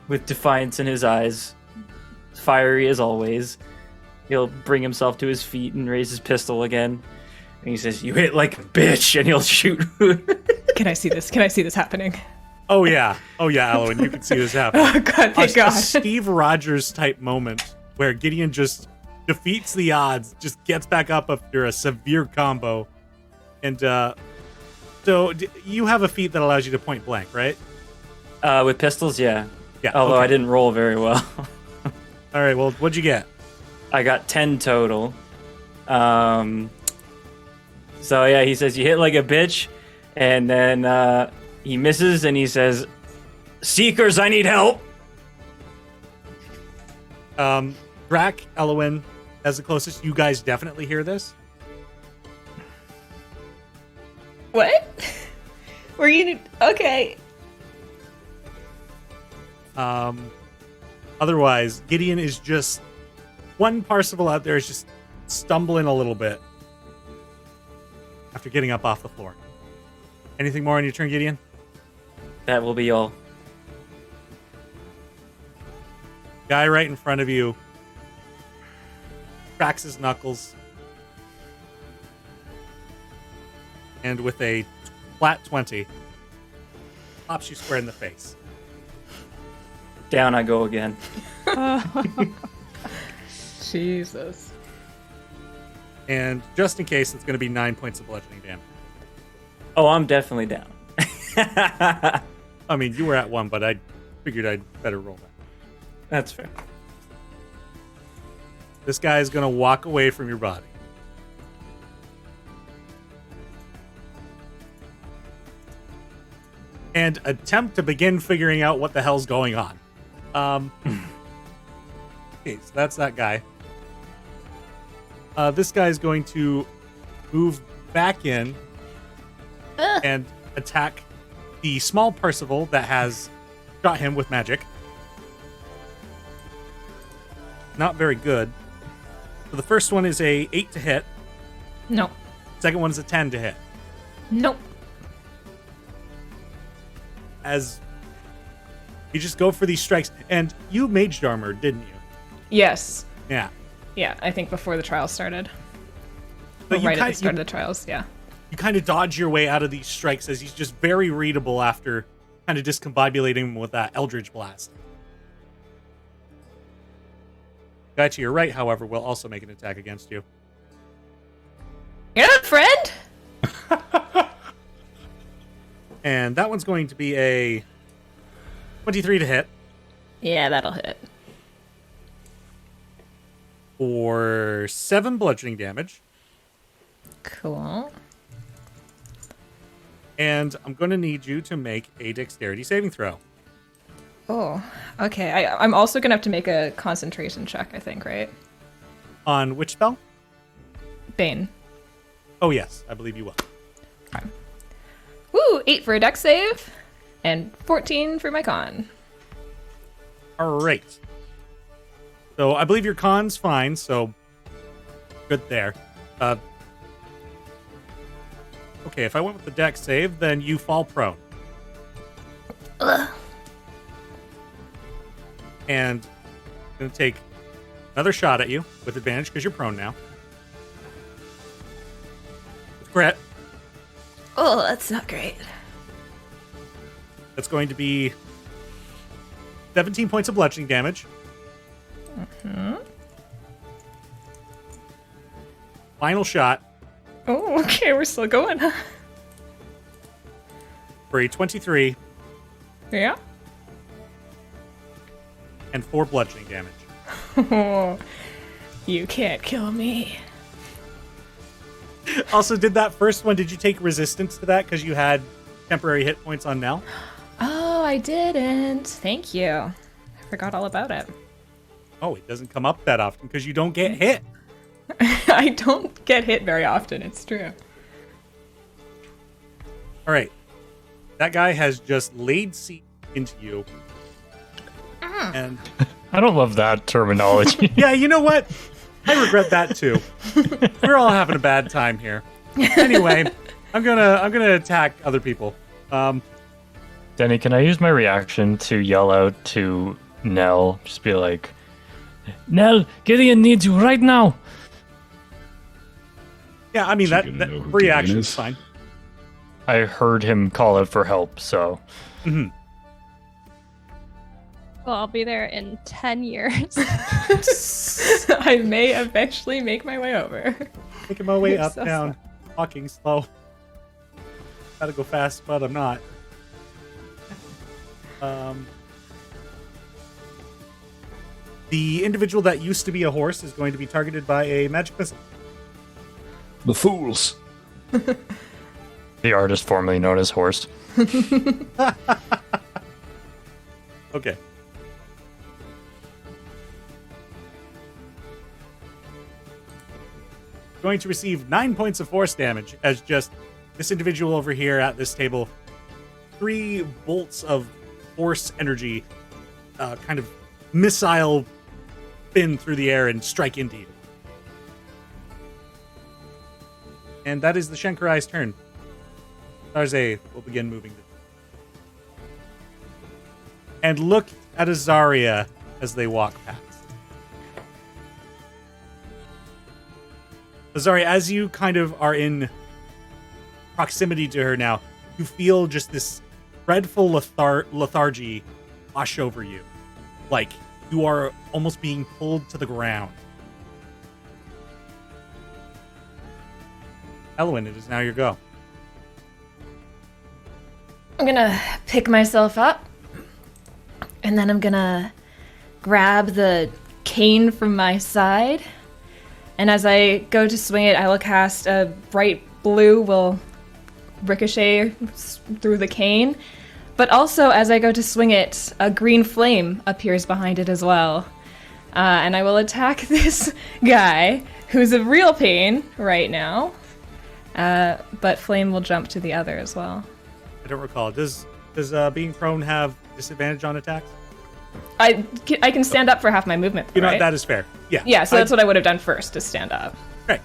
with defiance in his eyes, fiery as always. He'll bring himself to his feet and raise his pistol again. And he says, "You hit like a bitch," and he'll shoot. Can I see this? Can I see this happening? Oh yeah, Alwyn, you can see this happen. Oh god, thank a God. Steve Rogers type moment where Gideon just defeats the odds, just gets back up after a severe combo, and you have a feat that allows you to point blank, right? With pistols, yeah. Yeah. Although okay. I didn't roll very well. All right. Well, what'd you get? I got 10 total. So yeah, he says you hit like a bitch, and then he misses, and he says, "Seekers, I need help." Drac, Elowin, as the closest. You guys definitely hear this. What? Were you okay? Otherwise, Gideon is just one Parsifal out there is just stumbling a little bit after getting up off the floor. Anything more on your turn, Gideon? That will be all. Guy right in front of you cracks his knuckles, and with a flat 20, pops you square in the face. Down I go again. Jesus. And just in case, it's going to be 9 points of bludgeoning damage. Oh, I'm definitely down. I mean, you were at 1, but I figured I'd better roll that. That's fair. This guy is going to walk away from your body. And attempt to begin figuring out what the hell's going on. Okay, so that's that guy. This guy is going to move back in and attack the small Percival that has shot him with magic. Not very good. So the first one is a 8 to hit. No. Second one is a 10 to hit. Nope. As you just go for these strikes, and you maged armor, didn't you? Yes. Yeah. Yeah, I think before the trials started. But Or you right at kind- the start you- of the trials, yeah. You kind of dodge your way out of these strikes as he's just very readable after kind of discombobulating him with that Eldritch Blast. Guy to your right, however, will also make an attack against you. You're not a friend? And that one's going to be a 23 to hit Yeah, that'll hit. for 7 bludgeoning damage. Cool. And I'm going to need you to make a dexterity saving throw. Oh, okay. I'm also gonna have to make a concentration check, I think, right? On which spell? Bane. Oh, yes. I believe you will. Woo! 8 for a dex save, and 14 for my con. All right. So I believe your con's fine, so good there. Okay, if I went with the dex save, then you fall prone. Ugh. And I'm going to take another shot at you with advantage because you're prone now. With crit, Oh, that's not great. that's going to be 17 points of bludgeoning damage. Final shot Oh, okay, we're still going, huh? for a 23 Yeah. and 4 bludgeoning damage. Oh, you can't kill me. Also, did that first one, did you take resistance to that because you had temporary hit points on Nell? Oh, I didn't. Thank you. I forgot all about it. Oh, it doesn't come up that often because you don't get hit. I don't get hit very often, it's true. All right. That guy has just laid siege into you. And I don't love that terminology. yeah, you know what? I regret that too. We're all having a bad time here. Anyway, I'm gonna attack other people. Denny, can I use my reaction to yell out to Nell? Just be like, Nell, Gideon needs you right now. Yeah, I mean She that gonna know who reaction Gideon is is? fine. I heard him call out for help, so Hmm. Well, I'll be there in 10 years. I may eventually make my way over. Making my way You're up, so down, walking slow. Gotta go fast, but I'm not. The individual that used to be a horse is going to be targeted by a magic missile. The fools. the artist formerly known as Horst. Okay. Going to receive 9 points of force damage as just this individual over here at this table, 3 bolts of force energy kind of missile spin through the air and strike into you. And that is the Shankarai's turn. Tarze will begin moving. And look at Azaria as they walk past. Azaria, as you kind of are in proximity to her now, you feel just this dreadful lethargy wash over you. Like you are almost being pulled to the ground. Elwyn, it is now your go. I'm gonna pick myself up, and then I'm gonna grab the cane from my side. And as I go to swing it, I will cast a bright blue will ricochet through the cane. But also, as I go to swing it, a green flame appears behind it as well. And I will attack this guy, who's a real pain right now. But flame will jump to the other as well. I don't recall. Does being prone have disadvantage on attacks? I can stand up for half my movement, You know, right? that is fair. Yeah. Yeah, so that's what I would have done first, to stand up. Right.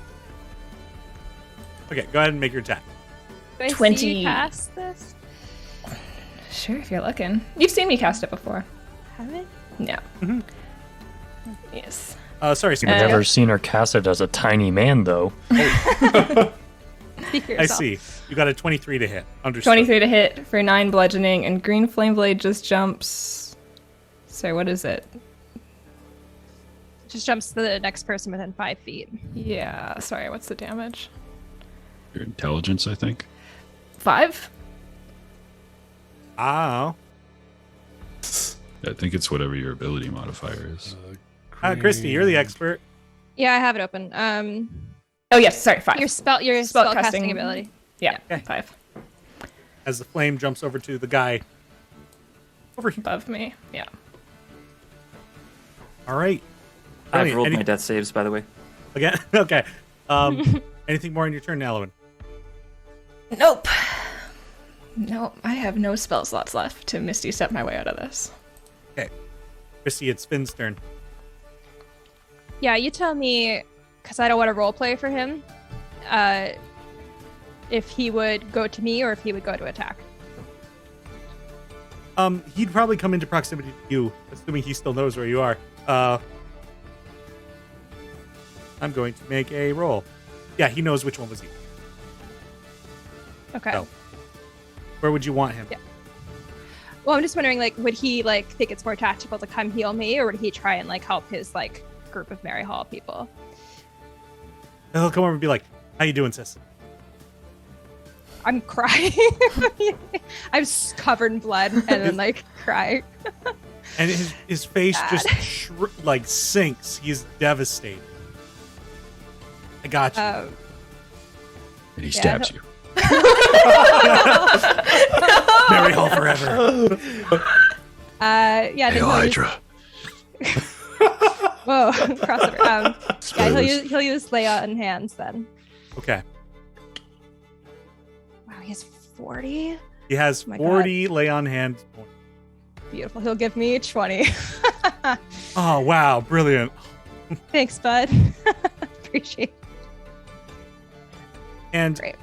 Okay, go ahead and make your attack. Do I see 20. you cast this? Sure, if you're looking. You've seen me cast it before. Have I? Yeah. Mhm. Yes. Sorry, I've Samantha. never seen her cast it as a tiny man, though. Speak for I yourself. see. You got a 23 to hit. Understood. 23 to hit for 9 bludgeoning, and green flame blade just jumps. Sorry, what is it? Just jumps to the next person within 5 feet. Yeah, sorry, what's the damage? Your intelligence, I think. 5? Oh. I think it's whatever your ability modifier is. Christy, you're the expert. Yeah, I have it open. Oh, yes, sorry, 5. Your spell Spell casting casting. ability. Yeah, Okay. 5. As the flame jumps over to the guy over here. Above me, yeah. All right. I've Brilliant. rolled my death saves, by the way. Again? Okay. Anything more in your turn, Alwyn? Nope. Nope, I have no spell slots left to Misty Step my way out of this. Okay. Christy, it's Finn's turn. Yeah, you tell me, because I don't want to roleplay for him, if he would go to me or if he would go to attack. He'd probably come into proximity to you, assuming he still knows where you are. I'm going to make a roll. Yeah, he knows which one was you. Okay. Oh. Where would you want him? Yeah. Well, I'm just wondering, like, would he think it's more tactical to come heal me, or would he try and help his group of Mary Hall people? He'll come over and be like, "How you doing, sis?" I'm crying. I'm covered in blood and then crying. And his face Bad. just sinks. He's devastated. I got you. And he stabs you. Mary Hall forever. Yeah. Hey, then he'll use- Hydra. Whoa, crossover. Yeah, he'll use lay on hands then. Okay. Wow, he has 40. He has Oh my 40 lay on hand points. Beautiful. He'll give me 20. Oh, wow. Brilliant. Thanks, bud. Appreciate it. And Great.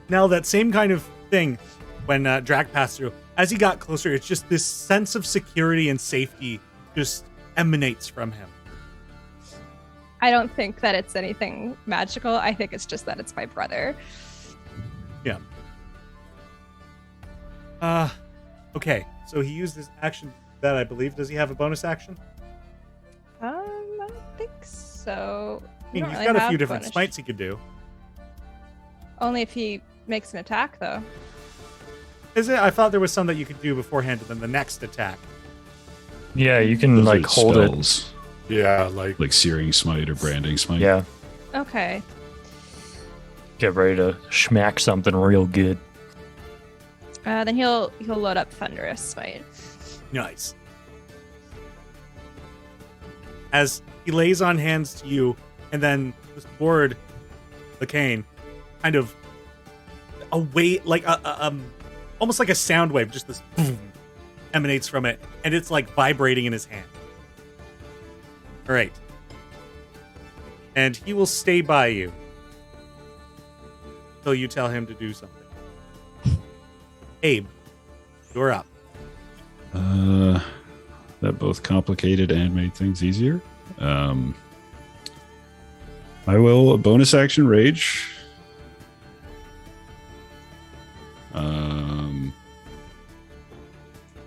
now that same kind of thing when Drac passed through, as he got closer, it's just this sense of security and safety just emanates from him. I don't think that it's anything magical. I think it's just that it's my brother. Yeah. Okay. So he used his action that I believe. Does he have a bonus action? I don't think so. I mean, he's got a few different smites he could do. Only if he makes an attack, though. Is it? I thought there was some that you could do beforehand and then the next attack. Yeah, you can Those like are hold spells, Yeah, like like Searing Smite or Branding it. Smite. Yeah, Okay. get ready to schmack something real good. Then he'll load up Thunderous Smite. Nice. As he lays on hands to you, and then this board, the cane, kind of like almost like a sound wave, just this boom, emanates from it, and it's like vibrating in his hand. All right. And he will stay by you until you tell him to do something. Abe, you're up. That both complicated and made things easier. I will bonus action rage.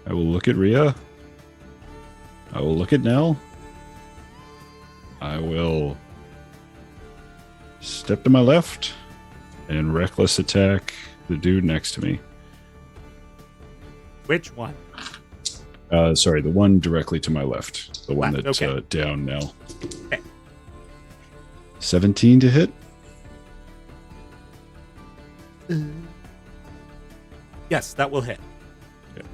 I will look at Rhea. I will look at Nell. I will step to my left and reckless attack the dude next to me. Which one? Sorry, the one directly to my left. The one Left, that's okay. down now. Okay. 17 to hit. Yes, that will hit. Okay.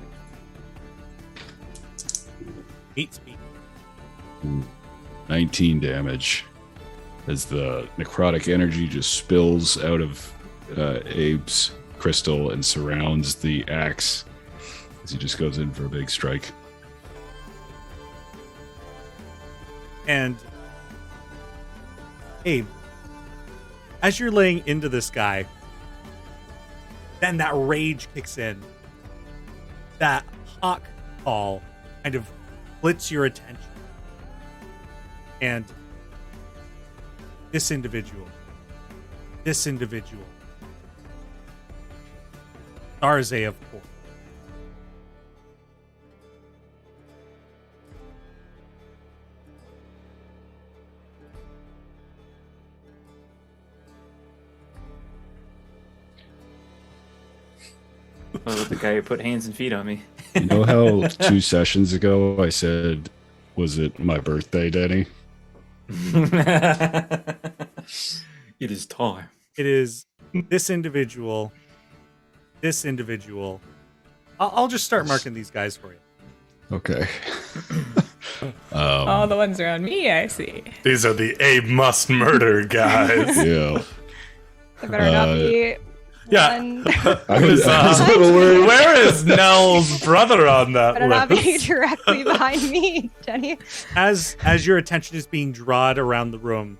8 speed. 19 damage as the necrotic energy just spills out of Abe's crystal and surrounds the axe as he just goes in for a big strike. And Abe, as you're laying into this guy, then that rage kicks in. That hawk call kind of splits your attention. And this individual, Darze, of course, What about the guy who put hands and feet on me? You know how 2 sessions ago I said, was it my birthday, Denny? It is time. it is this individual. I'll just start marking these guys for you. Okay. All the ones around me, I see. these are the Abe must murder guys. Yeah. There better not be yeah. one. I was a little worried. Where is Nell's brother on that Better not be list? directly behind me, Jenny. As your attention is being drawn around the room,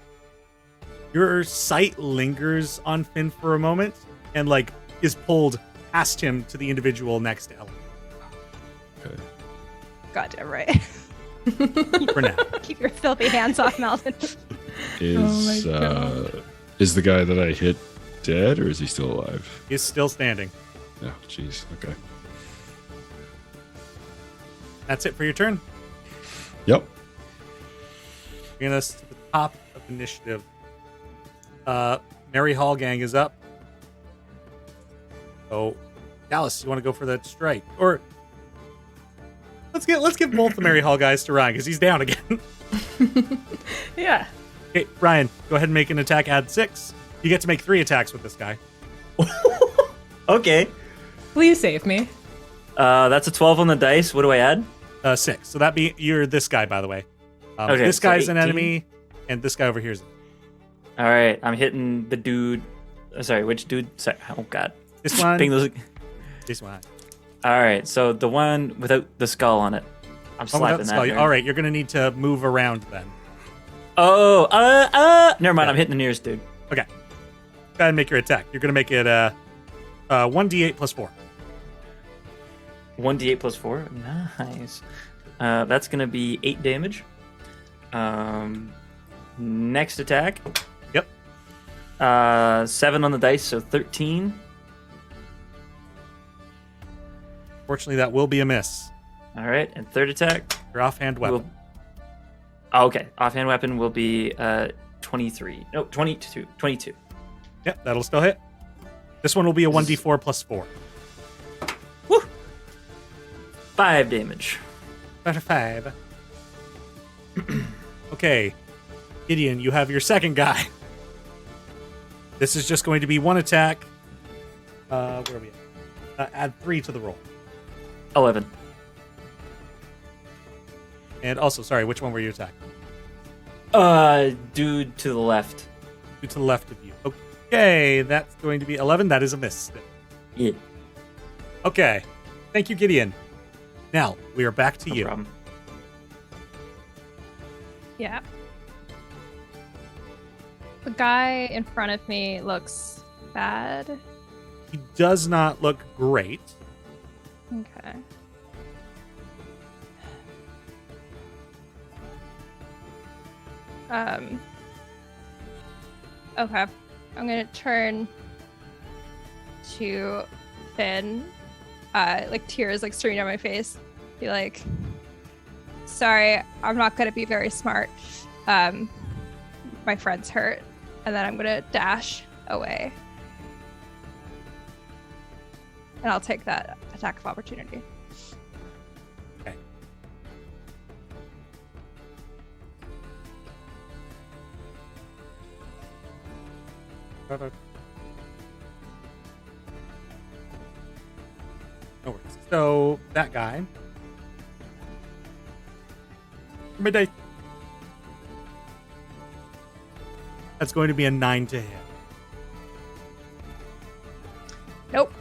your sight lingers on Finn for a moment and like is pulled past him to the individual next to Ellen. Okay. Goddamn right. For now. Keep your filthy hands off Malvin. Is is the guy that I hit dead or is he still alive? He's still standing. Oh, jeez. Okay. That's it for your turn. Yep. Bringing us to the top of initiative. Mary Hall Gang is up. So, Dallas, you want to go for that strike? Or let's give both the Mary Hall guys to Ryan because he's down again. Yeah. Okay, Ryan, go ahead and make an attack. Add 6. You get to make 3 attacks with this guy. Okay. Please save me. That's a 12 on the dice. What do I add? 6. So you're this guy, by the way. Okay, this so guy's an 18. enemy, and this guy over here is. All right, I'm hitting the dude. Sorry, which dude? Sorry. Oh God. This one. Ping those. This one. All right, so the one without the skull on it. I'm slapping that. All right, you're gonna need to move around then. Oh, never mind. Yeah. I'm hitting the nearest dude. Okay. Go ahead and make your attack. You're gonna make it 1d8 plus 4. 1d8 plus 4. Nice. That's gonna be 8 damage. Next attack. Yep. 7 on the dice, so 13. Fortunately, that will be a miss. All right, and third attack. Your offhand weapon. Oh, okay, offhand weapon will be 23. No, 22. 22. Yep, that'll still hit. This one will be a 1d4 plus 4. Woo! 5 damage. Better 5. Okay, Gideon, you have your second guy. This is just going to be one attack. Where are we at? Add 3 to the roll. 11. And also, sorry, which one were you attacking? Dude to the left. To the left of you. Okay, that's going to be 11. That is a miss. Yeah. Okay. Thank you, Gideon. Now, we are back to No you. problem. Yeah. The guy in front of me looks bad. He does not look great. Okay. Okay. I'm gonna turn to Finn. Like tears like streaming down my face. Be like, sorry, I'm not gonna be very smart. My friend's hurt. And then I'm gonna dash away. And I'll take that attack of opportunity. Okay. No worries. So, that guy. Midday. That's going to be a 9 to hit. Nope.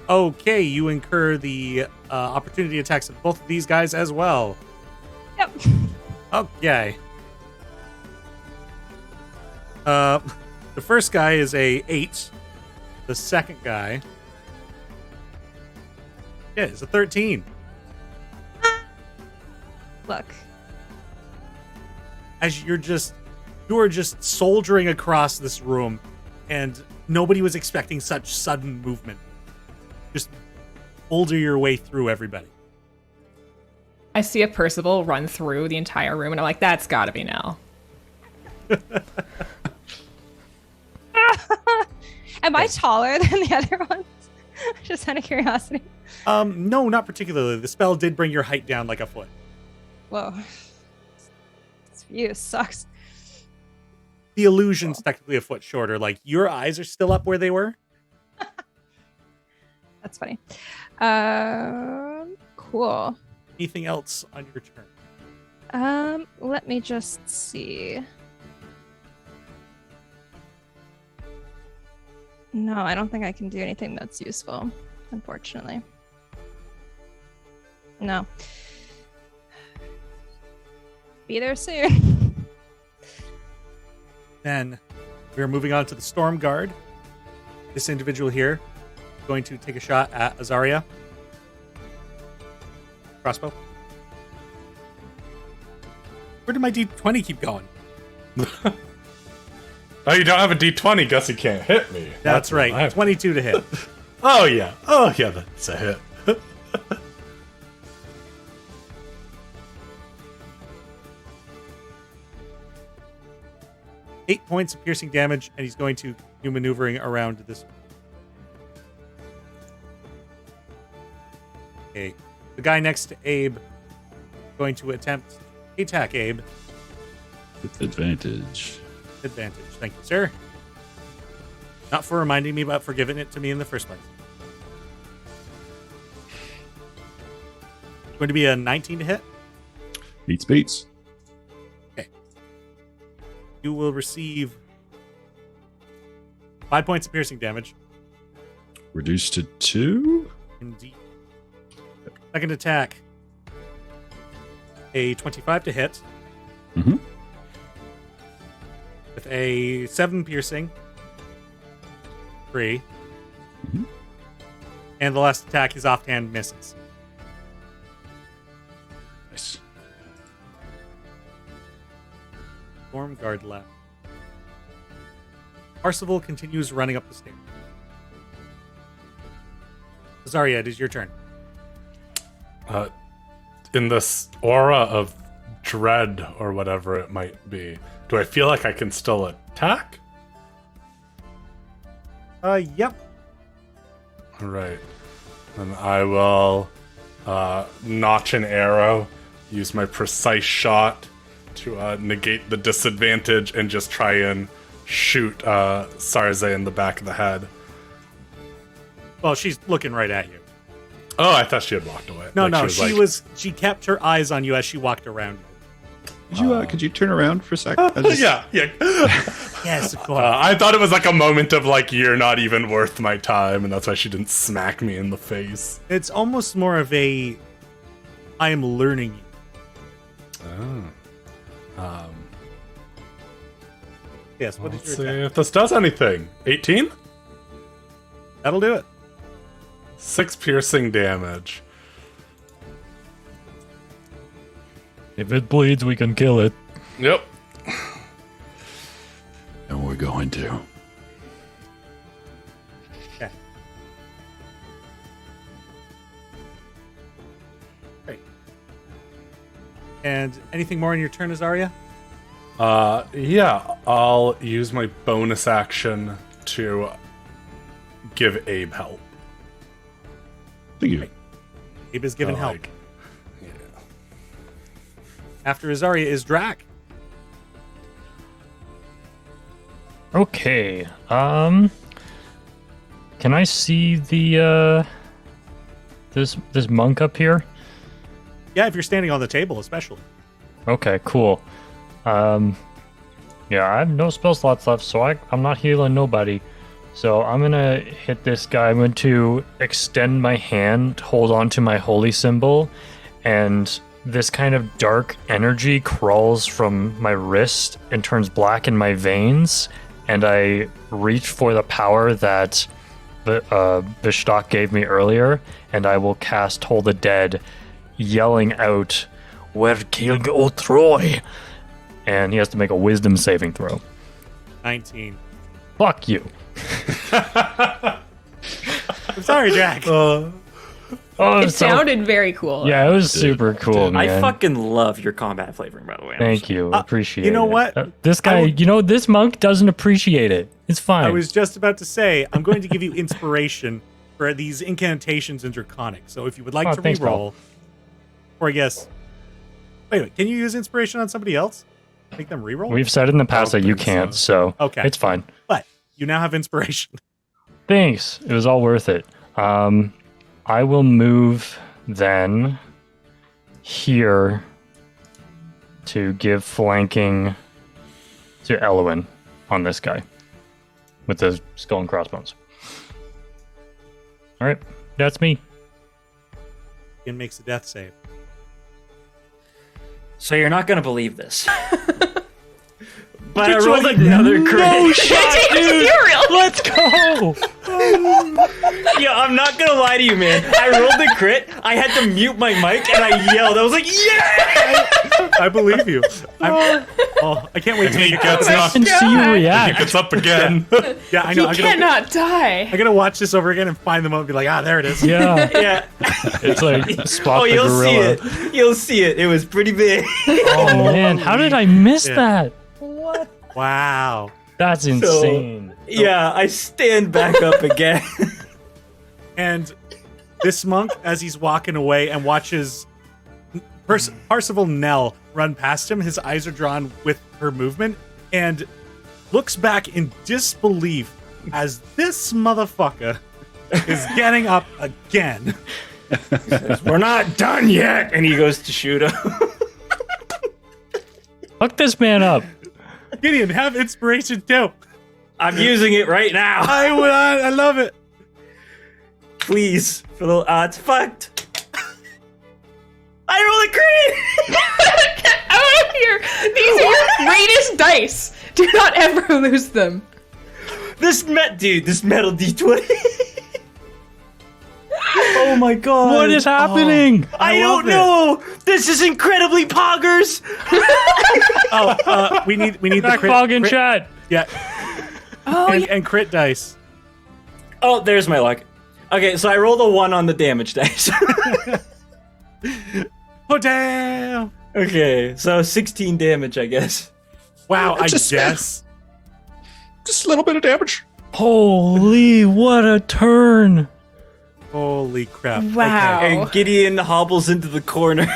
Okay, you incur the opportunity attacks of both of these guys as well. Yep. Okay. The first guy is a 8. The second guy, yeah, is a 13. Look. As you are just soldiering across this room, and nobody was expecting such sudden movement. Just boulder your way through everybody. I see a Percival run through the entire room, and I'm like, that's gotta be Nell. Am I taller than the other ones? Just out of curiosity. No, not particularly. The spell did bring your height down like a foot. Whoa. This view sucks. The illusion's technically a foot shorter. Like, your eyes are still up where they were. That's funny. Cool. Anything else on your turn? Let me just see. No, I don't think I can do anything that's useful, unfortunately. No. Be there soon. Then we're moving on to the Storm Guard. This individual here is going to take a shot at Azaria. Crossbow. Where did my D20 keep going? Oh, you don't have a D20, guess you can't hit me. That's right. what I have. 22 to hit. Oh, yeah. Oh, yeah, that's a hit. 8 points of piercing damage, and he's going to do maneuvering around this. Okay. The guy next to Abe is going to attempt to attack Abe. With advantage. Advantage. Thank you, sir. Not for reminding me, but for giving it to me in the first place. It's going to be a 19 to hit. Beats beats. You will receive 5 points of piercing damage. Reduced to 2? Indeed. Second attack. A 25 to hit. Mm-hmm. With a 7 piercing. 3. Mm-hmm. And the last attack, his offhand misses. Nice. Storm Guard left. Parsival continues running up the stairs. Azaria, it is your turn. In this aura of dread or whatever it might be, do I feel like I can still attack? Yep. All right. Then I will notch an arrow, use my precise shot to negate the disadvantage, and just try and shoot Sarze in the back of the head. Well, she's looking right at you. Oh, I thought she had walked away. No, Like, no, like- she kept her eyes on you as she walked around you. Could you turn around for a second? Yeah. Yes, of course. I thought it was like a moment of like, you're not even worth my time, and that's why she didn't smack me in the face. It's almost more of a I am learning you. Oh. Yes, what Let's is see your attack? if this does anything. 18? That'll do it. 6 piercing damage. If it bleeds, we can kill it. Yep. And we're going to. Okay. Great. And anything more in your turn, Azaria? Yeah, I'll use my bonus action to give Abe help. Thank you. Abe is given Oh, help. like- yeah. After Azaria is Drac. Okay. Can I see the this monk up here? Yeah, if you're standing on the table, especially. Okay, cool. Yeah, I have no spell slots left, so I'm not healing nobody. So I'm gonna hit this guy. I'm going to extend my hand, hold on to my holy symbol, and this kind of dark energy crawls from my wrist and turns black in my veins, and I reach for the power that the Vishtak gave me earlier, and I will cast Toll the Dead, yelling out, "Where killed O Troy?" And he has to make a wisdom saving throw. 19. Fuck you. I'm sorry, Drac. Oh, It sounded very cool. Yeah, it was super cool, man. I fucking love your combat flavoring, by the way. Thank you. Appreciate it. you know what? This guy, this monk doesn't appreciate it. It's fine. I was just about to say, I'm going to give you inspiration for these incantations in Draconic. So if you would like to thanks, reroll, or I guess, wait, can you use inspiration on somebody else? Make them reroll? We've said in the past don't that you think can't, so. so Okay. it's fine. But you now have inspiration. Thanks. It was all worth it. I will move then here to give flanking to Elwyn on this guy with the skull and crossbones. All right, that's me. It makes a death save. So you're not gonna believe this. But I Which rolled one? another crit. No shot, dude! Let's go! Yeah, I'm not gonna lie to you, man. I rolled a crit. I had to mute my mic and I yelled. I was like, "Yeah!" I believe you. I can't wait to He make gets knocked. And see you He react. gets up again. Yeah, I know. You I'm cannot die. gonna watch this over again and find them out and be like, there it is. Yeah, Yeah. it's like Spot Oh, the you'll see gorilla. it. You'll see it. It was pretty big. Oh man, how did I miss Yeah. that? Wow. That's insane. Yeah, I stand back up again. And this monk, as he's walking away and watches Parsifal Nell run past him, his eyes are drawn with her movement, and looks back in disbelief as this motherfucker is getting up again. We're not done yet. And he goes to shoot him. Fuck this man up. Gideon, have inspiration too. I'm using it right now. I love it. Please. For the it's fucked. I rolled a crit. Out of here! These are your greatest dice. Do not ever lose them. This metal D20. Oh my god. What is happening? I love don't know. This is incredibly poggers. We need the Back crit. fog in crit- chat. Yeah. And crit dice. Oh, there's my luck. Okay, so I rolled a 1 on the damage dice. Oh, damn! Okay, so 16 damage, I guess. Wow, I Just- guess. Just a little bit of damage. Holy, what a turn! Holy crap. Wow. Okay. And Gideon hobbles into the corner.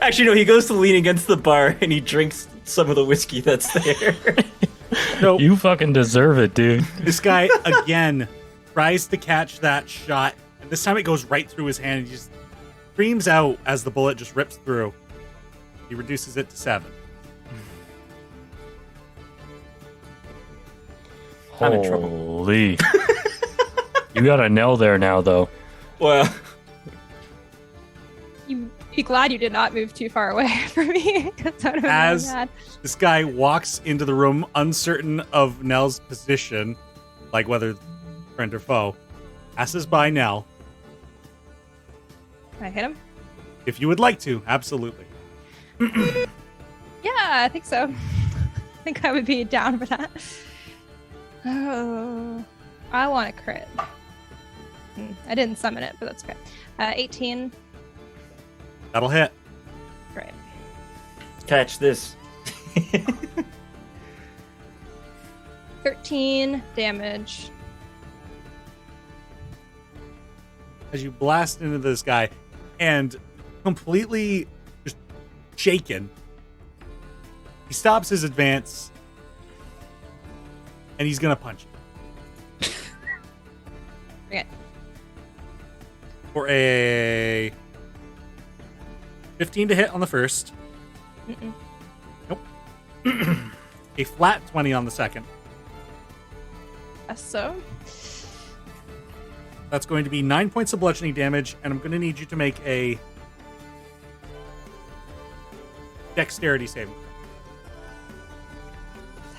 Actually, no, he goes to lean against the bar and he drinks some of the whiskey that's there. So You fucking deserve it, dude. this guy, again, tries to catch that shot. And this time it goes right through his hand. He just screams out as the bullet just rips through. He reduces it to 7. I'm in trouble. Holy. You got a nail there now, though. Well, You be glad you did not move too far away from me. 'Cause that would have been As- really bad. This guy walks into the room uncertain of Nell's position, like whether friend or foe. Passes by Nell. Can I hit him? If you would like to, absolutely. Yeah, I think so. I think I would be down for that. Oh, I want a crit. I didn't summon it, but that's okay. 18. That'll hit. Great. catch this. 13 damage. As you blast into this guy and completely just shaken, he stops his advance and he's gonna punch you. Bring it. For a 15 to hit on the first. Mm-mm. Nope. A flat 20 on the second. So, That's going to be 9 points of bludgeoning damage, and I'm going to need you to make a dexterity saving.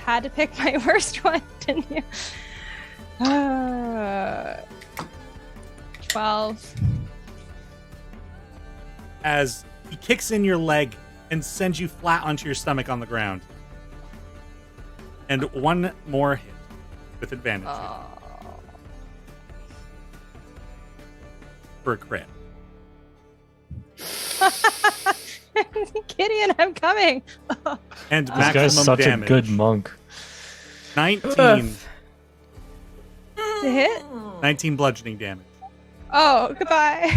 had to pick my worst one, didn't you? 12. As he kicks in your leg and sends you flat onto your stomach on the ground. And one more hit with advantage for a crit. Gideon, I'm coming. And This guy's maximum such damage. a good monk. 19. To hit? 19 bludgeoning damage. Oh, goodbye.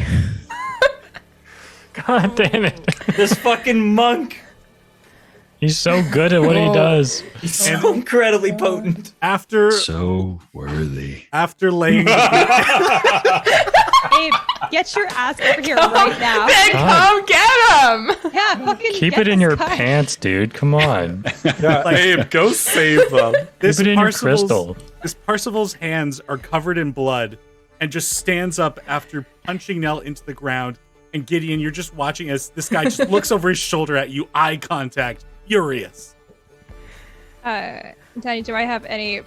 God damn it. This fucking monk. He's so good at what he does. He's so incredibly potent. After So worthy. laying Abe, get your ass over here right now. Then come get him! Yeah, fucking Keep get it in this your guy. pants, dude. Come on. Yeah, Abe, go save them. this Keep it in your Parsifal's- crystal. This Parsifal's hands are covered in blood and just stands up after punching Nell into the ground. And Gideon, you're just watching as this guy just looks over his shoulder at you, eye contact, furious. Teni, do I have any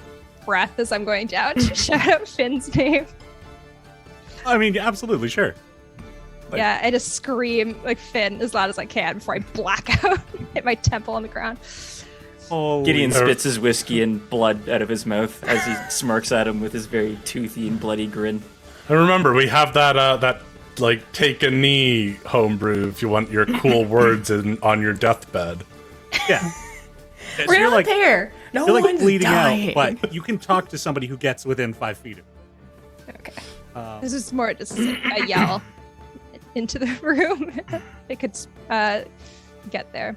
breath as I'm going down to shout out Finn's name? I mean, absolutely, sure. Like- Yeah, I just scream like Finn as loud as I can before I black out, hit my temple on the ground. Holy Gideon spits his whiskey and blood out of his mouth as he smirks at him with his very toothy and bloody grin. And remember, we have that like take a knee homebrew if you want your cool words on your deathbed. Yeah. So We're you're not like, there. No you're like one's bleeding dying. out, but you can talk to somebody who gets within 5 feet of you. Okay. This is more just a yell into the room. It could get there.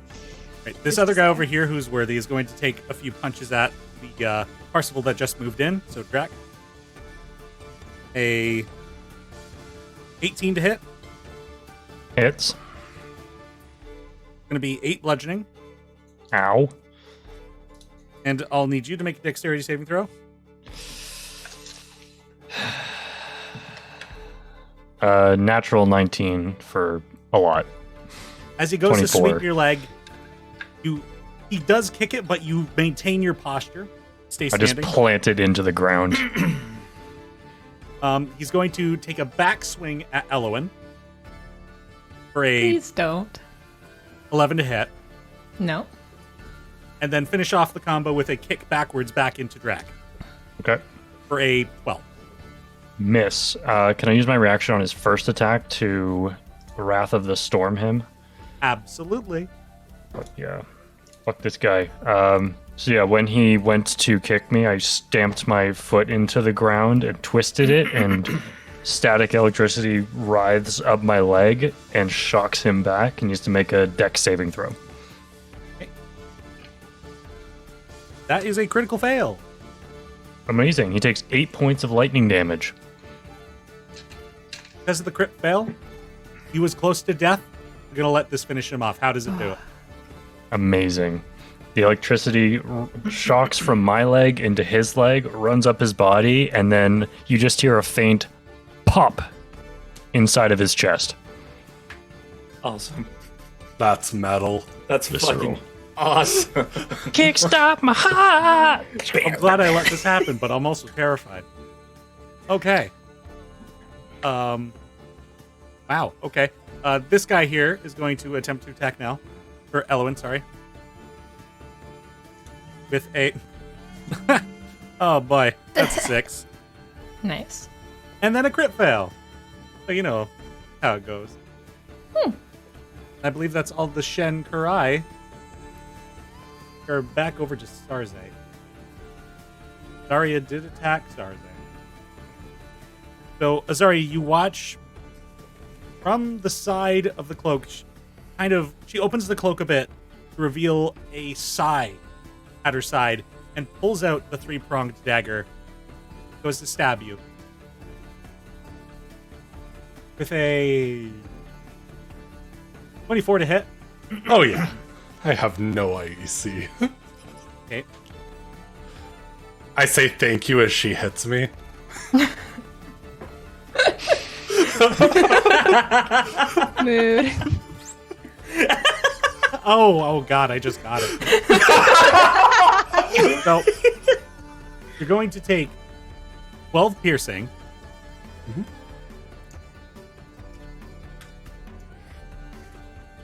Right. This other guy over here who's worthy is going to take a few punches at the Parsifal that just moved in. So, Drac. A 18 to hit. Hits. Going to be 8 bludgeoning. Ow. And I'll need you to make a dexterity saving throw. Natural 19 for a lot. As he goes to 24. sweep your leg, he does kick it, but you maintain your posture. Stay I just standing. plant it into the ground. He's going to take a backswing at Elowen for a Please don't. 11 to hit, No. and then finish off the combo with a kick backwards back into Drac Okay. for a 12. Miss. Can I use my reaction on his first attack to Wrath of the Storm him. Absolutely. But yeah, fuck this guy. So yeah, when he went to kick me, I stamped my foot into the ground and twisted it, and static electricity writhes up my leg and shocks him back, and he has to make a dex saving throw. That is a critical fail. Amazing. He takes 8 points of lightning damage. Because of the crit fail, he was close to death. We're going to let this finish him off. How does it do it? Amazing. The electricity shocks from my leg into his leg, runs up his body, and then you just hear a faint pop inside of his chest. Awesome. That's metal. That's Visceral. fucking awesome. Kickstart my heart! I'm glad I let this happen, but I'm also terrified. Okay. Wow. Okay. This guy here is going to attempt to attack now. Or Elwyn, sorry. With a... oh, boy. That's 6. Nice. And then a crit fail. So you know how it goes. I believe that's all the Shen Kurai. We're back over to Sarze. Zarya did attack Sarze. So, Azari, you watch from the side of the cloak, she opens the cloak a bit to reveal a sai at her side and pulls out the 3-pronged dagger. Goes to stab you. With a 24 to hit. Oh yeah. I have no IEC. Okay. I say thank you as she hits me. Mood. Oh God, I just got it. So, you're going to take 12 piercing.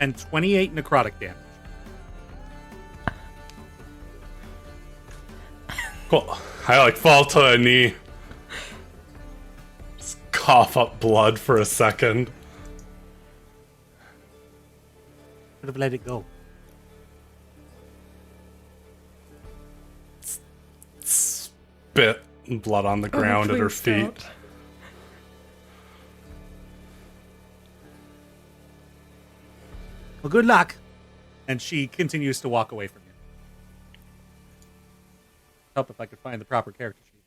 And 28 necrotic damage. Cool. I fall to a knee. Just cough up blood for a second. Should have let it go. Spit and blood on the ground at her Please feet. don't. Well, good luck. And she continues to walk away from you. Help if I could find the proper character sheet.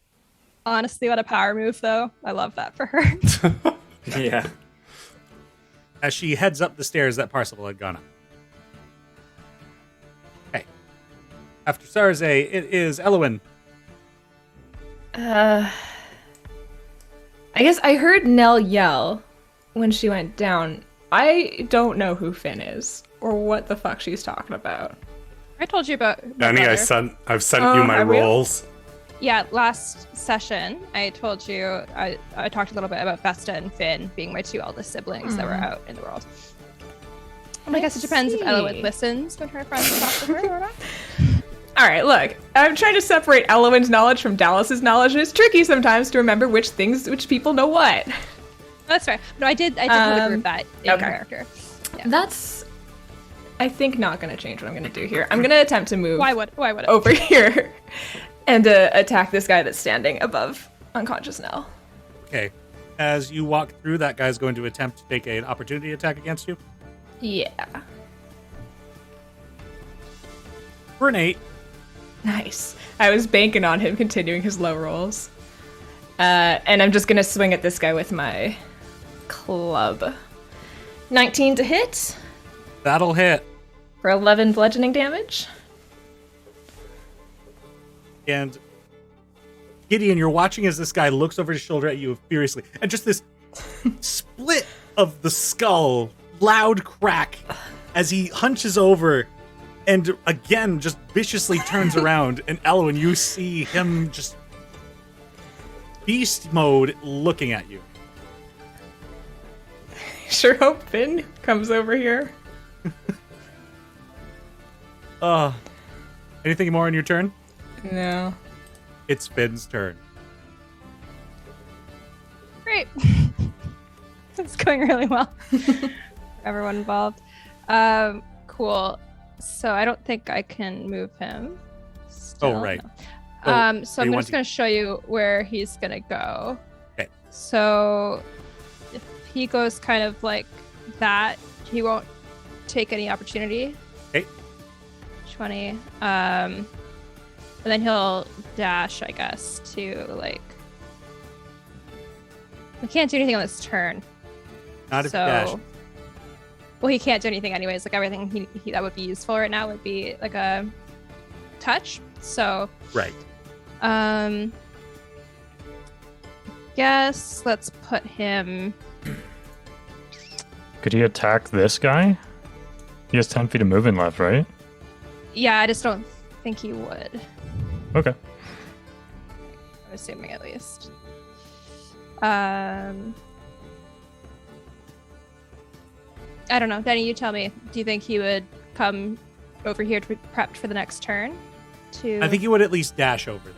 Honestly, what a power move, though. I love that for her. Yeah. As she heads up the stairs that Parcival had gone up. Okay. After Sarze, it is Elowin. I guess I heard Nell yell when she went down. I don't know who Finn is or what the fuck she's talking about. I told you about my Danny, brother. I've sent you my have you? rolls. Yeah, last session I told you I talked a little bit about Vesta and Finn being my 2 eldest siblings that were out in the world. I guess it depends if Eloise listens when her friends talk to her or not. All right, look, I'm trying to separate Elowin's knowledge from Dallas's knowledge, and it's tricky sometimes to remember which people know what. That's fair. No, I did want to group that in okay. character. Yeah. That's, I think, not going to change what I'm going to do here. I'm going to attempt to move Why would it? over here and attack this guy that's standing above unconscious Nell. Okay. As you walk through, that guy's going to attempt to take an opportunity attack against you. Yeah. For an 8. Nice. I was banking on him continuing his low rolls. And I'm just going to swing at this guy with my club. 19 to hit That'll hit. for 11 bludgeoning damage. And Gideon, you're watching as this guy looks over his shoulder at you furiously. And just this split of the skull, loud crack, as he hunches over and again just viciously turns around. And Elwyn, you see him just beast mode looking at you. Sure hope Finn comes over here. Anything more on your turn? No. It's Finn's turn. Great. It's going really well. everyone involved. Cool. So I don't think I can move him. Still, right. No. So you I'm want just going to show you where he's going to go. Okay. So if he goes kind of like that, he won't take any opportunity. Okay. 20. And then he'll dash, I guess, to like. We can't do anything on this turn. Not if you dash. Well, he can't do anything anyways. Like everything he that would be useful right now would be like a touch. So Right. Guess let's put him. Could he attack this guy? He has 10 feet of movement left, right? Yeah, I just don't think he would. Okay. I'm assuming at least. I don't know. Danny, you tell me. Do you think he would come over here to be prepped for the next turn? I think you would at least dash over there.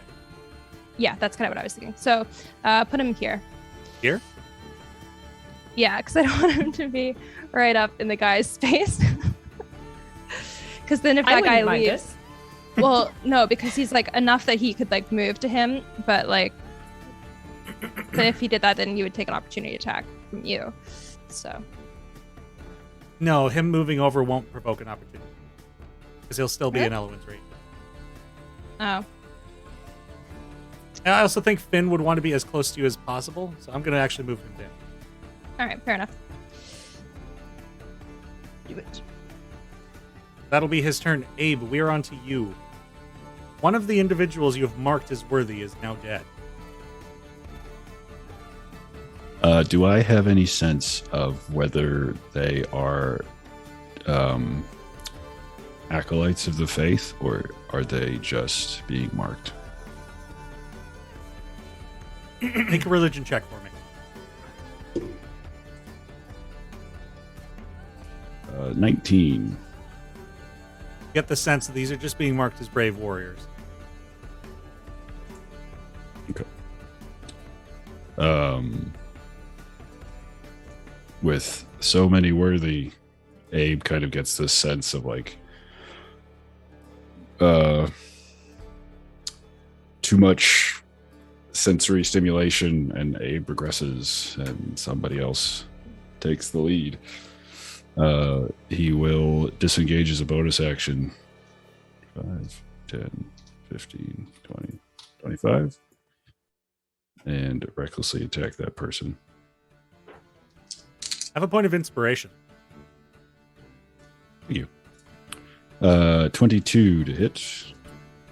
Yeah, that's kind of what I was thinking. So, put him here. Here? Yeah, because I don't want him to be right up in the guy's space. Because then if that guy leaves, well, no, because he's like enough that he could like move to him, but like, but if he did that, then you would take an opportunity attack from you. So. No, him moving over won't provoke an opportunity. Because he'll still be in Elwyn's range. Oh. And I also think Finn would want to be as close to you as possible, so I'm going to actually move him down. All right, fair enough. Do it. That'll be his turn. Abe, we're on to you. One of the individuals you have marked as worthy is now dead. Do I have any sense of whether they are acolytes of the faith, or are they just being marked? Make a religion check for me. 19. Get the sense that these are just being marked as brave warriors. Okay. With so many worthy, Abe kind of gets this sense of like too much sensory stimulation, and Abe regresses and somebody else takes the lead. He will disengage as a bonus action. 5, 10, 15, 20, 25. And recklessly attack that person. Have a point of inspiration. Thank you. 22 to hit.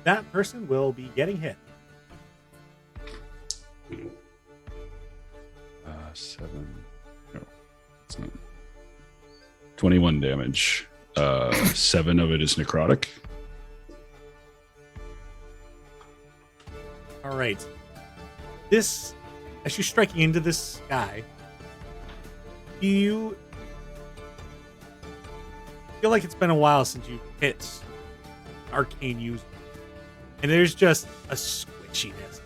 That person will be getting hit. 7. No, it's not. 21 damage. 7 of it is necrotic. All right. This, as you're striking into this guy, you feel like it's been a while since you hit arcane user, and there's just a squishiness.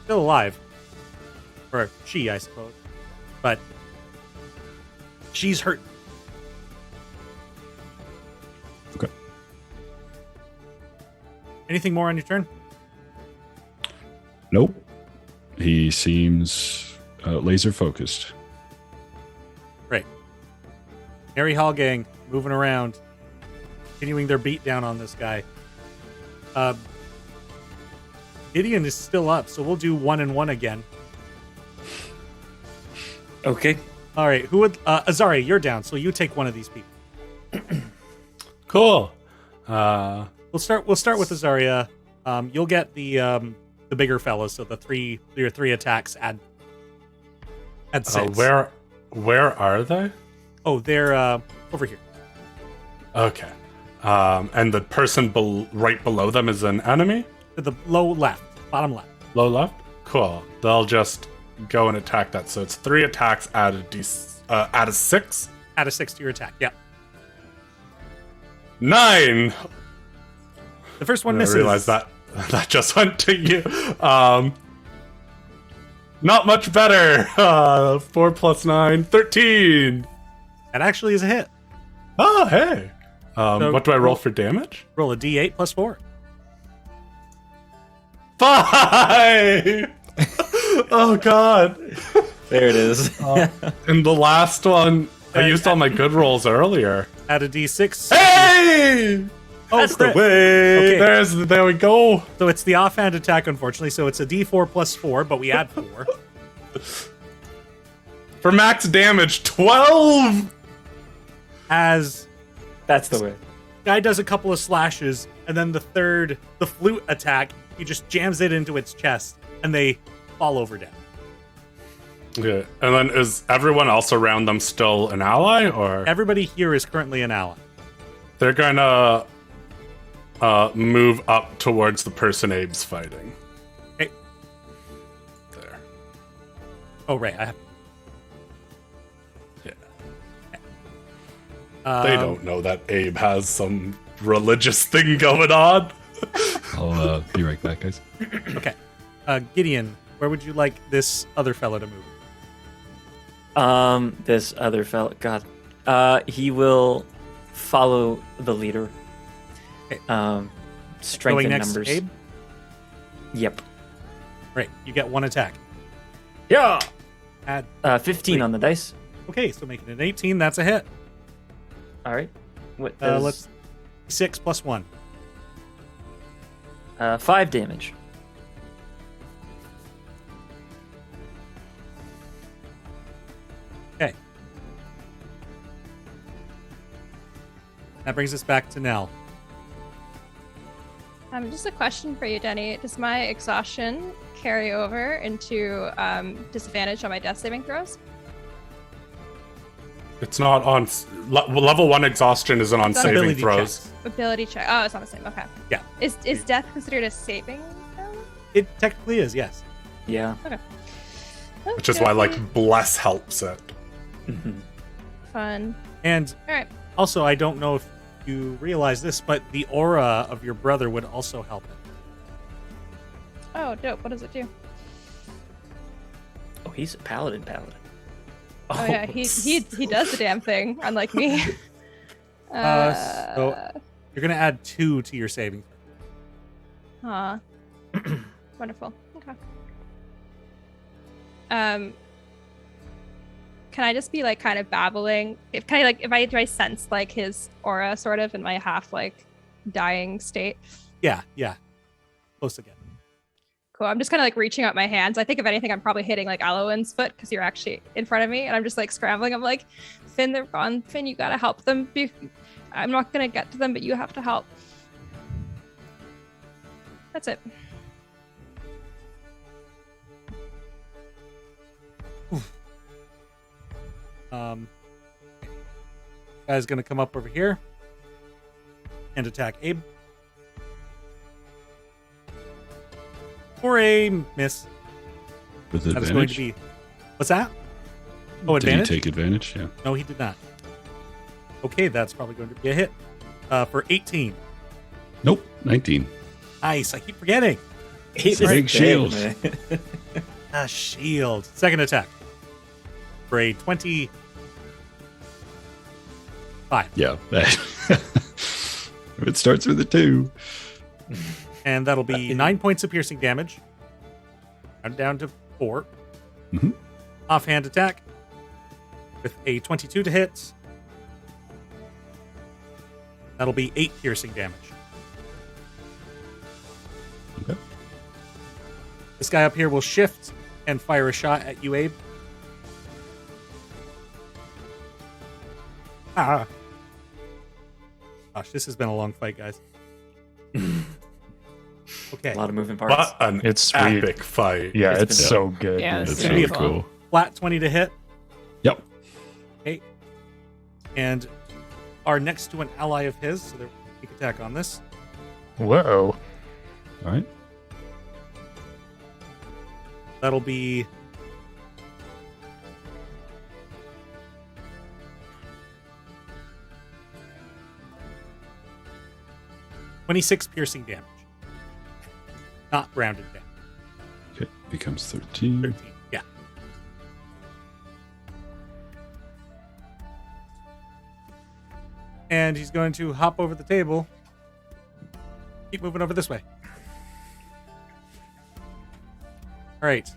Still alive, or she, I suppose, but she's hurt. Okay. Anything more on your turn? Nope. He seems laser focused. Great. Harry Hall gang moving around, continuing their beat down on this guy. Gideon is still up, so we'll do 1 and 1 again. Okay. All right, who would Azaria, you're down, so you take one of these people. Cool. We'll start with Azaria. You'll get the bigger fellows, so your three attacks add 6. Where are they? Oh, they're over here. Okay. And the person right below them is an enemy? To the low left, bottom left. Low left? Cool. They'll just go and attack that. So it's 3 attacks, add a 6. Add a 6 to your attack. Yep. 9. The first one I misses. realized that just went to you. Not much better. 4 plus 9, 13. That actually is a hit. Oh, hey. So What do I roll for damage? Roll a d8 plus 4. 5. Oh God. There it is. And the last one, I used all my good rolls earlier. Add a d6. Hey! Oh, That's the crit. way. Okay. There we go. So it's the offhand attack, unfortunately. So it's a d4 plus 4, but we add 4. For max damage, 12. As That's the way. guy does a couple of slashes, and then the flute attack, he just jams it into its chest, and they fall over dead. Okay. And then is everyone else around them still an ally, or Everybody here is currently an ally. they're gonna move up towards the person Abe's fighting? Okay. There. Oh, right. I have. Yeah. Um, They don't know that Abe has some religious thing going on. I'll be right back, guys. Okay. Gideon, where would you like this other fellow to move? This other fella, God, he will follow the leader. Okay. Strength Going in next numbers. to Abe? Yep. Right. You get 1 attack. Yeah. Add. 15 on the dice. Okay, so making it 18, that's a hit. All right. What does Let's 6 plus 1. 5 damage? Okay. That brings us back to Nell. Just a question for you, Denny. Does my exhaustion carry over into disadvantage on my death saving throws? It's not on level 1 exhaustion isn't on It's on saving ability throws. checks. Ability check. Oh, it's not the same. Okay. Yeah. Is death considered a saving throw? It technically is, yes. Yeah. Which is why like bless helps it. Mhm. Fun. And All right. also, I don't know if you realize this, but the aura of your brother would also help it. Oh, dope. What does it do? Oh, he's a paladin. Oh, yeah, he does the damn thing, unlike me. So you're going to add 2 to your saving throw. Aw. Wonderful. Okay. Can I just be like kind of babbling? If I sense like his aura sort of in my half like dying state? Yeah. Close again. Cool. I'm just kind of like reaching out my hands. I think if anything, I'm probably hitting like Aloin's foot because you're actually in front of me, and I'm just like scrambling. I'm like, Finn, they're gone. Finn, you gotta help them. I'm not gonna get to them, but you have to help. That's it. Guy's going to come up over here and attack Abe. For a miss. With That is going to advantage? be. What's that? Oh, Did he advantage? take advantage? Yeah. No, he did not. Okay, that's probably going to be a hit. For 18. Nope. 19. Nice. I keep forgetting. He's a big shield. A shield. Second attack. For a 25. Yeah. It starts with a 2. And that'll be 9 points of piercing damage. I'm down to 4. Mhm. Offhand attack. With a 22 to hit. That'll be 8 piercing damage. Okay. This guy up here will shift and fire a shot at you, Abe. Ah. Gosh, this has been a long fight, guys. Okay. A lot of moving parts. What an It's sweet. epic fight. Yeah, It's it's been- so good. Yeah, dude. it's That's gonna be so a cool. Flat 20 to hit. Yep. Okay. And are next to an ally of his, so they're sneak attack on this. Whoa. All right. That'll be 26 piercing damage. Not rounded down. Okay. Becomes 13. 13. And he's going to hop over the table. Keep moving over this way. All right.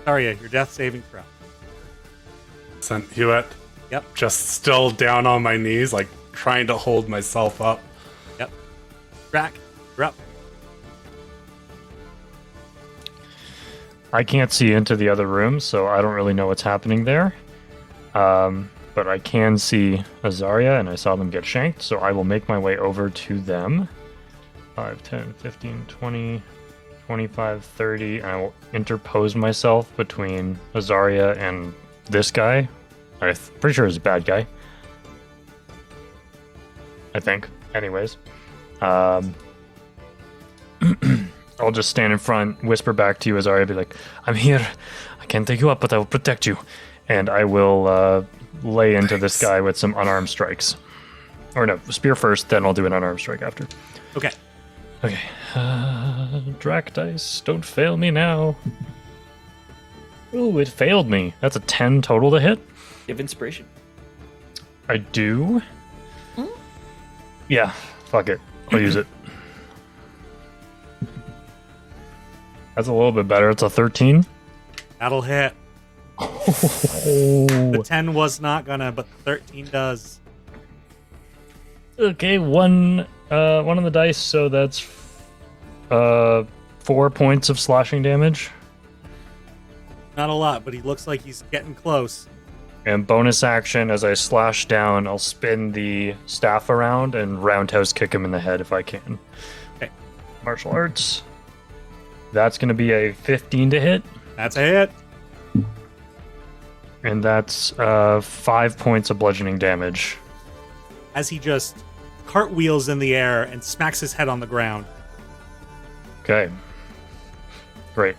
Daria, your death saving throw. Sent Hewitt. Yep. Just still down on my knees, like trying to hold myself up. Yep. Drac, you're up. I can't see into the other room, so I don't really know what's happening there. But I can see Azaria, and I saw them get shanked, so I will make my way over to them. 5, 10, 15, 20, 25, 30, and I will interpose myself between Azaria and this guy. I'm pretty sure he's a bad guy. I think. Anyways. I'll just stand in front, whisper back to you, Azaria, be like, I'm here. I can't take you up, but I will protect you. And I will lay into this guy with some unarmed strikes. Or no, spear first, then I'll do an unarmed strike after. Okay. Okay. Drac dice, don't fail me now. Ooh, it failed me. That's a 10 total to hit. You have inspiration. I do. Yeah, fuck it. I'll use it. That's a little bit better. It's a 13. That'll hit. The 10 was not gonna, but the 13 does. Okay, one on the dice, so that's 4 points of slashing damage. Not a lot, but he looks like he's getting close. And bonus action, as I slash down, I'll spin the staff around and roundhouse kick him in the head if I can. Okay. Martial arts. That's going to be a 15 to hit. That's a hit. And that's 5 points of bludgeoning damage. As he just cartwheels in the air and smacks his head on the ground. Okay. Great.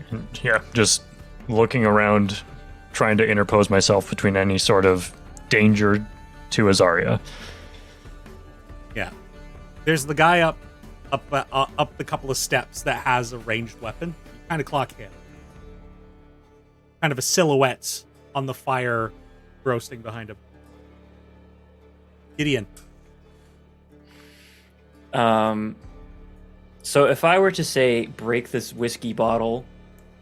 And yeah, just looking around, trying to interpose myself between any sort of danger to Azaria. Yeah. There's the guy up the couple of steps that has a ranged weapon. You kind of clock him. Kind of a silhouette on the fire roasting behind him. Gideon. So if I were to say break this whiskey bottle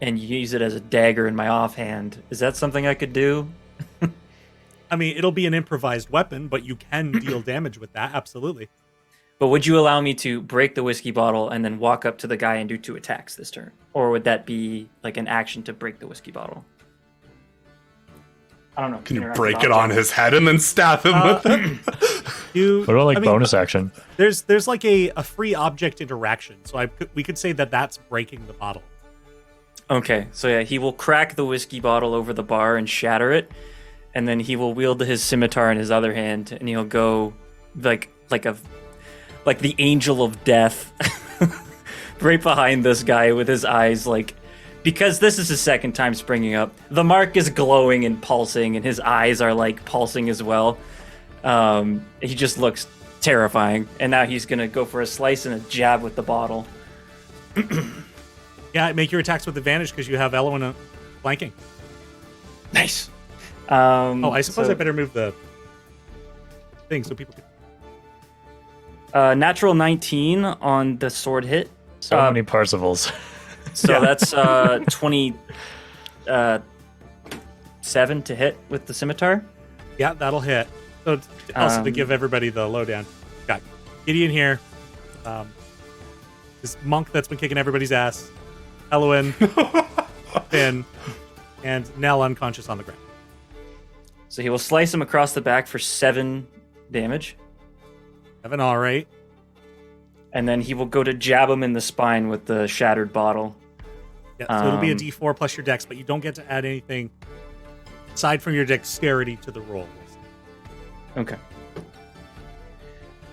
and use it as a dagger in my offhand, is that something I could do? I mean, it'll be an improvised weapon, but you can deal damage with that, absolutely. But would you allow me to break the whiskey bottle and then walk up to the guy and do 2 attacks this turn? Or would that be like an action to break the whiskey bottle? I don't know. Can you break it on his head and then stab him with it? What about bonus action? There's like a free object interaction, so we could say that that's breaking the bottle. Okay, so yeah, he will crack the whiskey bottle over the bar and shatter it, and then he will wield his scimitar in his other hand, and he'll go like the angel of death right behind this guy with his eyes like, because this is his second time springing up, the mark is glowing and pulsing, and his eyes are like pulsing as well. He just looks terrifying, and now he's gonna go for a slice and a jab with the bottle. Yeah, make your attacks with advantage because you have Elwyn flanking. Nice. I suppose I better move the thing so people can... Natural 19 on the sword hit. So many Parsifals. So that's 27 to hit with the scimitar. Yeah, that'll hit. So also to give everybody the lowdown, got Gideon here, this monk that's been kicking everybody's ass, Elwyn, Finn, and Nell unconscious on the ground. So he will slice him across the back for 7 damage. 7, all right. And then he will go to jab him in the spine with the shattered bottle. Yeah, so it'll be a d4 plus your dex, but you don't get to add anything aside from your dexterity to the roll. Okay.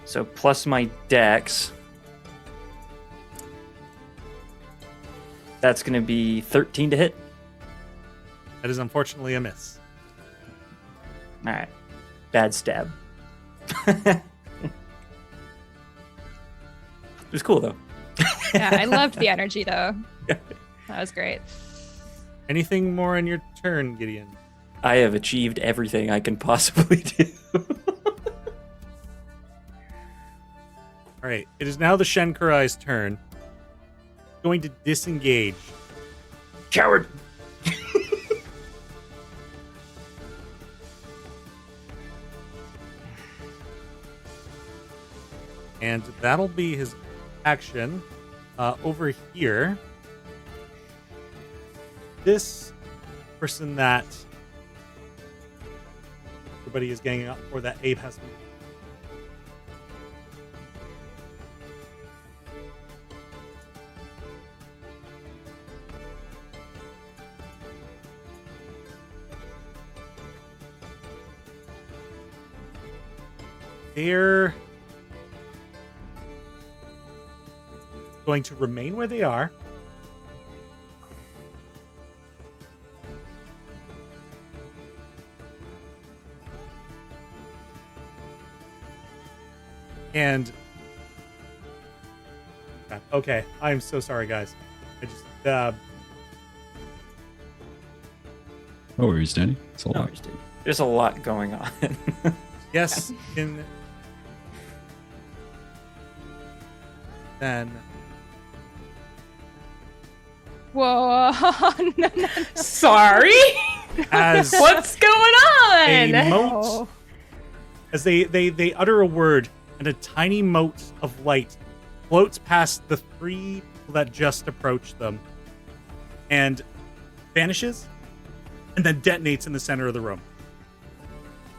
So plus my dex. That's going to be 13 to hit. That is unfortunately a miss. All right. Bad stab. It was cool, though. Yeah, I loved the energy, though. That was great. Anything more in your turn, Gideon? I have achieved everything I can possibly do. All right. It is now the Shenkurai's turn. Going to disengage. Coward! And that'll be his action. Over here, this person that everybody is ganging up for, that Abe has. They're going to remain where they are. And okay, I'm so sorry, guys. I just No worries, Danny. It's a No, lot. there's a lot going on. yes, in then Whoa. No, no, no. Sorry? as What's going on? a mote, Oh. as they utter a word, and a tiny mote of light floats past the three people that just approached them, and vanishes, and then detonates in the center of the room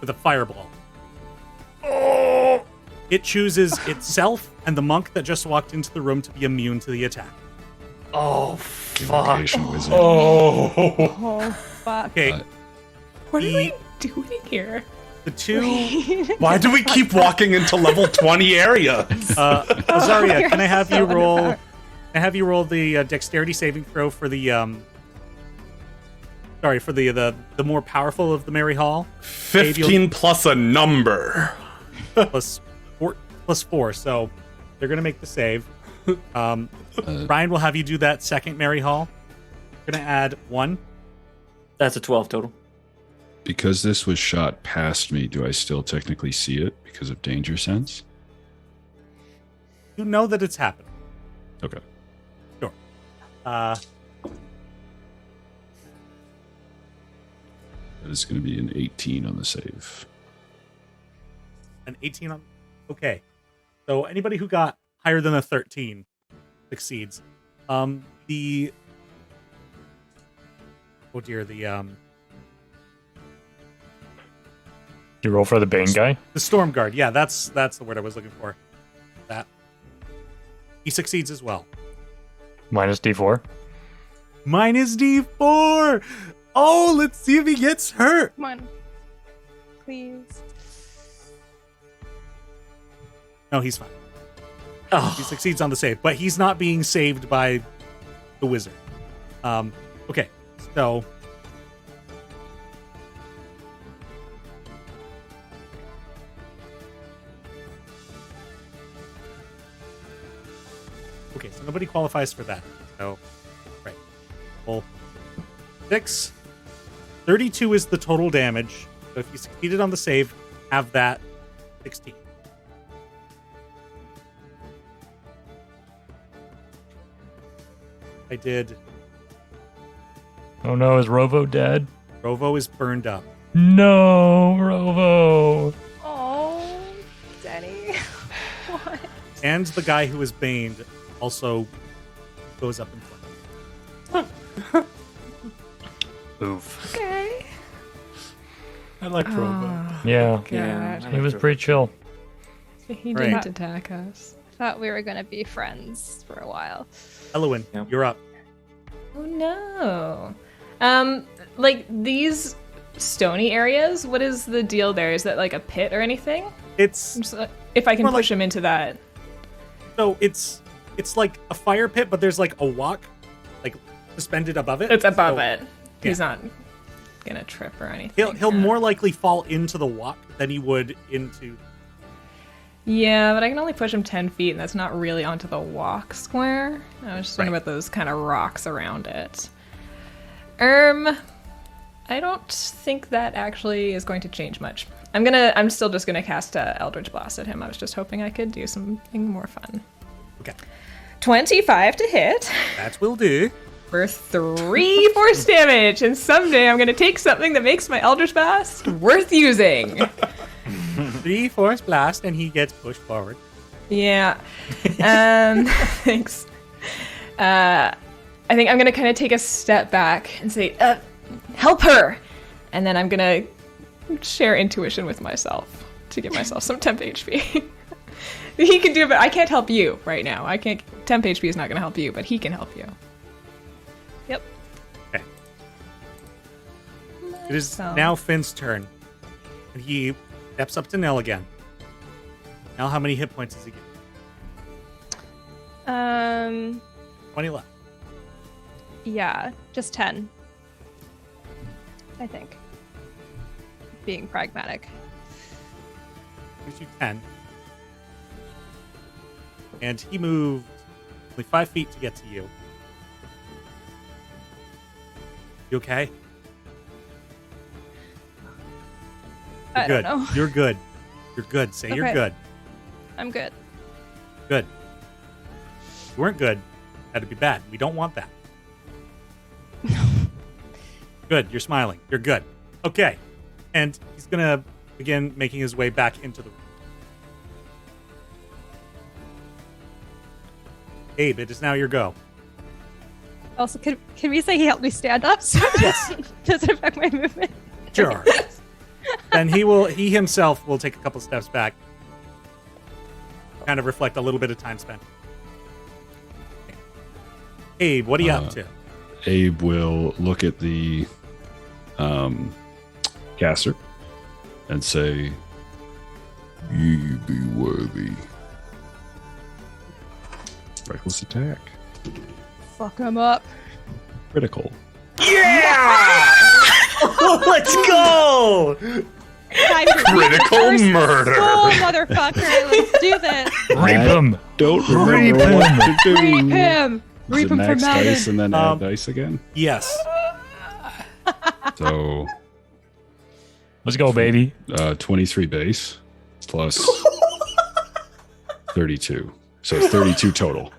with a fireball. It chooses itself and the monk that just walked into the room to be immune to the attack. Oh, fuck. Invocation wizard. Oh, fuck. Okay, What are the- we doing here? the two. Why do we keep walking into level 20 areas? Azaria, can I have So you roll? underpowered. Can I have you roll the dexterity saving throw for the Sorry, for the more powerful of the Merry Hall. 15 plus a number. plus 4, so they're gonna make the save. Ryan will have you do that second Merry Hall. Gonna add 1. That's a 12 total. Because this was shot past me, do I still technically see it because of danger sense? You know that it's happening. Okay. Sure. That is going to be an 18 on the save. An 18 on. Okay. So anybody who got higher than a 13 succeeds. The oh dear, You roll for the Bane guy? the Storm Guard. Yeah, that's the word I was looking for. That he succeeds as well. Minus D4. Minus D4. Oh, let's see if he gets hurt. Come on. Please. No, he's fine. He Oh, succeeds on the save, but he's not being saved by the wizard. Okay, so nobody qualifies for that. So right. Well, 6. 32 is the total damage. So if you succeeded on the save, have that 16. I did. Oh no, is Rovo dead? Rovo is burned up. No, Rovo. Oh, Denny. What? And the guy who is baned also goes up in flames. Oof. Okay. I like Robo. Yeah, yeah. God. he was pretty chill. He Right. didn't attack us. Thought we were gonna be friends for a while. Elowin, Yep. you're up. Oh no. Like these stony areas, what is the deal there? Is that like a pit or anything? It's Just, if I can More like- push him into that. so it's like a fire pit, but there's like a walk, like suspended above it. It's above So it. He's yeah. not gonna trip or anything. He'll more likely fall into the walk than he would into. Yeah, but I can only push him 10 feet, and that's not really onto the walk square. I was just wondering Right. about those kind of rocks around it. I don't think that actually is going to change much. I'm still just gonna cast Eldritch Blast at him. I was just hoping I could do something more fun. Okay. 25 to hit That will do. for 3 force damage, and someday I'm gonna take something that makes my Eldritch Blast worth using. 3 force blast, and he gets pushed forward. Yeah. Thanks. I think I'm gonna kind of take a step back and say, help her! And then I'm gonna share intuition with myself to give myself some temp HP. He can do it, but I can't help you right now. I can't. Temp HP is not gonna help you, but he can help you. Yep. Okay. It is So- now Finn's turn. And he steps up to Nell again. Now, how many hit points does he get? 20 left. Yeah, just 10. I think. Being pragmatic. Gives you 10. And he moved only 5 feet to get to you. You okay? You're I good. don't know. You're good. You're good. Say you're Okay. good. I'm good. Good. You weren't good. That'd be bad. We don't want that. Good. You're smiling. You're good. Okay. And he's gonna begin making his way back into the room. Abe, it is now your go. Also, can we say he helped me stand up? So Yes. does it affect my movement? Sure. Then he himself will take a couple steps back. Kind of reflect a little bit of time spent. Abe, what are you up to? Abe will look at the caster and say, "Ye be worthy." Reckless attack. Fuck him up. Critical. Let's go! Time to Critical first murder. Skull, motherfucker. Let's do this. Reap him. Don't Reap remember what to do. Reap him. Is Reap it him for max dice Madden. and then add dice again? Yes. So Let's go, baby. 23 base plus 32. So 32 total.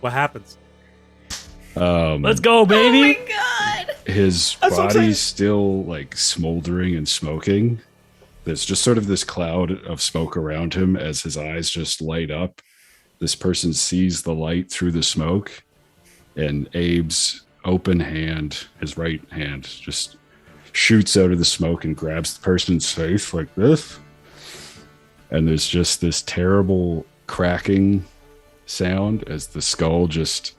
What happens? Let's go, baby. His body's still like smoldering and smoking. There's just sort of this cloud of smoke around him as his eyes just light up. This person sees the light through the smoke, and Abe's open hand, his right hand, just shoots out of the smoke and grabs the person's face like this. And there's just this terrible cracking sound as the skull just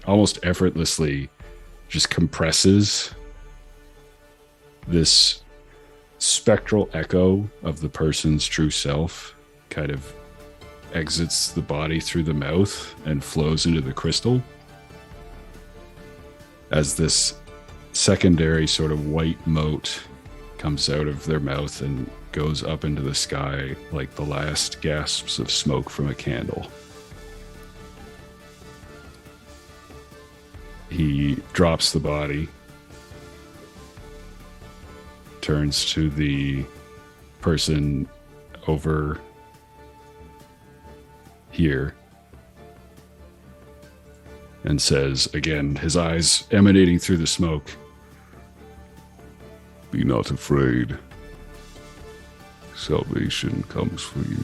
almost effortlessly just compresses. This spectral echo of the person's true self kind of exits the body through the mouth and flows into the crystal as this secondary sort of white mote comes out of their mouth and goes up into the sky like the last gasps of smoke from a candle. He drops the body, turns to the person over here, and says, again, his eyes emanating through the smoke, "Be not afraid. Salvation comes for you."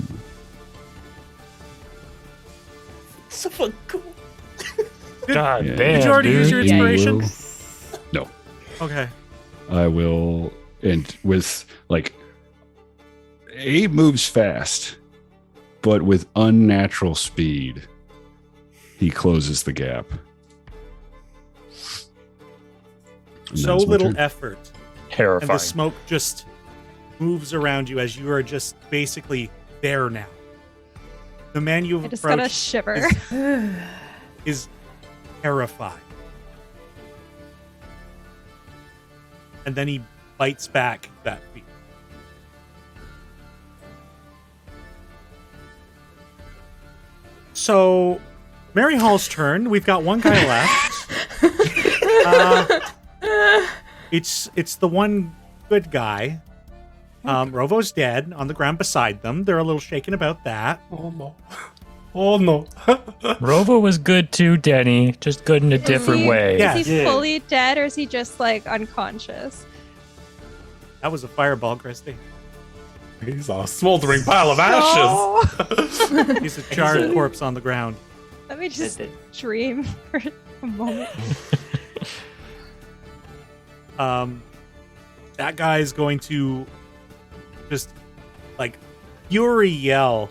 So fucking cool. God Yeah. damn. Did you already dude. use your Yeah, you inspiration? No. Okay. I will, and with like, Abe moves fast, but with unnatural speed, he closes the gap. And So that's my little turn. effort. And the Terrifying. smoke just moves around you as you are just basically there now. The man you I have just got a approached shiver. is terrified. And then he bites back that fear. So, Mary Hall's turn. We've got one guy left. It's the one good guy. Rovo's dead on the ground beside them. They're a little shaken about that. Oh no. Oh no. Rovo was good too, Denny. Just good in a different way. Yeah. Is he Yeah. fully dead or is he just like unconscious? That was a fireball, Christy. He's a smoldering pile of ashes. Oh, He's a charred corpse on the ground. let me just It- dream for a moment. That guy's going to just like fury yell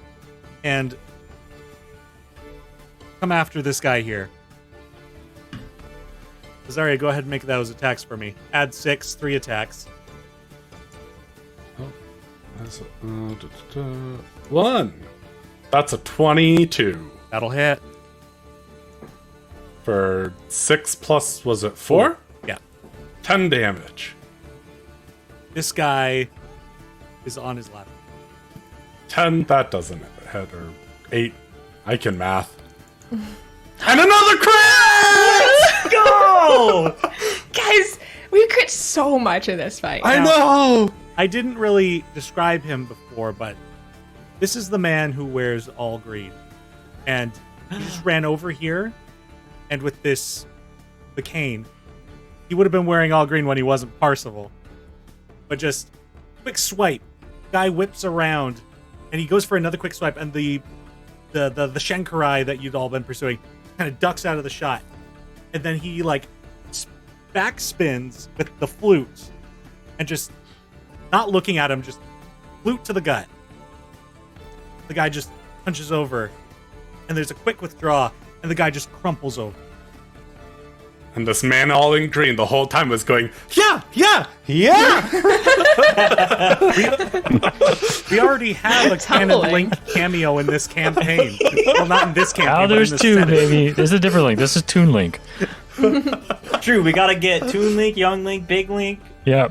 and come after this guy here. Azaria, go ahead and make those attacks for me. Add 6, 3 attacks. That's one. That's a 22 That'll hit. for 6 plus, was it 4? Yeah. 10 damage. This guy is on his left. 10, that doesn't hit, or 8. I can math. And another crit! Go! Guys, we crit so much in this fight. I know! I didn't really describe him before, but this is the man who wears all green. And he just ran over here, and with the cane, he would have been wearing all green when he wasn't Parsifal. But just quick swipe, guy whips around, and he goes for another quick swipe, and the Shankarai that you'd all been pursuing kind of ducks out of the shot, and then he like backspins with the flute, and just not looking at him, just flute to the gut. The guy just punches over, and there's a quick withdraw, and the guy just crumples over. And this man all in green the whole time was going, yeah, yeah, yeah! We already have a Canon Tumbling. Link cameo in this campaign. Well, not in this campaign. Now but in there's this 2, setting. baby. This is a different Link. This is Toon Link. True, we gotta get Toon Link, Young Link, Big Link, Yeah.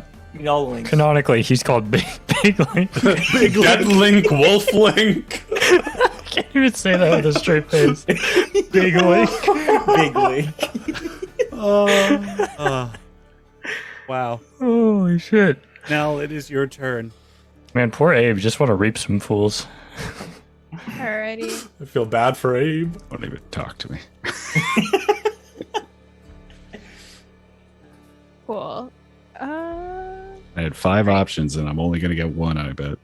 all links. Canonically, he's called Big Link. Dead Link, Wolf Link. Can't even say that with a straight face. Big Link. Big Link. Wow. Holy shit. Nell, it is your turn. Man, poor Abe. Just want to reap some fools. Alrighty. I feel bad for Abe. Don't even talk to me. Cool. I had 5 options, and I'm only going to get 1, I bet.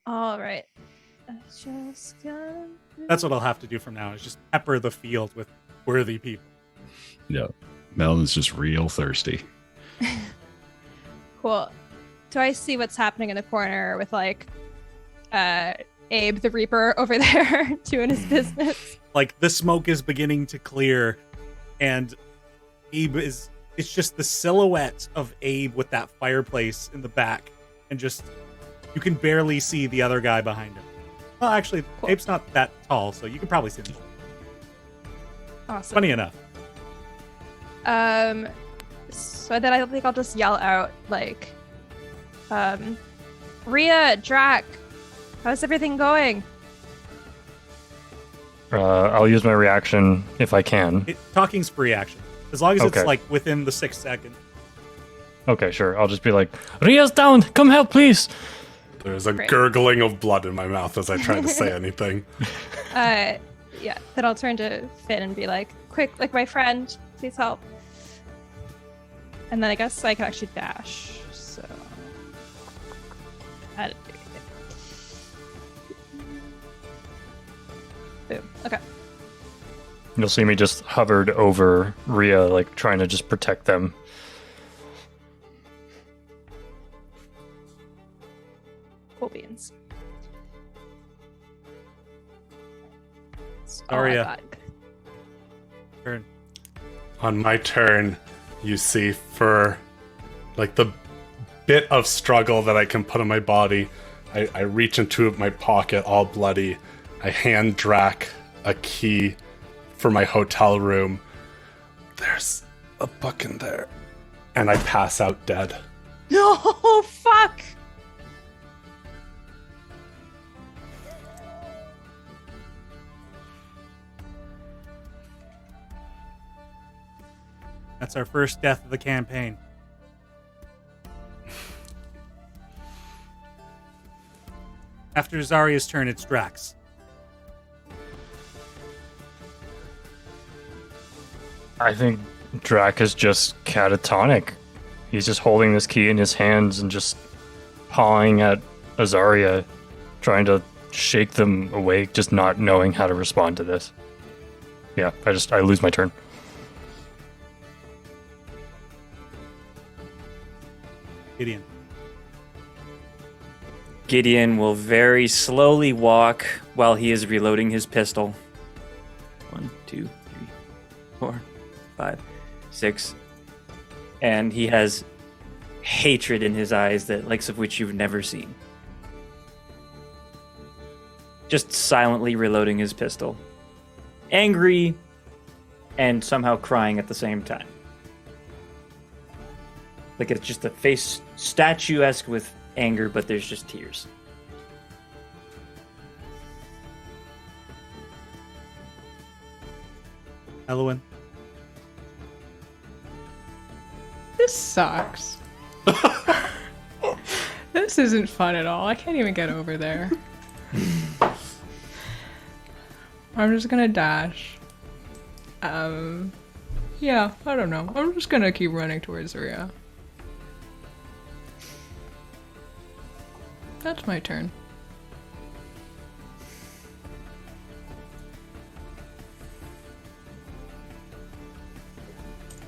All right. Just gonna... That's what I'll have to do from now, is just pepper the field with worthy people. Yeah. Melvin's just real thirsty. Cool. Do I see what's happening in the corner with like Abe the Reaper over there doing his business? Like, the smoke is beginning to clear, and Abe is... It's just the silhouette of Abe with that fireplace in the back, and just... You can barely see the other guy behind him. Well, actually, Cool. Abe's not that tall, so you can probably see him. Awesome. Funny enough. So then I think I'll just yell out like, Rhea, Drac, how's everything going? I'll use my reaction if I can. Talking's free action. As long as Okay. it's, like, within the 6 seconds. Okay, sure. I'll just be like, Ria's down. Come help, please. There's a Great. gurgling of blood in my mouth as I try to say anything. Yeah, then I'll turn to Finn and be like, quick, like my friend, please help. And then I guess I can actually dash, so... Boom, okay. You'll see me just hovered over Rhea, like trying to just protect them. Cool beans. That's all I Aria. got. Turn. On my turn, you see, for like the bit of struggle that I can put on my body, I reach into my pocket all bloody. I hand Drac a key for my hotel room. There's a book in there. And I pass out dead. No, fuck! That's our first death of the campaign. After Zarya's turn, it's Drax. I think Drac is just catatonic. He's just holding this key in his hands and just pawing at Azaria, trying to shake them awake, just not knowing how to respond to this. Yeah, I lose my turn. Gideon. Gideon will very slowly walk while he is reloading his pistol. 1, 2, 3, 4, 5, 6. And he has hatred in his eyes, that likes of which you've never seen. Just silently reloading his pistol. Angry and somehow crying at the same time. Like it's just a face statuesque with anger, but there's just tears. Elowen. This sucks. This isn't fun at all. I can't even get over there. I'm just gonna dash. Yeah, I don't know. I'm just gonna keep running towards Rhea. That's my turn.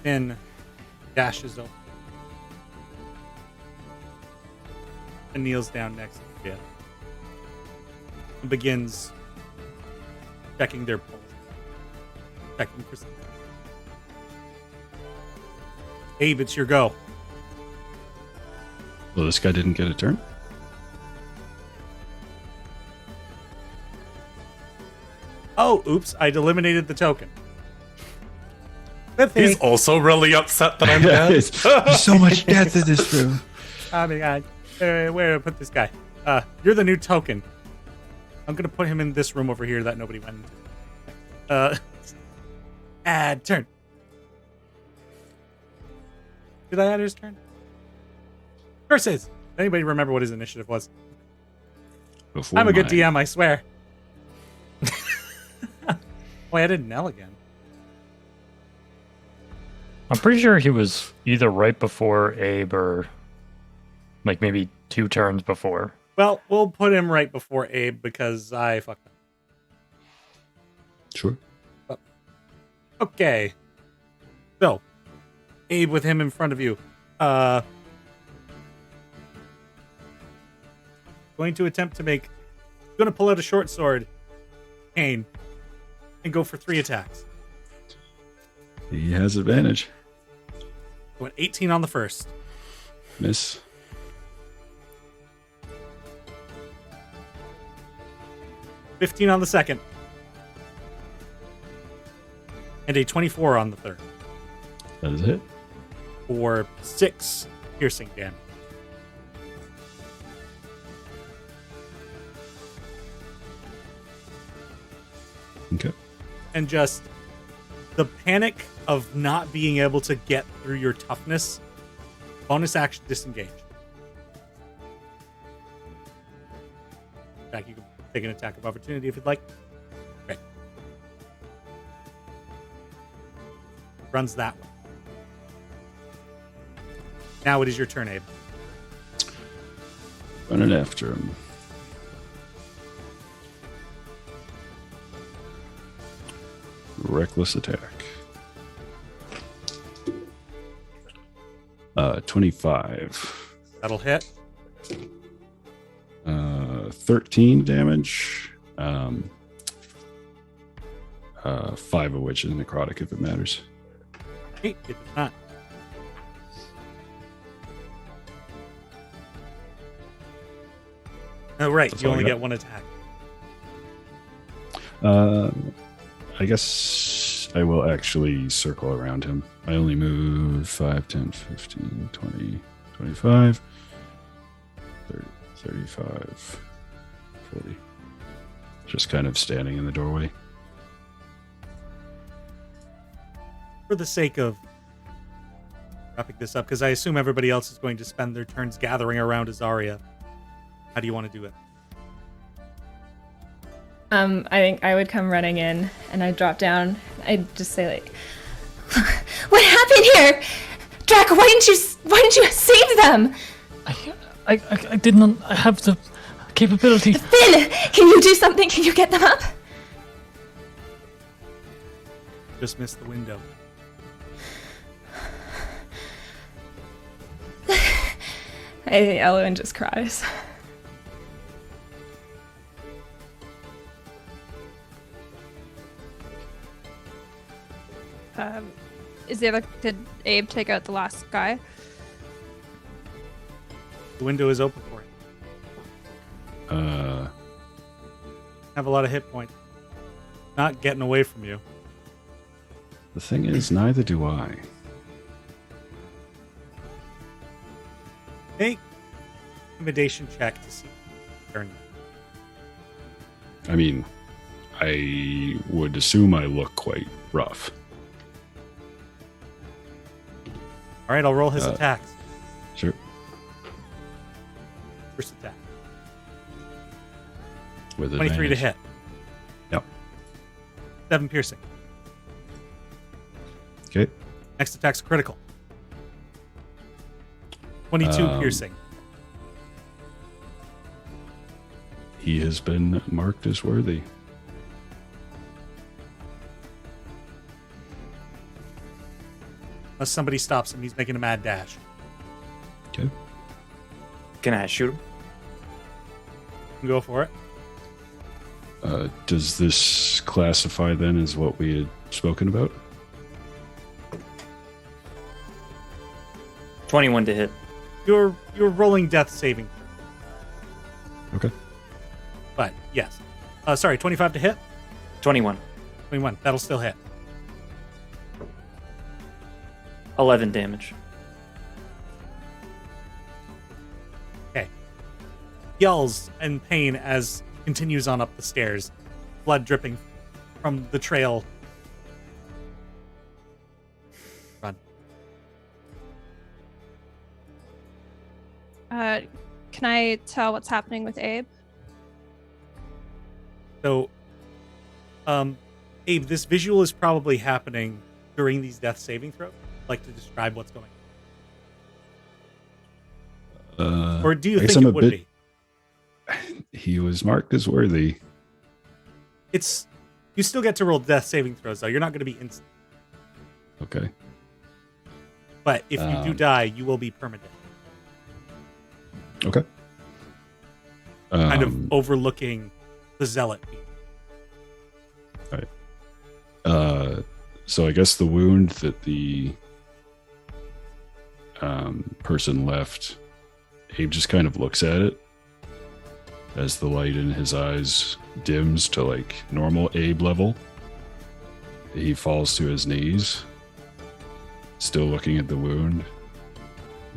Finn dashes over and kneels down next to Rhea and begins checking their pulse. Checking for something. Abe, it's your go. Well, this guy didn't get a turn? Oh, oops, I'd eliminated the token. Good thing. He's also really upset that I'm dead. There's so much death in this room. Oh my god. Where to put this guy? You're the new token. I'm gonna put him in this room over here that nobody went into. Add turn. Did I add his turn? Versus. Anybody remember what his initiative was? Before I'm a good mine. DM, I swear. Oh, I added Nell again. I'm pretty sure he was either right before Abe or like maybe 2 turns before. Well, we'll put him right before Abe because I fucked up. Sure. Okay. So, Abe with him in front of you. Going to attempt to make... Going to pull out a short sword. Kane. And go for 3 attacks. He has advantage. Going 18 on the first. Miss. $15 on the second. And a 24 on the third. That is it. For 6 piercing damage. Okay. And just the panic of not being able to get through your toughness. Bonus action disengage. In fact, you can take an attack of opportunity if you'd like. Great. Runs that way. Now it is your turn, Abe. Running after him. Reckless attack. 25. That'll hit. 13 damage. 5 of which is necrotic if it matters. Hey, it does not. Oh, right. That's You all I only got. get 1 attack. I guess I will actually circle around him. I only move 5, 10, 15, 20, 25, 30, 35, 40. Just kind of standing in the doorway. For the sake of wrapping this up because I assume everybody else is going to spend their turns gathering around Azaria. How do you want to do it? I think I would come running in and I'd drop down. I'd just say like, "What happened here? Drac, why didn't you save them? I didn't have the capability. Finn, can you do something? Can you get them up?" Just missed the window. I think Elowen just cries. Did Abe take out the last guy? The window is open for you. Have a lot of hit points. Not getting away from you. The thing is, neither do I. Make intimidation check to see. Turn. I mean, I would assume I look quite rough. All right, I'll roll his attacks. Sure. First attack. With 23 to advantage. hit. Yep. 7 piercing. Okay. Next attack's critical. 22 piercing. He has been marked as worthy. Unless somebody stops him, he's making a mad dash. Okay. Can I shoot him? You can go for it. Does this classify then as what we had spoken about? 21 to hit. You're rolling death saving. Okay. But yes. Sorry, 25 to hit? 21. 21. That'll still hit. 11 damage. Okay. Yells in pain as continues on up the stairs, blood dripping from the trail. Run. Can I tell what's happening with Abe? So, Abe, this visual is probably happening during these death saving throws. I'd like to describe what's going on. Or do you I guess think I'm it a would bit- be? He was marked as worthy. You still get to roll death saving throws, though. You're not going to be instant. Okay. But if you do die, you will be permanent. Okay. Kind of overlooking the zealot people. So I guess the wound that the person left, Abe just kind of looks at it as the light in his eyes dims to like normal Abe level. He falls to his knees, still looking at the wound.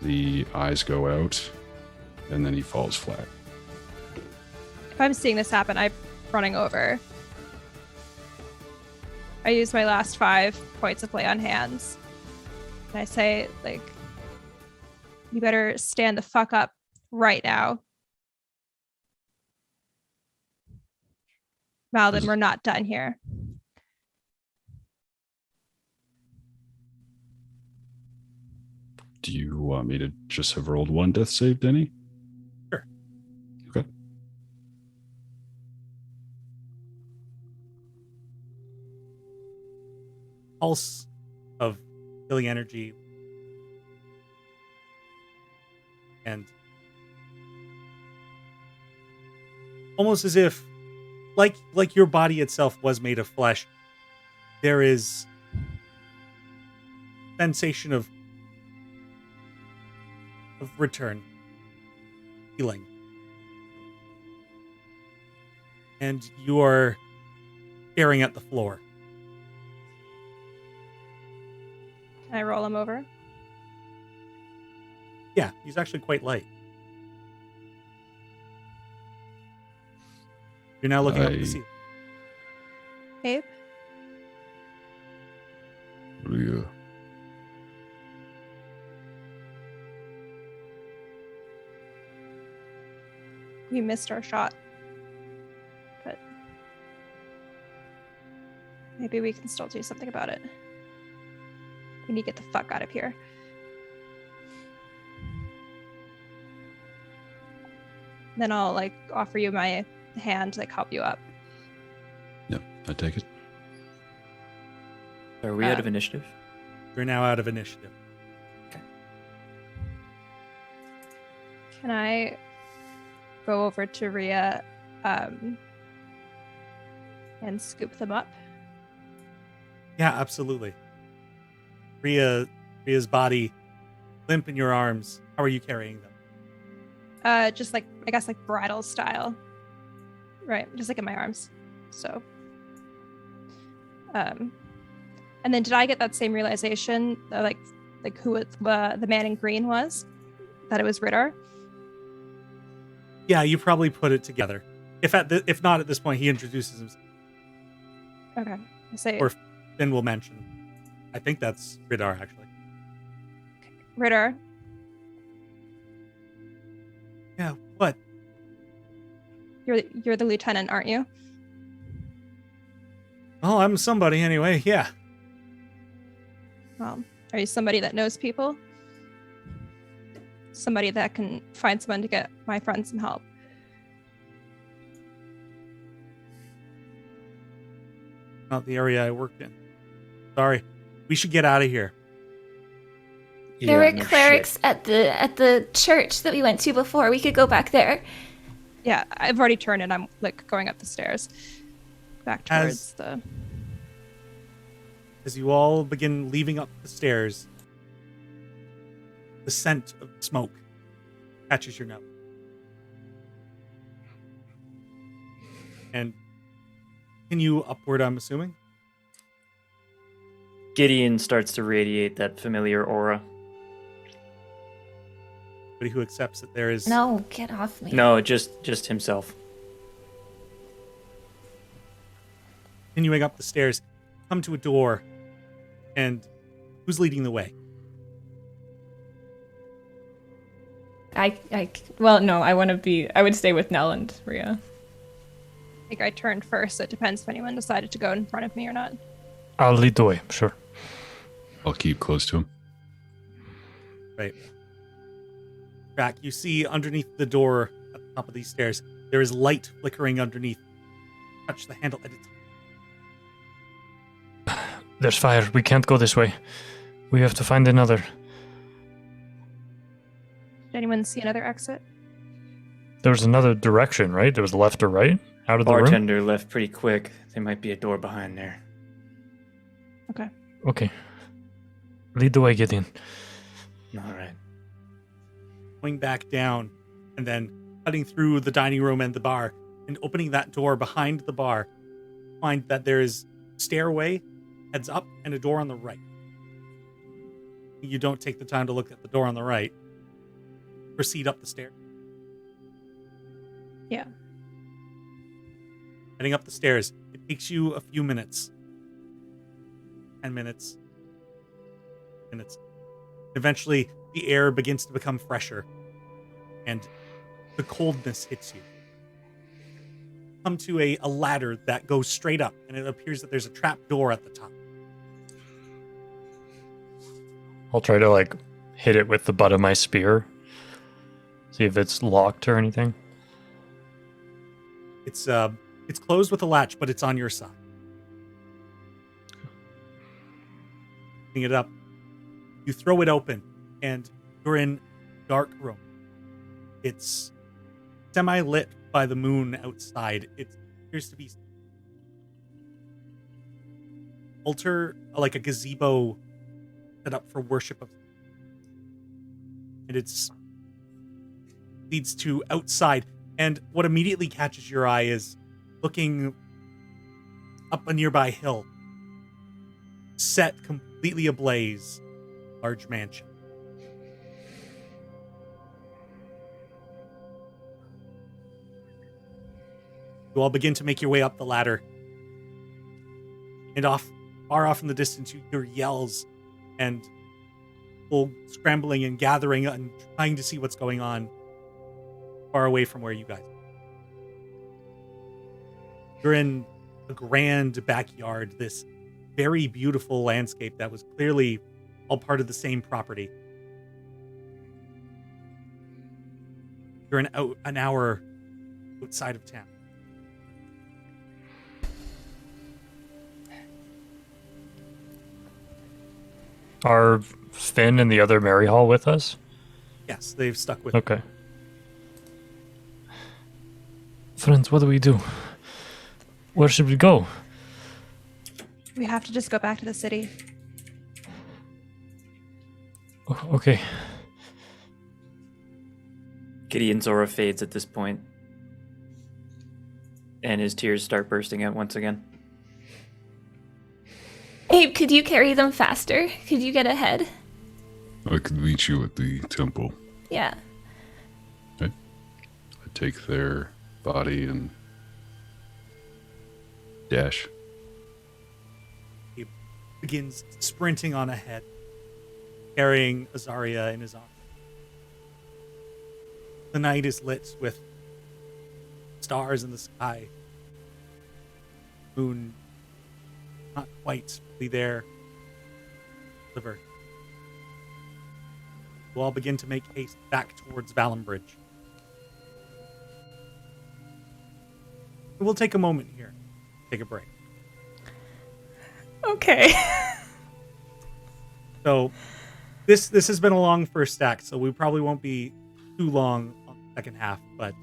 The eyes go out, and then he falls flat. If I'm seeing this happen, I'm running over. I use my last 5 points of lay on hands. And I say, like, you better stand the fuck up right now. Malden, we're not done here. Do you want me to just have rolled one death save, Denny? Sure. Okay. Pulse of healing energy. And almost as if, like your body itself was made of flesh, there is sensation of return, healing. And you are staring at the floor. Can I roll him over? Yeah, he's actually quite light. You're now looking up at the ceiling. Abe? Yeah. we missed our shot. But maybe we can still do something about it. We need to get the fuck out of here. Then I'll like offer you my hand to like help you up. Yeah, I take it. Are we out of initiative? We're now out of initiative. Can I go over to Rhea and scoop them up? Yeah, absolutely. Rhea's body limp in your arms. How are you carrying them? Just like, I guess like bridal style. Right, just like in my arms. So. And then did I get that same realization, like who the man in green was? That it was Ritter? Yeah, you probably put it together. If not at this point, he introduces himself. Okay. I say Or Finn will mention. I think that's Ridar, actually. Ritter. Yeah, what? You're the lieutenant, aren't you? Oh, I'm somebody anyway, yeah. Well, are you somebody that knows people? Somebody that can find someone to get my friend some help? Not the area I worked in. Sorry. We should get out of here. There were no clerics shit. at the church that we went to before. We could go back there. Yeah, I've already turned and I'm like going up the stairs. Back towards the... As you all begin leaving up the stairs, the scent of smoke catches your nose. And continue upward, I'm assuming? Gideon starts to radiate that familiar aura. Anybody who accepts that there is... No, get off me. No, just himself. Continuing up the stairs, come to a door, and who's leading the way? Well, no, I would stay with Nell and Rhea. I think I turned first, so it depends if anyone decided to go in front of me or not. I'll lead the way, sure. I'll keep close to him. Right. Back, you see underneath the door at the top of these stairs, there is light flickering underneath. Touch the handle at its... There's fire. We can't go this way. We have to find another. Did anyone see another exit? There was another direction, right? There was left or right out of the room? Bartender left pretty quick. There might be a door behind there. Okay. Lead the way, Gideon. All right. Going back down, and then cutting through the dining room and the bar, and opening that door behind the bar, find that there is stairway, heads up, and a door on the right. You don't take the time to look at the door on the right. Proceed up the stairs. Yeah. Heading up the stairs, it takes you a few minutes. 10 minutes. Minutes. Eventually, the air begins to become fresher, and the coldness hits you. Come to a ladder that goes straight up, and it appears that there's a trap door at the top. I'll try to like hit it with the butt of my spear. See if it's locked or anything. It's closed with a latch, but it's on your side. Picking it up, you throw it open, and you're in a dark room. It's semi-lit by the moon outside. It appears to be altar, like a gazebo set up for worship of, and it's leads to outside. And what immediately catches your eye is looking up a nearby hill, set completely ablaze, large mansion. You all begin to make your way up the ladder, and far off in the distance, you hear yells and people scrambling and gathering and trying to see what's going on far away from where you guys are. You're in a grand backyard, this very beautiful landscape that was clearly all part of the same property. You're an hour outside of town. Are Finn and the other Mary Hall with us? Yes, they've stuck with Okay. Friends, what do we do? Where should we go? We have to just go back to the city. Okay. Gideon's aura fades at this point, and his tears start bursting out once again. Abe, could you carry them faster? Could you get ahead? I can meet you at the temple. Yeah. I take their body and dash. He begins sprinting on ahead, carrying Azaria in his arms. The night is lit with stars in the sky. Moon not quite fully there. Sliver. You all begin to make haste back towards Valenbridge. We'll take a moment here. Take a break. Okay. So this has been a long first act, so we probably won't be too long on the second half, but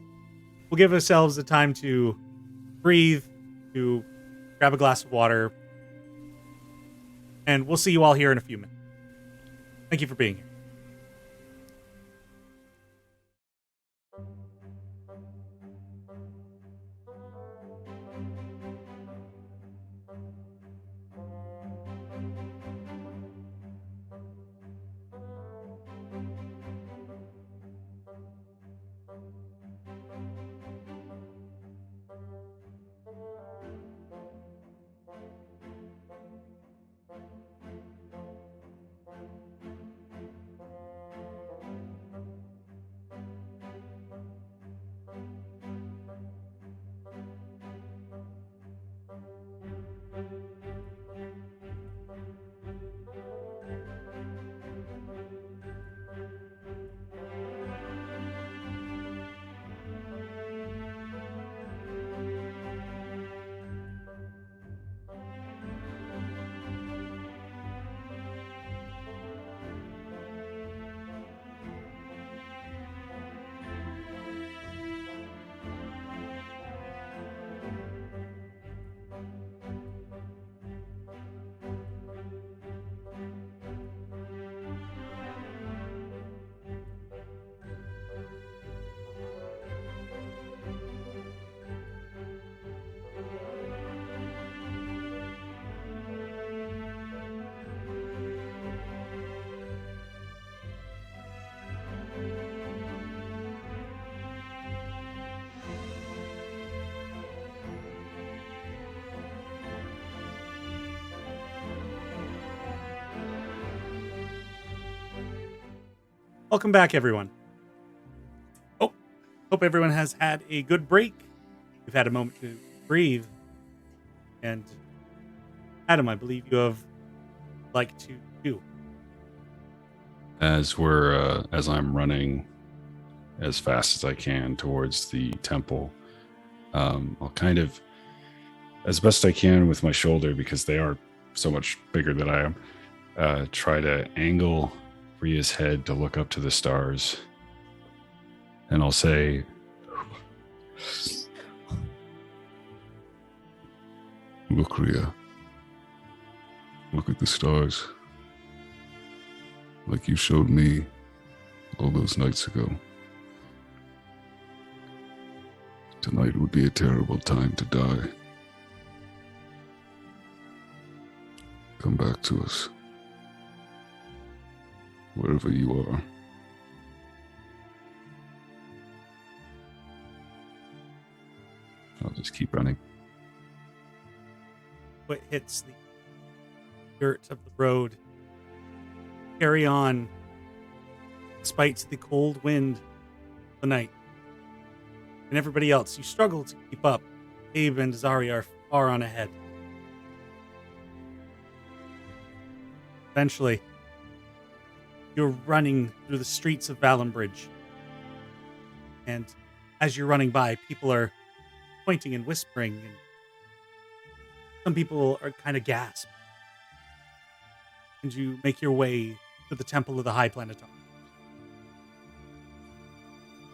we'll give ourselves the time to breathe, to grab a glass of water, and we'll see you all here in a few minutes. Thank you for being here. Welcome back, everyone. Oh, hope everyone has had a good break. We've had a moment to breathe. And Adam, I believe you have like to do. As I'm running as fast as I can towards the temple, I'll kind of, as best I can with my shoulder, because they are so much bigger than I am, try to angle Ria's head to look up to the stars. And I'll say, "Look, Ria. Look at the stars. Like you showed me all those nights ago. Tonight would be a terrible time to die. Come back to us. Wherever you are." I'll just keep running. What hits the dirt of the road. Carry on, despite the cold wind of the night. And everybody else, you struggle to keep up, Abe and Zari are far on ahead. Eventually, you're running through the streets of Valenbridge. And as you're running by, people are pointing and whispering, and some people are kind of gasp. And you make your way to the Temple of the High Planetar.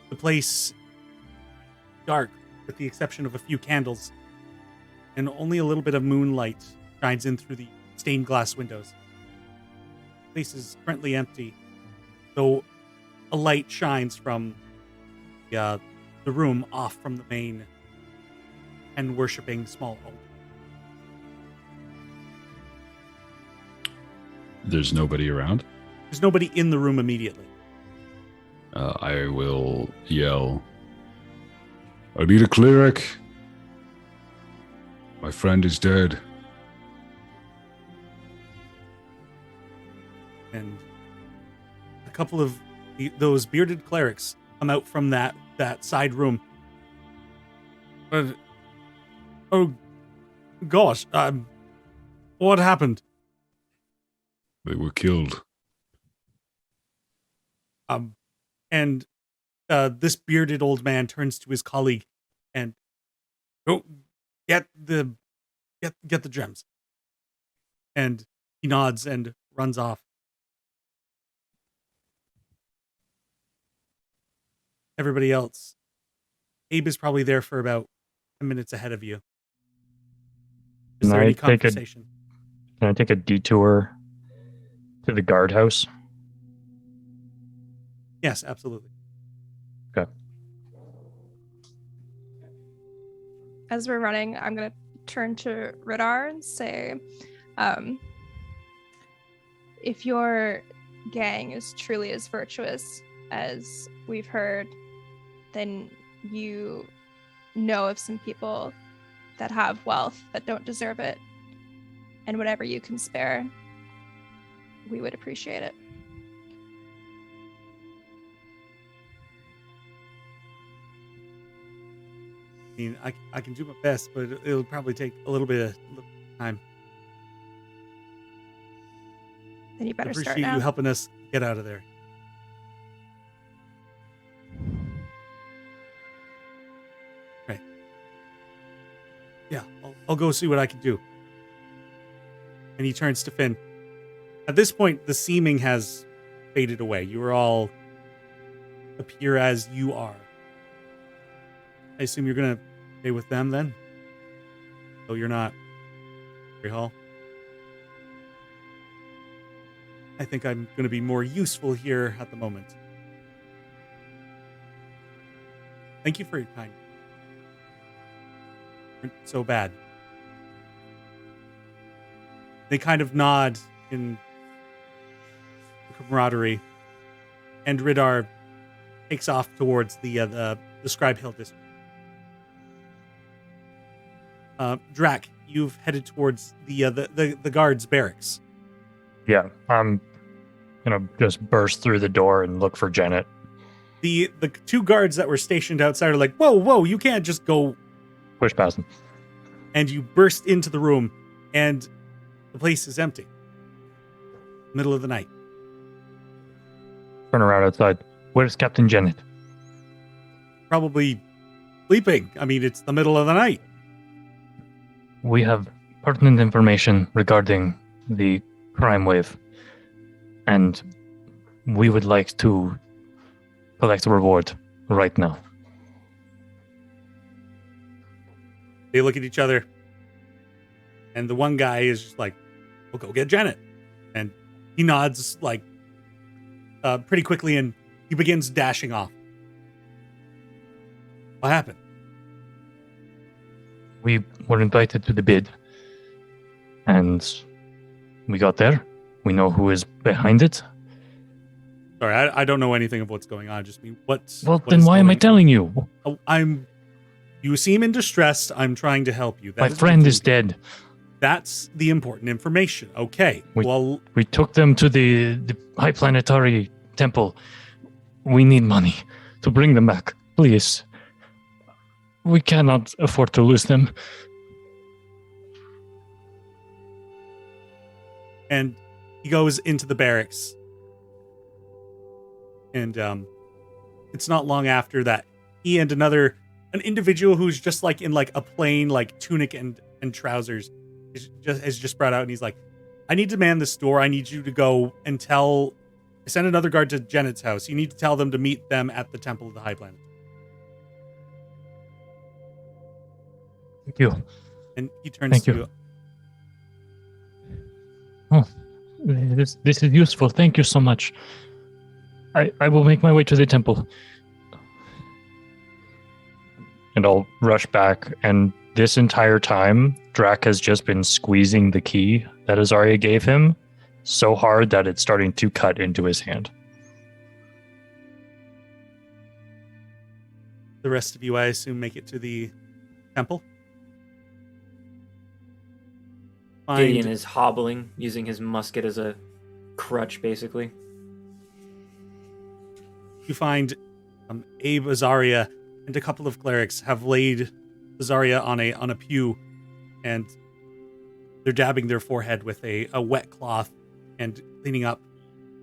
The place dark, with the exception of a few candles, and only a little bit of moonlight shines in through the stained glass windows. The place is currently empty, though a light shines from the room off from the main and worshipping small altar. There's nobody around? There's nobody in the room immediately. I will yell, I need a cleric. My friend is dead. And a couple of those bearded clerics come out from that side room. Oh, gosh. What happened? They were killed. And this bearded old man turns to his colleague and, "Go get the gems." And he nods and runs off. Everybody else, Abe is probably there for about 10 minutes ahead of you. Is there any conversation? Can I take a detour to the guardhouse? Yes, absolutely. Okay. As we're running, I'm going to turn to Radar and say, if your gang is truly as virtuous as we've heard, then you know of some people that have wealth that don't deserve it. And whatever you can spare, we would appreciate it. I mean, I can do my best, but it'll probably take a little bit of time. Then you better start Appreciate now. you helping us get out of there. Right. Yeah, I'll go see what I can do. And he turns to Finn. At this point, the seeming has faded away. You are all appear as you are. I assume you're going to stay with them then? So you're not Gray Hall? I think I'm going to be more useful here at the moment. Thank you for your kindness. Weren't so bad. They kind of nod in camaraderie, and Ridar takes off towards the Scribe Hill district. Drac, you've headed towards the guards' barracks. Yeah, I'm gonna just burst through the door and look for Janet. The two guards that were stationed outside are like, whoa, you can't just go. Push past them. And you burst into the room, and the place is empty. Middle of the night. Turn around outside. Where's Captain Janet? Probably sleeping. I mean, it's the middle of the night. We have pertinent information regarding the crime wave, and we would like to collect a reward right now. They look at each other, and the one guy is just like, "We'll go get Janet," and he nods like pretty quickly, and he begins dashing off. What happened? We were invited to the bid, and we got there. We know who is behind it. Sorry, I don't know anything of what's going on. Just me. What Then why am I telling you? Oh, you seem in distress. I'm trying to help you. My friend is dead. That's the important information. Okay. We took them to the High Planetary Temple. We need money to bring them back. Please. We cannot afford to lose them. And he goes into the barracks. And it's not long after that he and an individual who's just like in like a plain like tunic and trousers has just brought out, and he's like, I need to man this door. I need you to go and send another guard to Janet's house. You need to tell them to meet them at the Temple of the High Planet. Thank you. And he turns Thank to you. Oh, this is useful. Thank you so much. I will make my way to the temple. And I'll rush back. And this entire time, Drac has just been squeezing the key that Azaria gave him so hard that it's starting to cut into his hand. The rest of you, I assume, make it to the temple. Gideon is hobbling, using his musket as a crutch, basically. You find Abe, Azaria, and a couple of clerics have laid Azaria on a pew, and they're dabbing their forehead with a wet cloth and cleaning up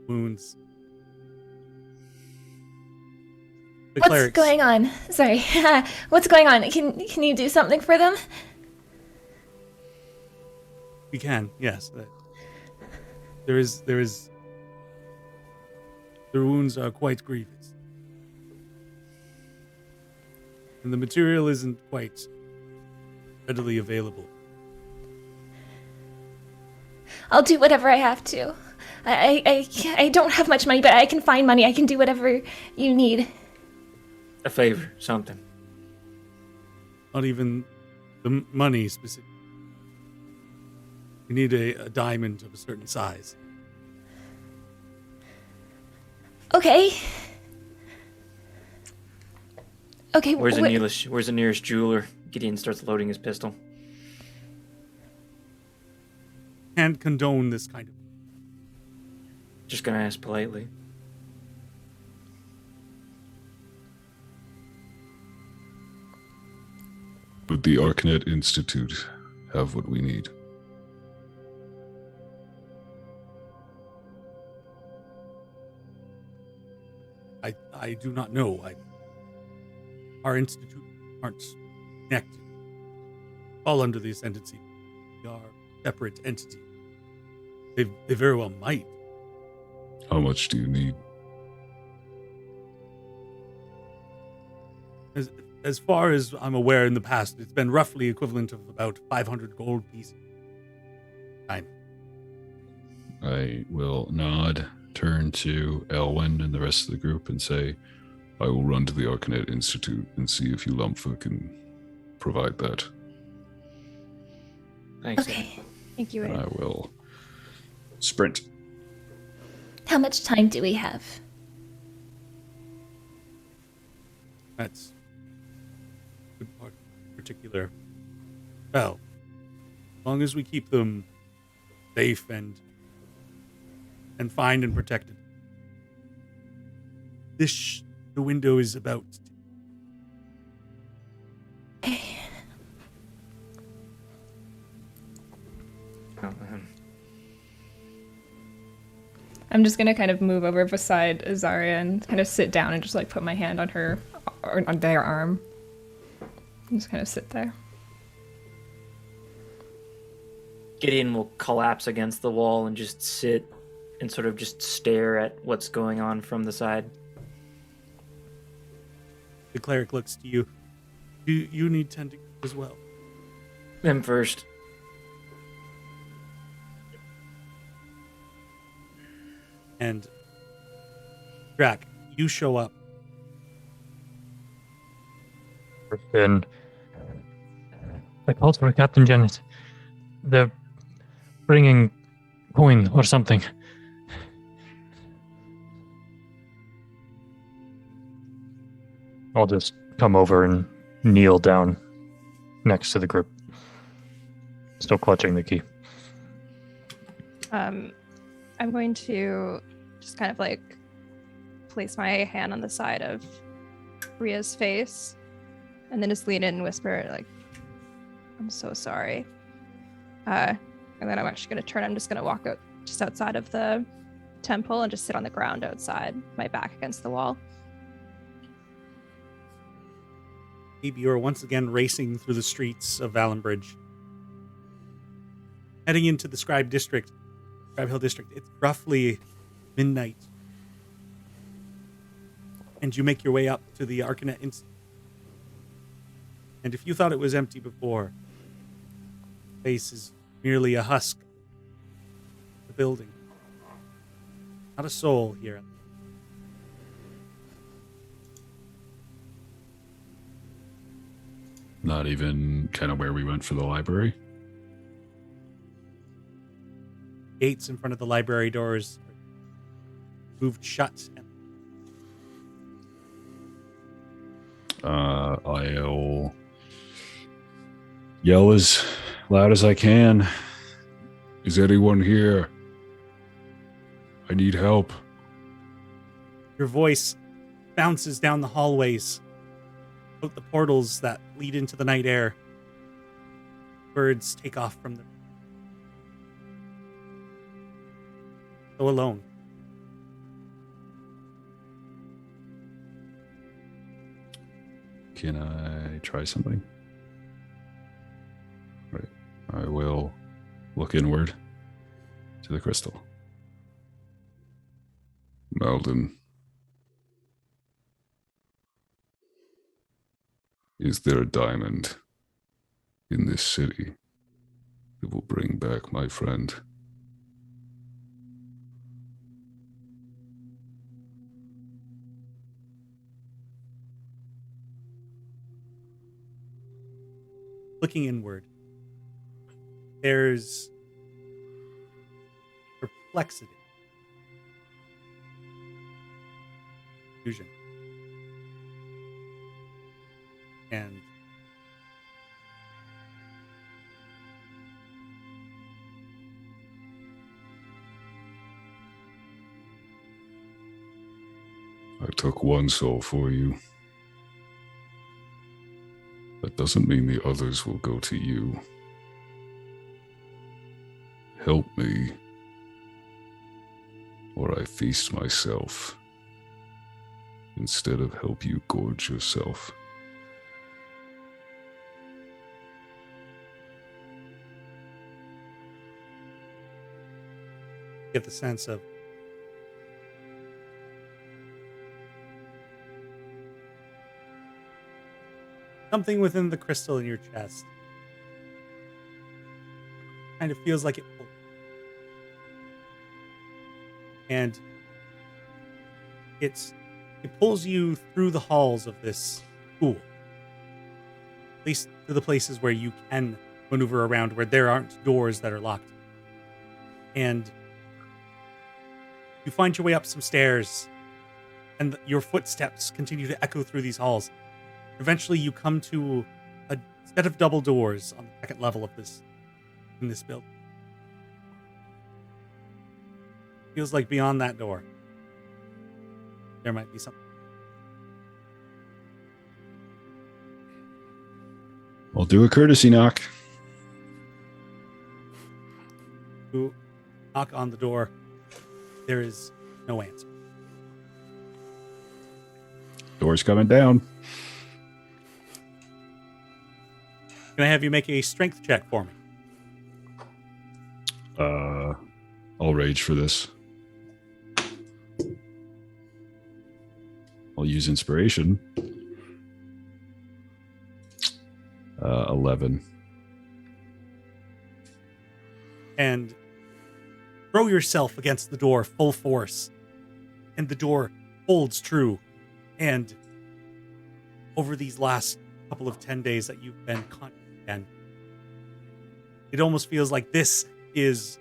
wounds. What's going on? Sorry. What's going on? Can you do something for them? We can, yes. There is. The wounds are quite grievous, and the material isn't quite readily available. I'll do whatever I have to. I don't have much money, but I can find money. I can do whatever you need. A favor, something. Not even the money specific. We need a diamond of a certain size. Okay. Where's the nearest jeweler? Gideon starts loading his pistol. Can't condone this kind of. Just gonna ask politely. Would the Arcanet Institute have what we need? I do not know. Our institute aren't connected. All under the Ascendancy. We are separate entities. They very well might. How much do you need? As far as I'm aware, in the past, it's been roughly equivalent of about 500 gold pieces. I will nod, turn to Elwyn and the rest of the group and say, I will run to the Arcanet Institute and see if Yulampha can provide that. Thanks. Okay. Thank you. And I will sprint. How much time do we have? That's a good part in particular. Well, as long as we keep them safe and fine and protected. The window is about. I'm just gonna kind of move over beside Azaria and kind of sit down and just like put my hand on her or on their arm. And just kind of sit there. Gideon will collapse against the wall and just sit and sort of just stare at what's going on from the side. The cleric looks to you. You need tending as well. Them first. And Drac, you show up. Then I called for Captain Janet. They're bringing coin or something. I'll just come over and kneel down next to the group, still clutching the key. I'm going to just kind of like place my hand on the side of Ria's face and then just lean in and whisper, like, I'm so sorry. And then I'm actually going to turn. I'm just going to walk out just outside of the temple and just sit on the ground outside, my back against the wall. Maybe you are once again racing through the streets of Valenbridge. Heading into the Scribe Hill District. It's roughly midnight. And you make your way up to the Arcanet Institute. And if you thought it was empty before, the place is merely a husk. The building. Not a soul here. Not even kind of where we went for the library. Gates in front of the library doors moved shut. I'll yell as loud as I can. Is anyone here? I need help. Your voice bounces down the hallways, out the portals that lead into the night air. Birds take off from them. So alone. Can I try something? Right. I will look inward to the crystal. Malden. Is there a diamond in this city that will bring back my friend? Looking inward, there's perplexity, confusion, and I took one soul for you. That doesn't mean the others will go to you. Help me, or I feast myself, instead of help you gorge yourself. get the sense of something within the crystal in your chest. Kind of feels like it pulls. And it pulls you through the halls of this school. At least to the places where you can maneuver around, where there aren't doors that are locked. And you find your way up some stairs, and your footsteps continue to echo through these halls. Eventually, you come to a set of double doors on the second level of this building. Feels like beyond that door, there might be something. I'll do a courtesy knock. You knock on the door. There is no answer. Door's coming down. Can I have you make a strength check for me? I'll rage for this. I'll use inspiration. 11. And throw yourself against the door full force. And the door holds true. And over these last couple of 10 days that you've been conscious again, it almost feels like this is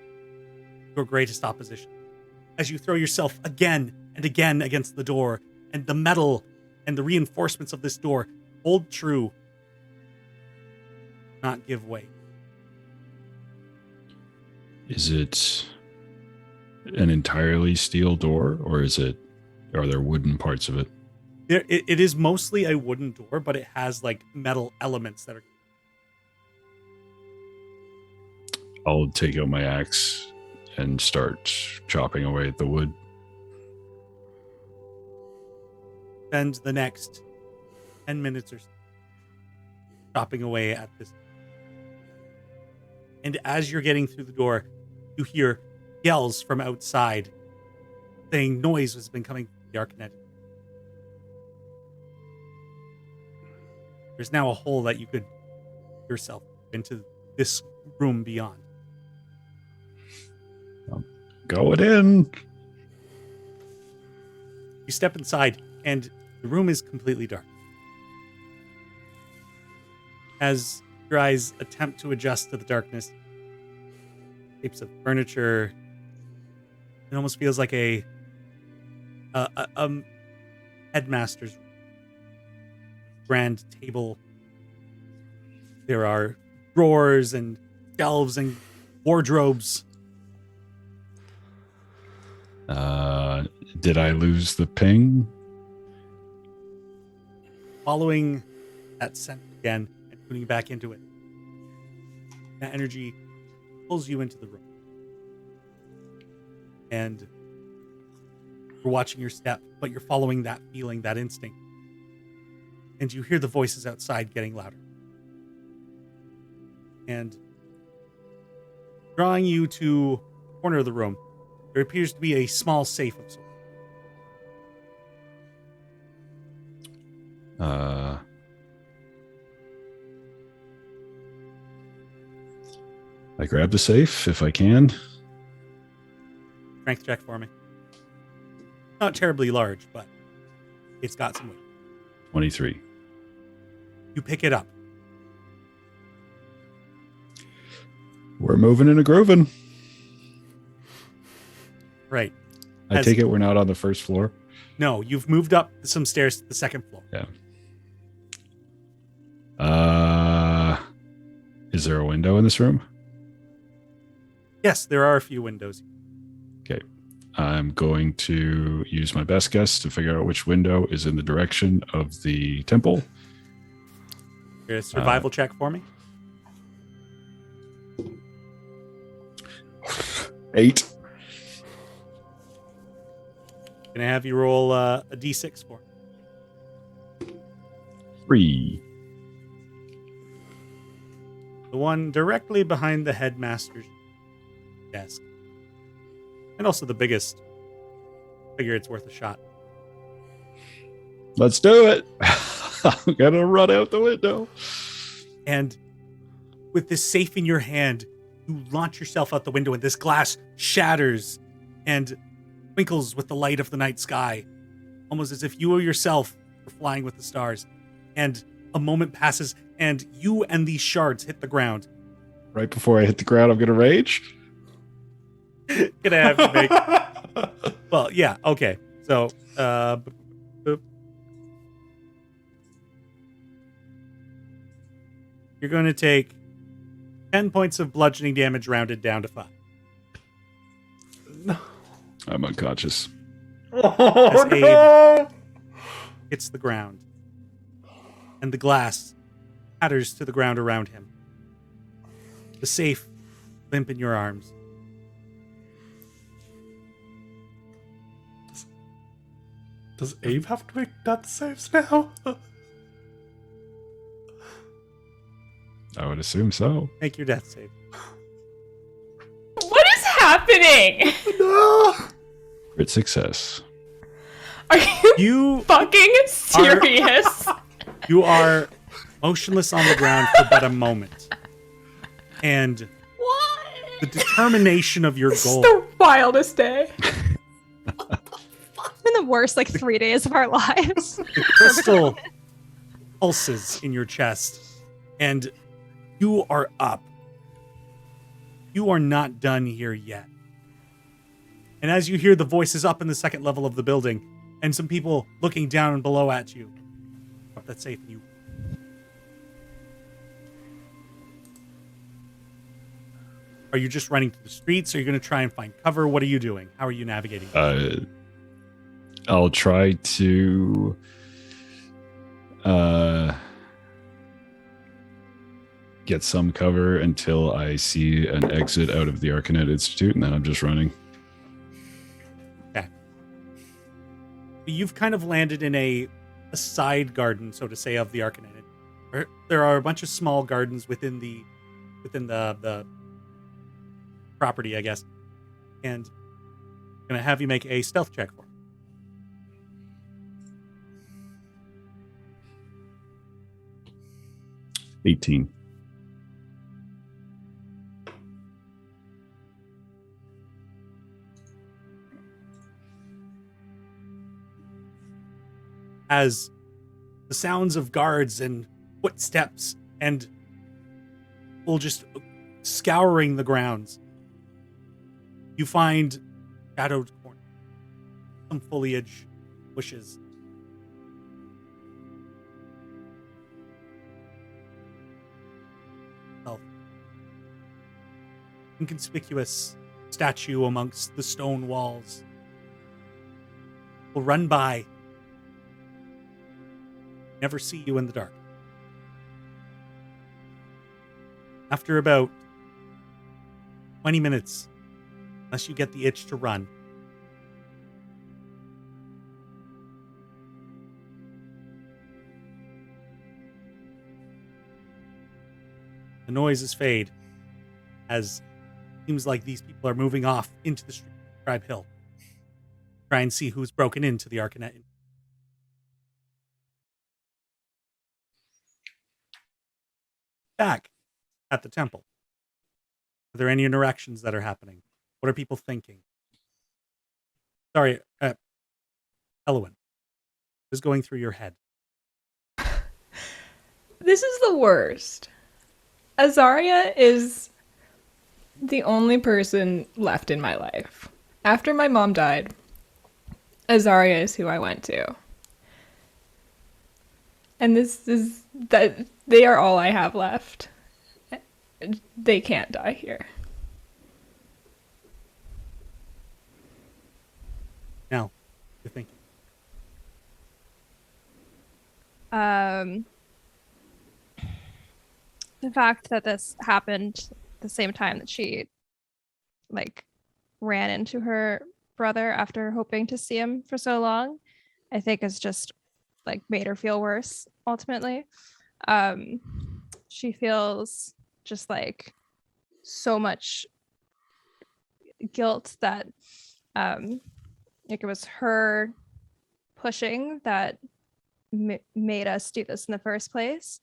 your greatest opposition. As you throw yourself again and again against the door, and the metal and the reinforcements of this door hold true, not give way. Is it an entirely steel door, or are there wooden parts of it? It is mostly a wooden door, but it has like metal elements that are. I'll take out my axe and start chopping away at the wood. Spend the next 10 minutes or so chopping away at this. And as you're getting through the door, you hear yells from outside saying noise has been coming from the Arcanet. There's now a hole that you could yourself into this room beyond. Going in. You step inside, and the room is completely dark. As your eyes attempt to adjust to the darkness, shapes of furniture, it almost feels like a headmaster's grand table. There are drawers and shelves and wardrobes. Did I lose the ping? Following that scent again and putting back into it, that energy pulls you into the room. And you're watching your step, but you're following that feeling, that instinct. And you hear the voices outside getting louder. And drawing you to the corner of the room, there appears to be a small safe of sorts. I grab the safe if I can. Strength check for me. Not terribly large, but it's got some weight. 23. You pick it up. We're moving and a grooving. Right. I take it we're not on the first floor. No, you've moved up some stairs to the second floor. Yeah. Is there a window in this room? Yes, there are a few windows. Okay. I'm going to use my best guess to figure out which window is in the direction of the temple. Here's a survival check for me. 8. Can I have you roll a d6 for me? 3. The one directly behind the headmaster's desk. And also the biggest. Figure it's worth a shot. Let's do it. I'm going to run out the window. And with this safe in your hand, you launch yourself out the window and this glass shatters and twinkles with the light of the night sky, almost as if you yourself were flying with the stars. And a moment passes and you and these shards hit the ground. Right before I hit the ground, I'm going to rage. Can I have you make... Well, yeah, okay. So, you're going to take 10 points of bludgeoning damage rounded down to 5. No. I'm unconscious. As Abe hits the ground. And the glass shatters to the ground around him. The safe limp in your arms. Does Abe have to make death saves now? I would assume so. Make your death save. What is happening? No! Crit success. Are you You fucking serious? You are motionless on the ground for but a moment. And What? the determination of your This is goal. the wildest day. It's been the worst 3 days of our lives. The crystal pulses in your chest. And you are up. You are not done here yet. And as you hear the voices up in the second level of the building, and some people looking down and below at you, that's safe. You. Are you just running through the streets? Are you going to try and find cover? What are you doing? How are you navigating? I'll try to Get some cover until I see an exit out of the Arcanet Institute, and then I'm just running. Okay. You've kind of landed in a side garden, so to say, of the Arcanet. There are a bunch of small gardens within the property, I guess. And I'm gonna have you make a stealth check for me. 18. As the sounds of guards and footsteps and people just scouring the grounds, you find shadowed corners, some foliage, bushes. Inconspicuous statue amongst the stone walls will run by, never see you in the dark. After about 20 minutes, unless you get the itch to run, the noises fade as it seems like these people are moving off into the street of Tribe Hill. Try and see who's broken into the Arcanet. Back at the temple, are there any interactions that are happening? What are people thinking? Sorry, Elowen, what is going through your head? This is the worst. Azaria is the only person left in my life. After my mom died, Azaria is who I went to. And this is that they are all I have left. They can't die here. Now, you're thinking. The fact that this happened the same time that she ran into her brother after hoping to see him for so long, I think has just made her feel worse ultimately. She feels just so much guilt that it was her pushing that made us do this in the first place,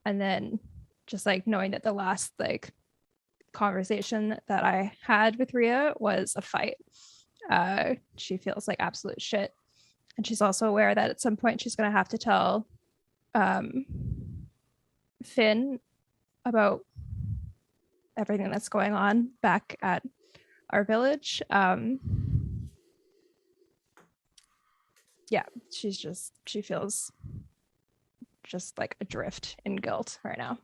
and then just knowing that the last conversation that I had with Rhea was a fight. She feels like absolute shit, and she's also aware that at some point she's going to have to tell Finn about everything that's going on back at our village. Yeah, she feels just adrift in guilt right now.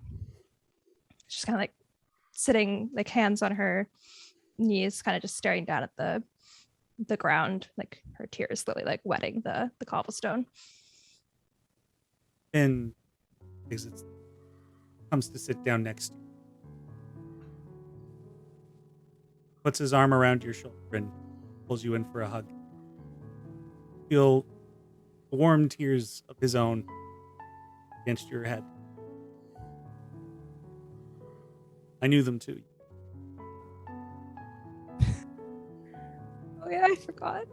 She's kind of sitting hands on her knees, kind of just staring down at the ground, her tears slowly wetting the cobblestone. And exits, comes to sit down next to you. Puts his arm around your shoulder and pulls you in for a hug. Feel the warm tears of his own against your head. I knew them too. Oh yeah, I forgot.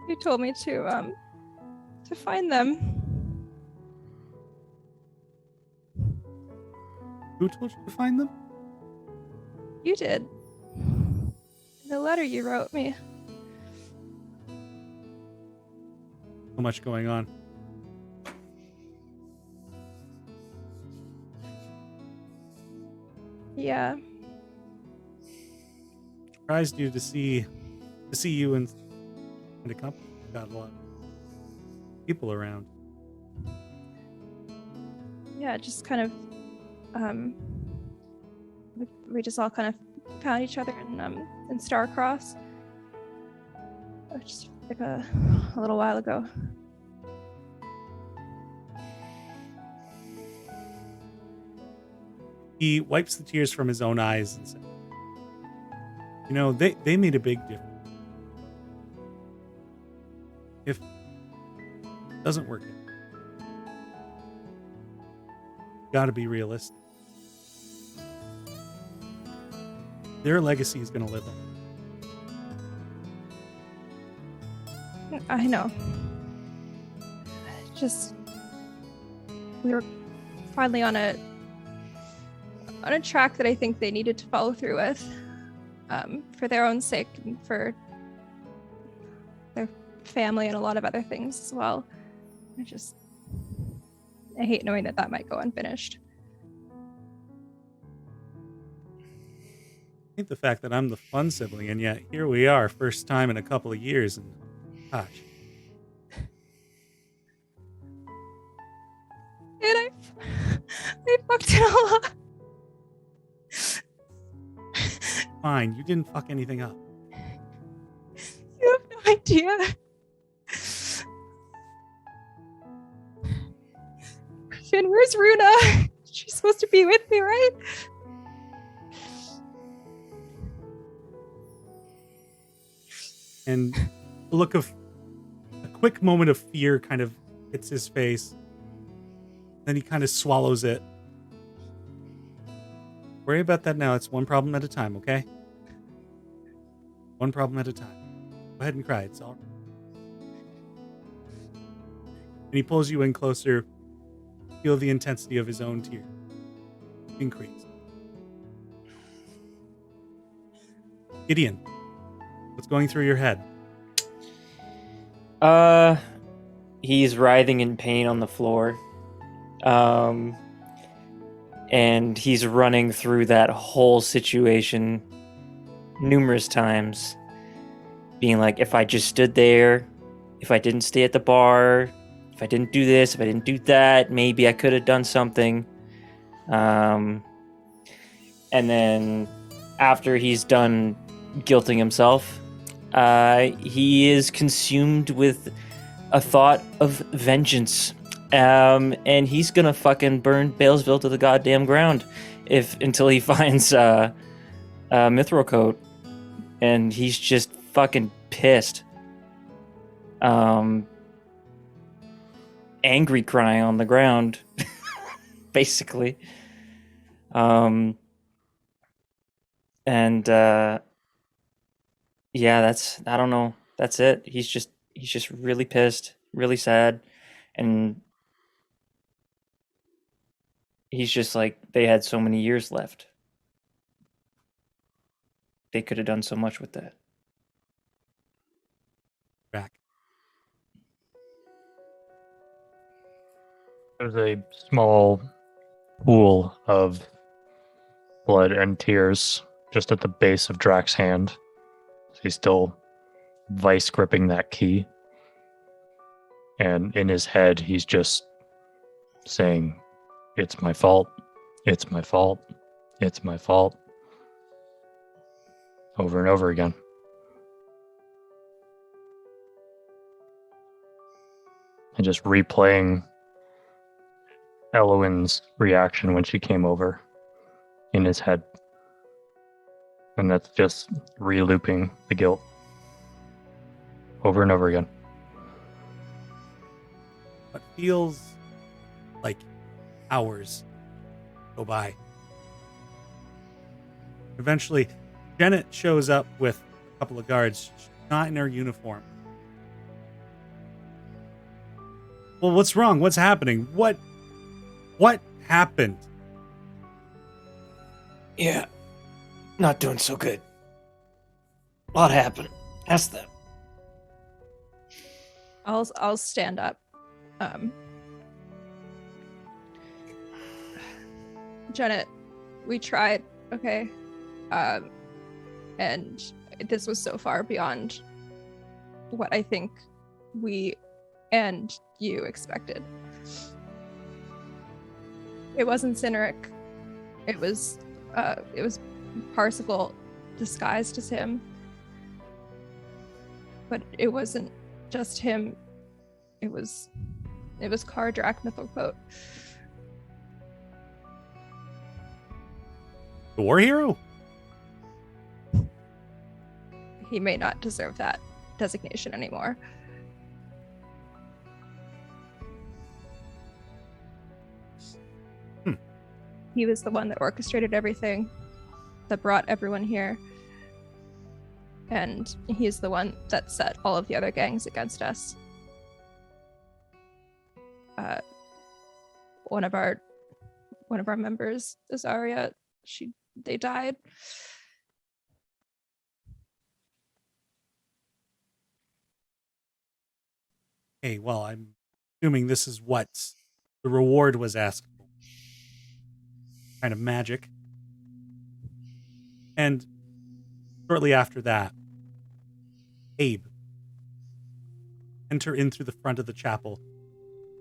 You told me to find them. Who told you to find them? You did. In the letter you wrote me. So much going on. Yeah. Surprised you to see you in a company. Got a lot of people around. Yeah, just kind of we just all kind of found each other in Starcross. Just a little while ago. He wipes the tears from his own eyes and says, you know, they made a big difference. If it doesn't work out, gotta be realistic. Their legacy is going to live on. I know. Just we were finally on a track that I think they needed to follow through with, for their own sake and for their family and a lot of other things as well. I hate knowing that might go unfinished. I hate the fact that I'm the fun sibling, and yet here we are, first time in a couple of years, and gosh. And I fucked it all up. Fine, you didn't fuck anything up. You have no idea. Finn, where's Runa? She's supposed to be with me, right? And a quick moment of fear kind of hits his face. Then he kind of swallows it. Worry about that now. It's one problem at a time, okay? One problem at a time. Go ahead and cry. It's all right. And he pulls you in closer. Feel the intensity of his own tears increase. Gideon, what's going through your head? He's writhing in pain on the floor. And he's running through that whole situation numerous times, being like, if I just stood there, if I didn't stay at the bar, if I didn't do this, if I didn't do that, maybe I could have done something. And then after he's done guilting himself, he is consumed with a thought of vengeance. And he's gonna fucking burn Balesville to the goddamn ground until he finds Mithril Coat, and he's just fucking pissed. Angry crying on the ground, basically. Yeah, I don't know. That's it. He's just really pissed, really sad, and he's just like, they had so many years left. They could have done so much with that. Back. There's a small pool of blood and tears just at the base of Drax's hand. He's still vice gripping that key. And in his head, he's just saying, "It's my fault. It's my fault. It's my fault." Over and over again. And just replaying Elowin's reaction when she came over in his head. And that's just re-looping the guilt over and over again. What feels like hours go by. Eventually, Janet shows up with a couple of guards. She's not in her uniform. Well, what's wrong? What's happening? What happened? Yeah, not doing so good. What happened? Ask them. I'll stand up. Janet, we tried, okay? And this was so far beyond what I think we and you expected. It wasn't Cynric. It was Parsifal disguised as him. But it wasn't just him. It was Kardrak Mithril Coat. The war hero? He may not deserve that designation anymore. He was the one that orchestrated everything, that brought everyone here. And he's the one that set all of the other gangs against us. One of our members, Azaria, they died. Okay, well, I'm assuming this is what the reward was asked for. Kind of magic. And shortly after that, Abe, enter in through the front of the chapel.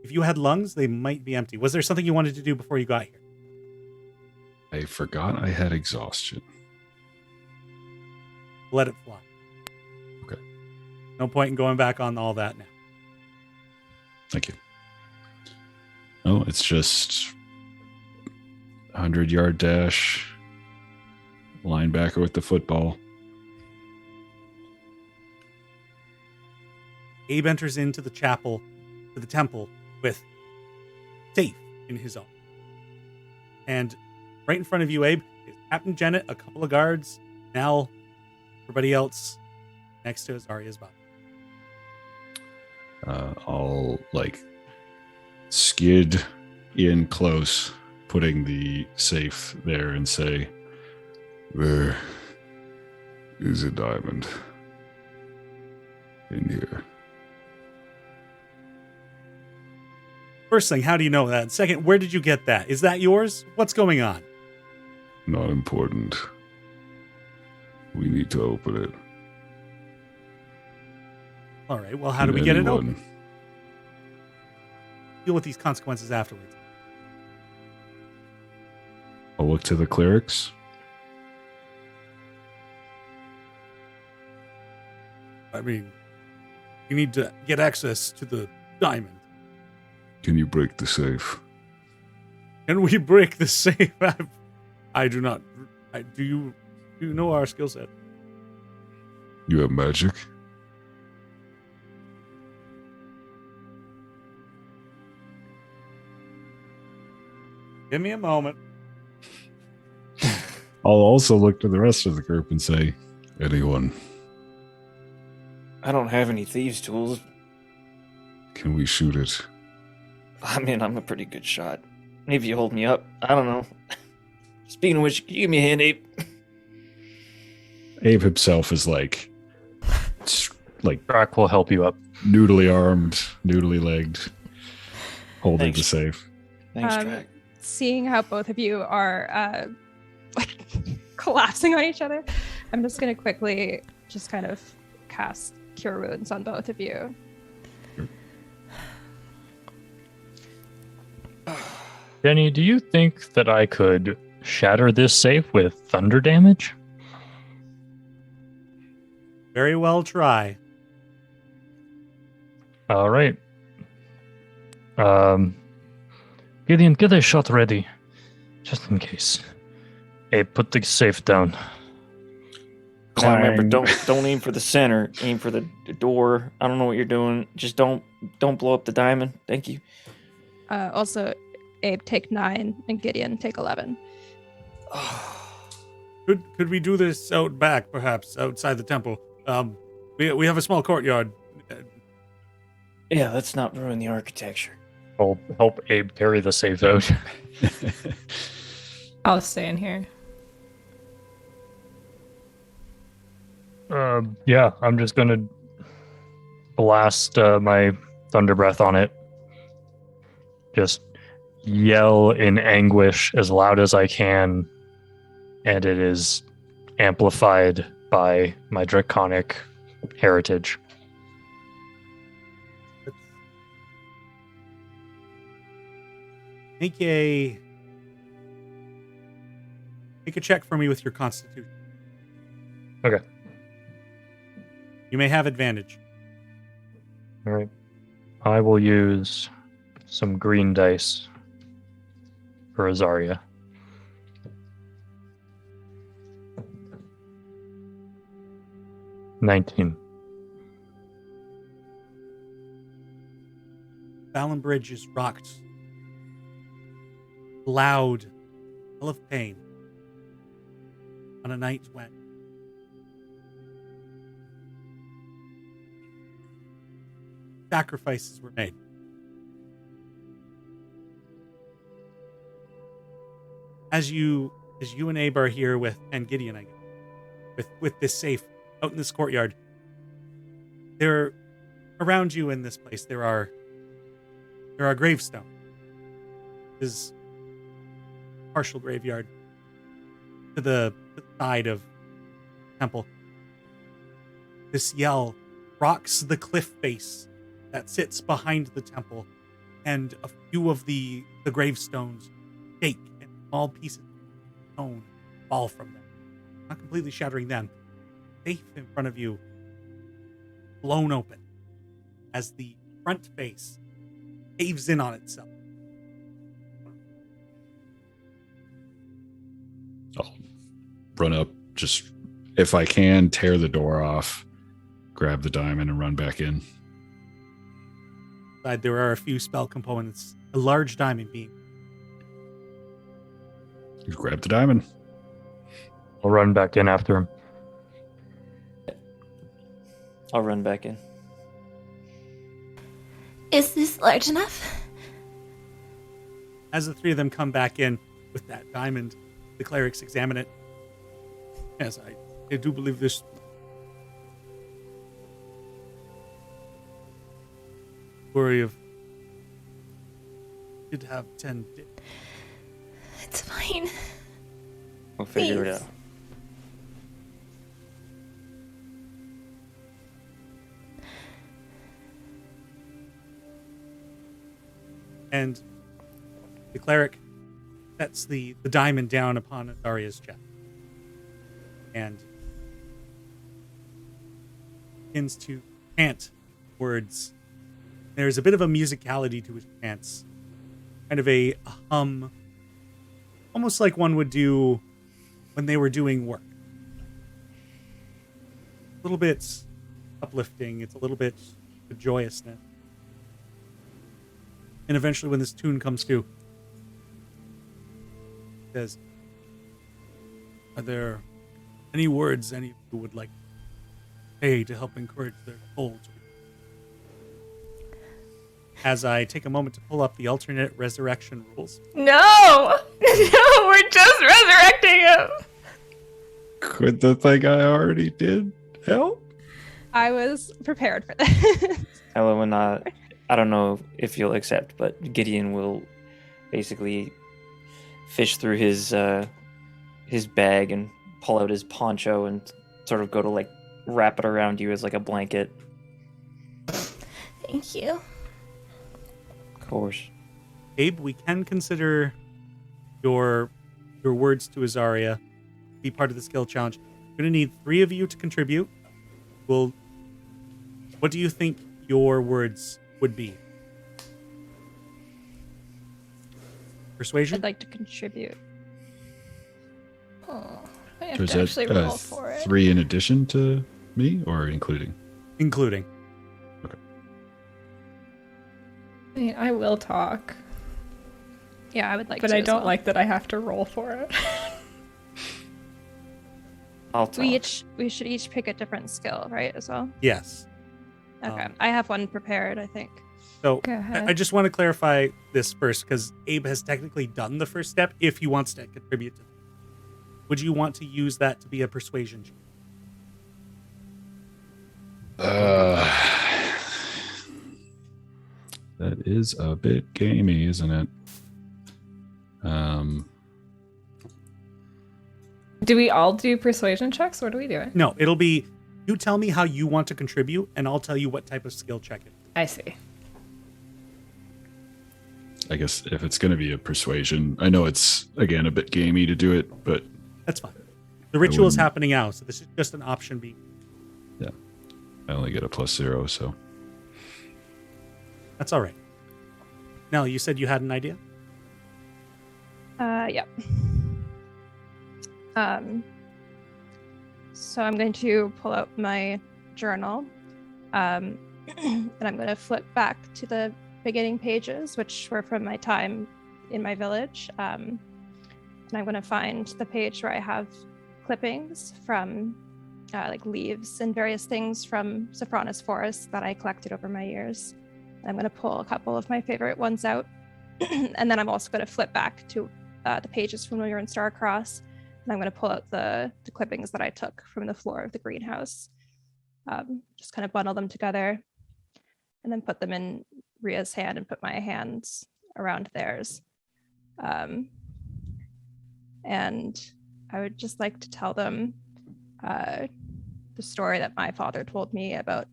If you had lungs, they might be empty. Was there something you wanted to do before you got here? I forgot I had exhaustion. Let it fly. Okay. No point in going back on all that now. Thank you. No, it's just 100-yard dash, linebacker with the football. Abe enters into the chapel, to the temple, with safe in his own. And right in front of you, Abe, is Captain Jennett, a couple of guards, Nell, everybody else next to Azaria's body. I'll skid in close, putting the safe there, and say, "There is a diamond in here." First thing, how do you know that? Second, where did you get that? Is that yours? What's going on? Not important. We need to open it. All right, well, how do we get it open? Deal with these consequences afterwards. I'll look to the clerics. I mean, you need to get access to the diamond. Can you break the safe? Can we break the safe? I do not. Do you know our skill set? You have magic? Give me a moment. I'll also look to the rest of the group and say, anyone, I don't have any thieves' tools. can we shoot it? I mean, I'm a pretty good shot. Maybe you hold me up. I don't know. Speaking of which, can you give me a hand, Abe? Abe himself is Drac will help you up. noodly armed, noodly legged, holding Thanks. the safe. Thanks, Um, Drac. Seeing how both of you are collapsing on each other, I'm just gonna quickly just kind of cast Cure Wounds on both of you. Jenny, do you think that I could shatter this safe with thunder damage? Very well, try. All right. Gideon, get a shot ready, just in case. Hey, put the safe down. Now remember, Clang. don't aim for the center. Aim for the door. I don't know what you're doing. Just don't blow up the diamond. Thank you. Also, Abe, take 9, and Gideon, take 11. Could we do this out back, perhaps outside the temple? We have a small courtyard. Yeah, let's not ruin the architecture. I'll help Abe carry the safe out. I'll stay in here. Yeah, I'm just gonna blast my thunder breath on it. Just yell in anguish as loud as I can, and it is amplified by my draconic heritage. Make a check for me with your constitution. Okay. You may have advantage. All right. I will use some green dice for Azaria. 19. Fallon Bridge is rocked. Loud, full of pain. On a night when sacrifices were made. As you and Abe are here and Gideon, I guess, with this safe out in this courtyard, there around you in this place there are gravestones. This is partial graveyard to the side of the temple. This yell rocks the cliff face that sits behind the temple, and a few of the gravestones shake and small pieces of stone fall from them. Not completely shattering them. Safe in front of you, blown open as the front face caves in on itself. I'll run up, just if I can, tear the door off, grab the diamond, and run back in. There are a few spell components. A large diamond being. You grab the diamond. I'll run back in after him. I'll run back in. Is this large enough? As the three of them come back in with that diamond, the clerics examine it. Yes, I do believe this. Worry of did have 10. It's fine. We'll figure it Please. out. And the cleric sets the diamond down upon Azaria's chest and begins to chant words. There's a bit of a musicality to his chants, kind of a hum, almost like one would do when they were doing work. A little bit uplifting, it's a little bit of joyousness. And eventually when this tune comes to, it says, are there any words any of you would like to say to help encourage their soul to? As I take a moment to pull up the alternate resurrection rules. No! No, we're just resurrecting him! Could the thing I already did help? I was prepared for this. Ella will not. I don't know if you'll accept, but Gideon will basically fish through his bag and pull out his poncho and sort of go to like wrap it around you as like a blanket. Thank you. Of course. Abe, we can consider your words to Azaria be part of the skill challenge. We're going to need 3 of you to contribute. What do you think your words would be? Persuasion? I'd like to contribute. Oh, I have So is to actually that roll for it. 3 in addition to me, or including? Including. I mean, I will talk, Yeah, I would like but to. I as don't well. like that I have to roll for it. I'll talk. We should each pick a different skill, right? As well. Yes. Okay, Um, I have one prepared. I think. So Go ahead. I just want to clarify this first, because Abe has technically done the first step if he wants to contribute to it. Would you want to use that to be a persuasion check? That is a bit gamey, isn't it? Do we all do persuasion checks? What are we doing? No, it'll be you tell me how you want to contribute, and I'll tell you what type of skill check it is. I see. I guess if it's going to be a persuasion, I know it's, again, a bit gamey to do it, but That's fine. The ritual is wouldn't- happening now, so this is just an option being. I only get a +0, so. That's all right. Nell, you said you had an idea? Yep. So I'm going to pull out my journal. And I'm going to flip back to the beginning pages, which were from my time in my village. And I'm going to find the page where I have clippings from like leaves and various things from Sophronis Forest that I collected over my years. I'm going to pull a couple of my favorite ones out. And then I'm also going to flip back to the pages from when we were in Starcross. And I'm going to pull out the clippings that I took from the floor of the greenhouse. Just kind of bundle them together and then put them in Ria's hand and put my hands around theirs. And I would just like to tell them the story that my father told me about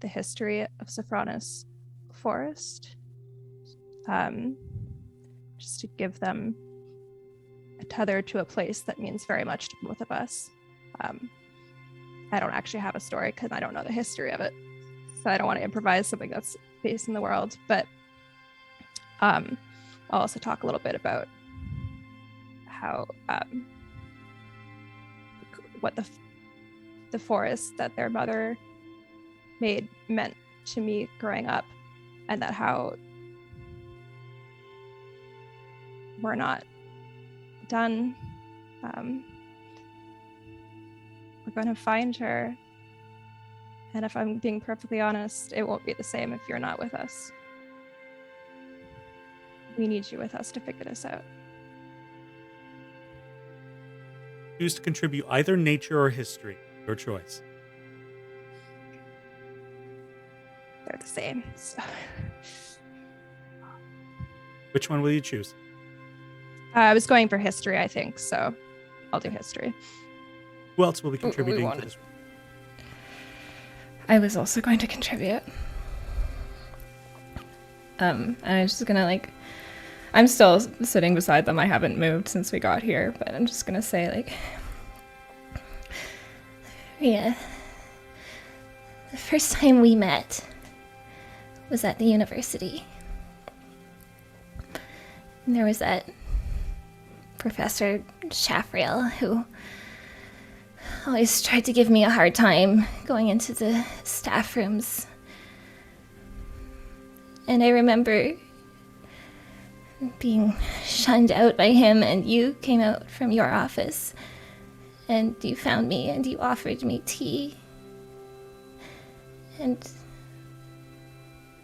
the history of Sophronis Forest. Just to give them a tether to a place that means very much to both of us. I don't actually have a story because I don't know the history of it. So I don't want to improvise something that's based in the world, but I'll also talk a little bit about how what the forest that their mother made meant to me growing up, and that how we're not done. We're going to find her, and if I'm being perfectly honest, it won't be the same if you're not with us. We need you with us to figure this out. Choose to contribute either nature or history. Your choice. They're the same. So. Which one will you choose? I was going for history, I think, so I'll do history. Who else will be contributing to this? I was also going to contribute. I'm just gonna I'm still sitting beside them. I haven't moved since we got here, but I'm just gonna say Ria, the first time we met was at the university. And there was that Professor Shafriel who always tried to give me a hard time going into the staff rooms. And I remember being shunned out by him, and you came out from your office and you found me and you offered me tea. And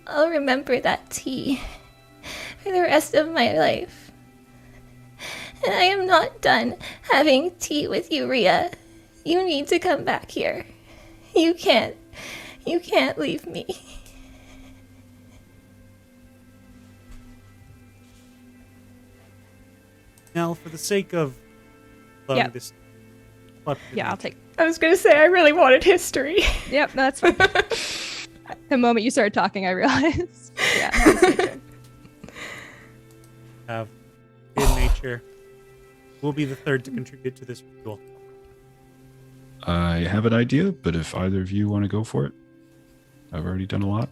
I'll remember that tea for the rest of my life. And I am not done having tea with you, Ria. You need to come back here. You can't leave me. Now, for the sake of allowing this... Yeah, I'll take... I was gonna say I really wanted history. Yep, that's fine. The moment you started talking, I realized. Yeah, that's nature. Have in nature. Who will be the third to contribute to this ritual? I have an idea, but if either of you want to go for it, I've already done a lot.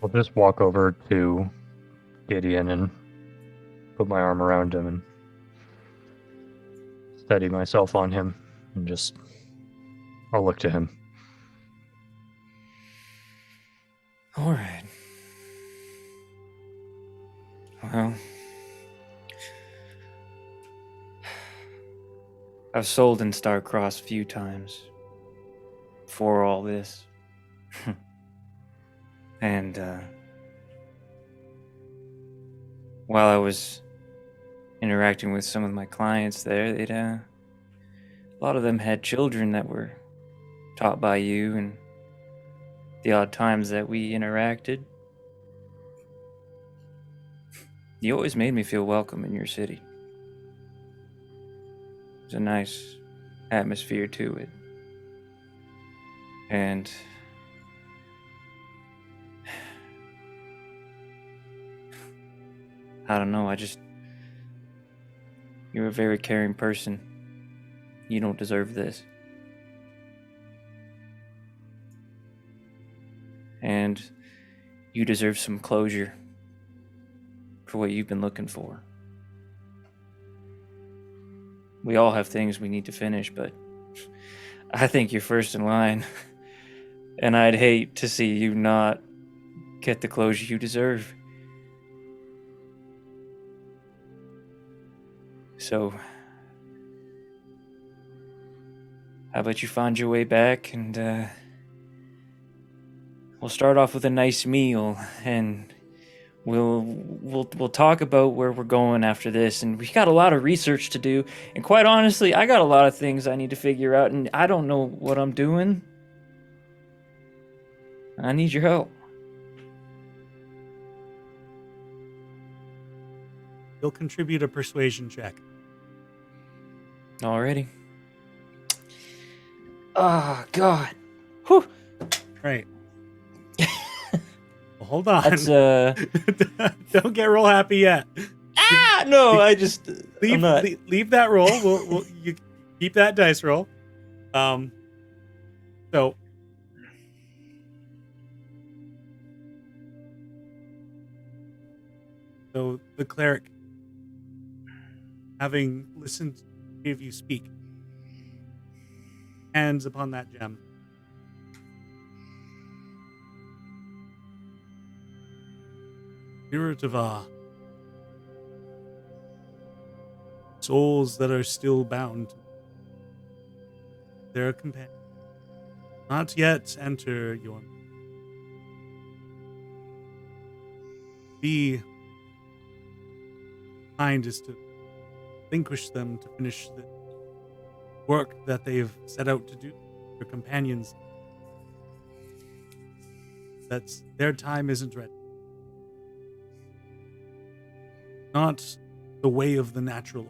I'll just walk over to Gideon and put my arm around him and steady myself on him, and just I'll look to him. All right. Well, I've sold in Starcross a few times before all this. And while I was interacting with some of my clients there, a lot of them had children that were taught by you, and the odd times that we interacted, you always made me feel welcome in your city. There's a nice atmosphere to it. And I don't know, you're a very caring person. You don't deserve this. And you deserve some closure for what you've been looking for. We all have things we need to finish, but I think you're first in line. And I'd hate to see you not get the closure you deserve. So, how about you find your way back, and we'll start off with a nice meal, and we'll talk about where we're going after this. And we got a lot of research to do, and quite honestly, I got a lot of things I need to figure out, and I don't know what I'm doing. I need your help. You'll contribute a persuasion check. Already. Oh, God. Whew. Right. Well, hold on. That's, Don't get roll happy yet. no, I just... Leave, I'm not. leave that roll. You keep that dice roll. So... So the cleric, having listened to three of you speak, hands upon that gem. Spirit of our souls that are still bound to their companion, not yet enter your. Be kind is to relinquish them to finish the work that they've set out to do. Their companions, that their time isn't ready. Not the way of the natural,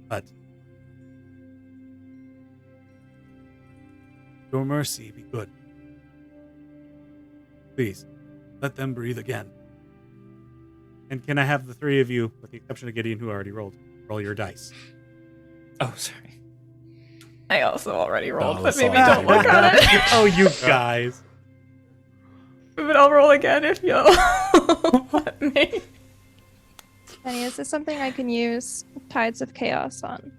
but your mercy be good. Please, let them breathe again. And can I have the three of you, with the exception of Gideon, who already rolled, roll your dice? Oh, sorry. I also already rolled, Oh, but that's maybe all don't right. look at it. Oh, you guys. But I'll roll again if you'll let me. Teni, is this something I can use Tides of Chaos on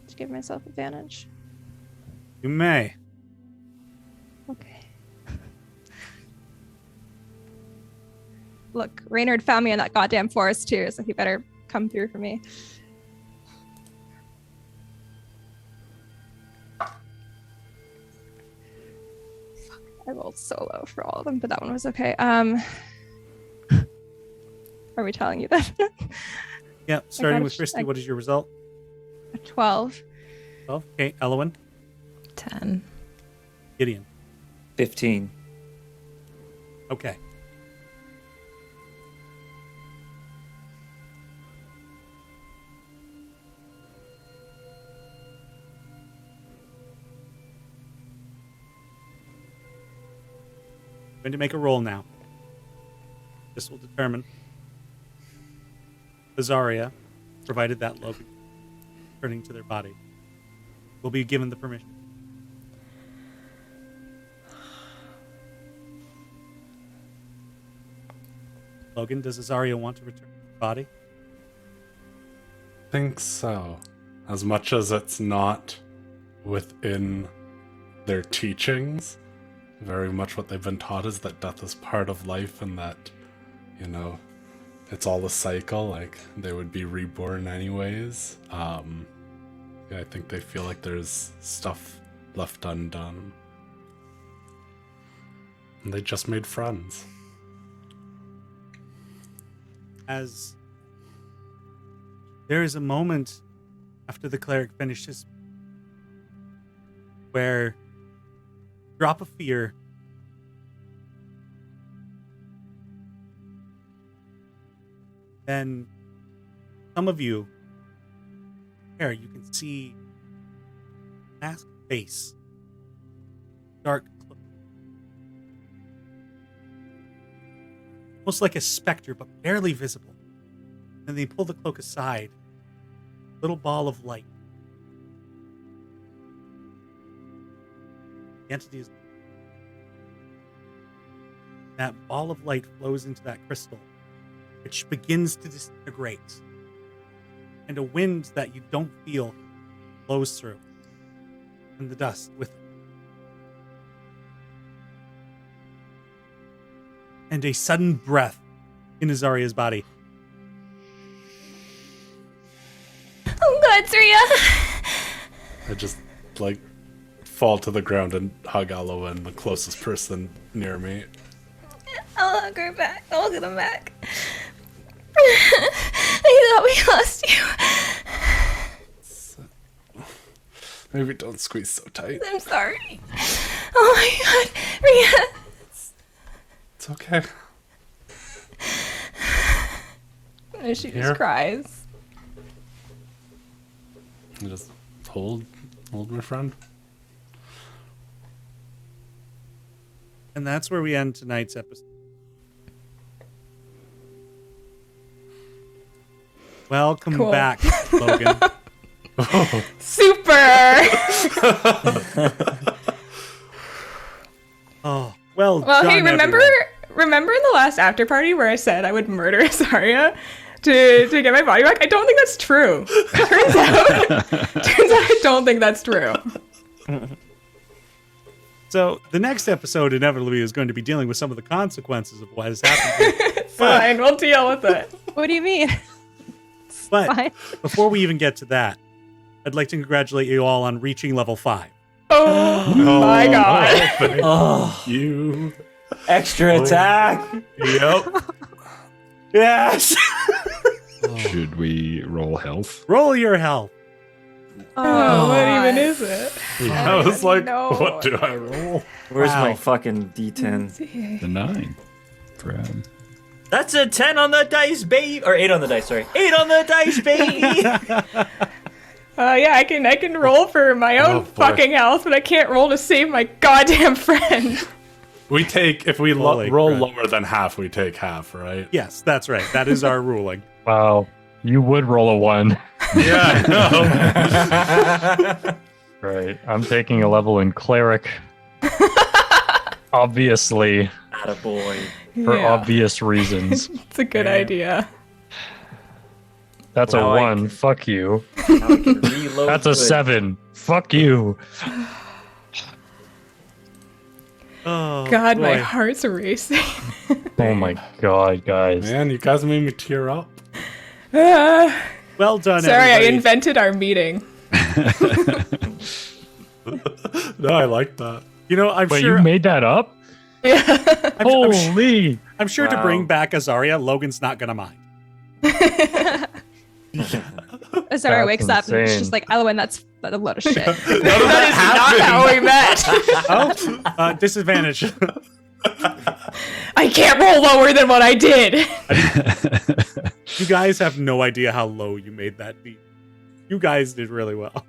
to give myself advantage? You may. Okay. Look, Reynard found me in that goddamn forest too, so he better come through for me. Fuck, I rolled so low for all of them, but that one was okay. Are we telling you that? Yeah, starting got with a- Christy, I- what is your result? A 12. 12. Okay, Elowin, 10. Gideon. 15. Okay. I'm going to make a roll now. This will determine Azaria, provided that logo turning to their body, will be given the permission. Logan, does Azaria want to return to the body? Think so. As much as it's not within their teachings, very much what they've been taught is that death is part of life and that, you know, it's all a cycle, like they would be reborn anyways. Yeah, I think they feel like there's stuff left undone. And they just made friends. As there is a moment after the cleric finishes where drop of fear then some of you here you can see masked face, dark cloak, almost like a specter but barely visible. And they pull the cloak aside, little ball of light. The entity is that ball of light flows into that crystal, which begins to disintegrate, and a wind that you don't feel blows through. and the dust with it. And a sudden breath in Azaria's body. I'm glad, Surya. I just like fall to the ground and hug Alolan, the closest person near me. I'll hug her back. I'll get him back. I thought we lost you. Maybe don't squeeze so tight. I'm sorry. Oh my god, Rhea. It's okay. And she Here. just cries. I just hold my friend. And that's where we end tonight's episode. Welcome Cool. back, Logan. Super! Oh, well Well, done, hey, remember everyone. in the last after party where I said I would murder Azaria to get my body back? I don't think that's true. Turns out I don't think that's true. So the next episode inevitably is going to be dealing with some of the consequences of what has happened. Fine, we'll deal with it. What do you mean? But Fine. before we even get to that, I'd like to congratulate you all on reaching level 5. Oh my god. Oh, You. extra attack. Yep. Yes. Should we roll health? Roll your health. Oh, what even is it? I was like, No. what do I roll? Where's Wow. my fucking D10? The 9 for Adam. That's a 10 on the dice, baby. Or 8 on the dice, sorry. 8 on the dice, baby. Yeah, I can roll for my own Oh, boy. fucking health, but I can't roll to save my goddamn friend. We take, if we Holy roll crap. lower than half, we take half, right? Yes, that's right. That is our ruling. Wow. You would roll a 1. Yeah, I know. Right. I'm taking a level in cleric. Obviously, Attaboy. for Yeah, obvious reasons. it's a good Yeah. idea. That's Now a I 1. can- Fuck you. Now I can reload That's a good. 7. Fuck you. Oh, God, my boy. heart's racing. Oh my god, guys. Man, you guys made me tear up. Well done, Sorry, I everybody. invented our meeting. No, I like that. You know, I'm Wait, sure. you made that up? Yeah. Holy. I'm sure to Wow. bring back Azaria, Logan's not gonna mind. Azara That's wakes up and she's insane. just like, Elowen, that's a load of shit. Not how we met. Oh, disadvantage. I can't roll lower than what I did. You guys have no idea how low you made that beat. You guys did really well.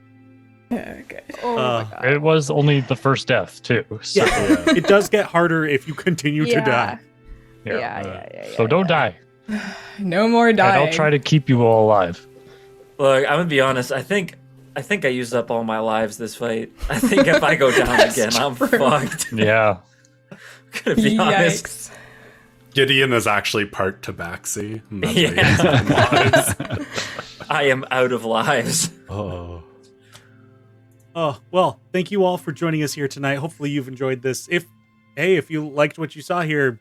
Okay. Oh my god. It was only the first death, too. So, Yeah, it does get harder if you continue to die. Yeah. So don't die. No more And dying. I'll try to keep you all alive. Look, I'm gonna be honest. I think I used up all my lives this fight. I think if I go down That's again, I'm true. fucked. Yeah. I'm gonna be honest. Yikes. Gideon is actually part tabaxi. and that's Yeah. why he has no lives. I am out of lives. Oh. Oh, well, thank you all for joining us here tonight. Hopefully you've enjoyed this. If you liked what you saw here,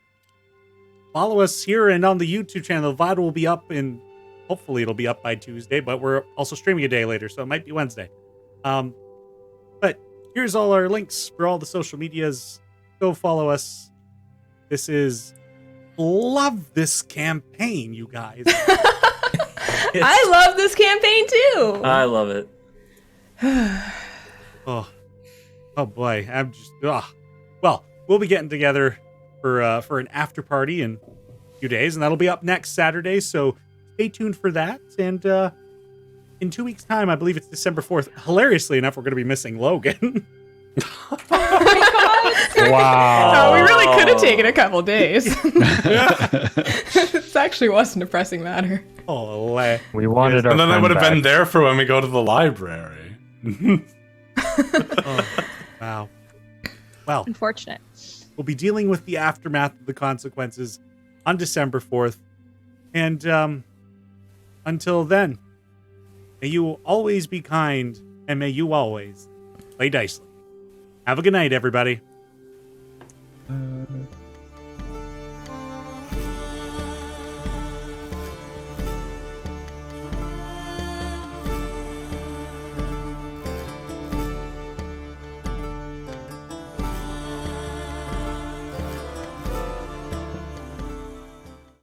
follow us here and on the YouTube channel. The VOD will be up hopefully it'll be up by Tuesday, but we're also streaming a day later, so it might be Wednesday. But here's all our links for all the social medias. Go follow us. This is love this campaign, you guys. I love this campaign too. I love it. Oh boy, I'm just. Well, we'll be getting together for an after party in a few days, and that'll be up next Saturday. So stay tuned for that. And in 2 weeks' time, I believe it's December 4th. Hilariously enough, we're going to be missing Logan. Wow. Oh, we really could have taken a couple days. This actually wasn't a pressing matter. Oh, We wanted our And then I friend would have been back. there for when we go to the library. wow. Well, Unfortunate. we'll be dealing with the aftermath of the consequences on December 4th. And until then, may you always be kind, and may you always play Dicely. Have a good night, everybody.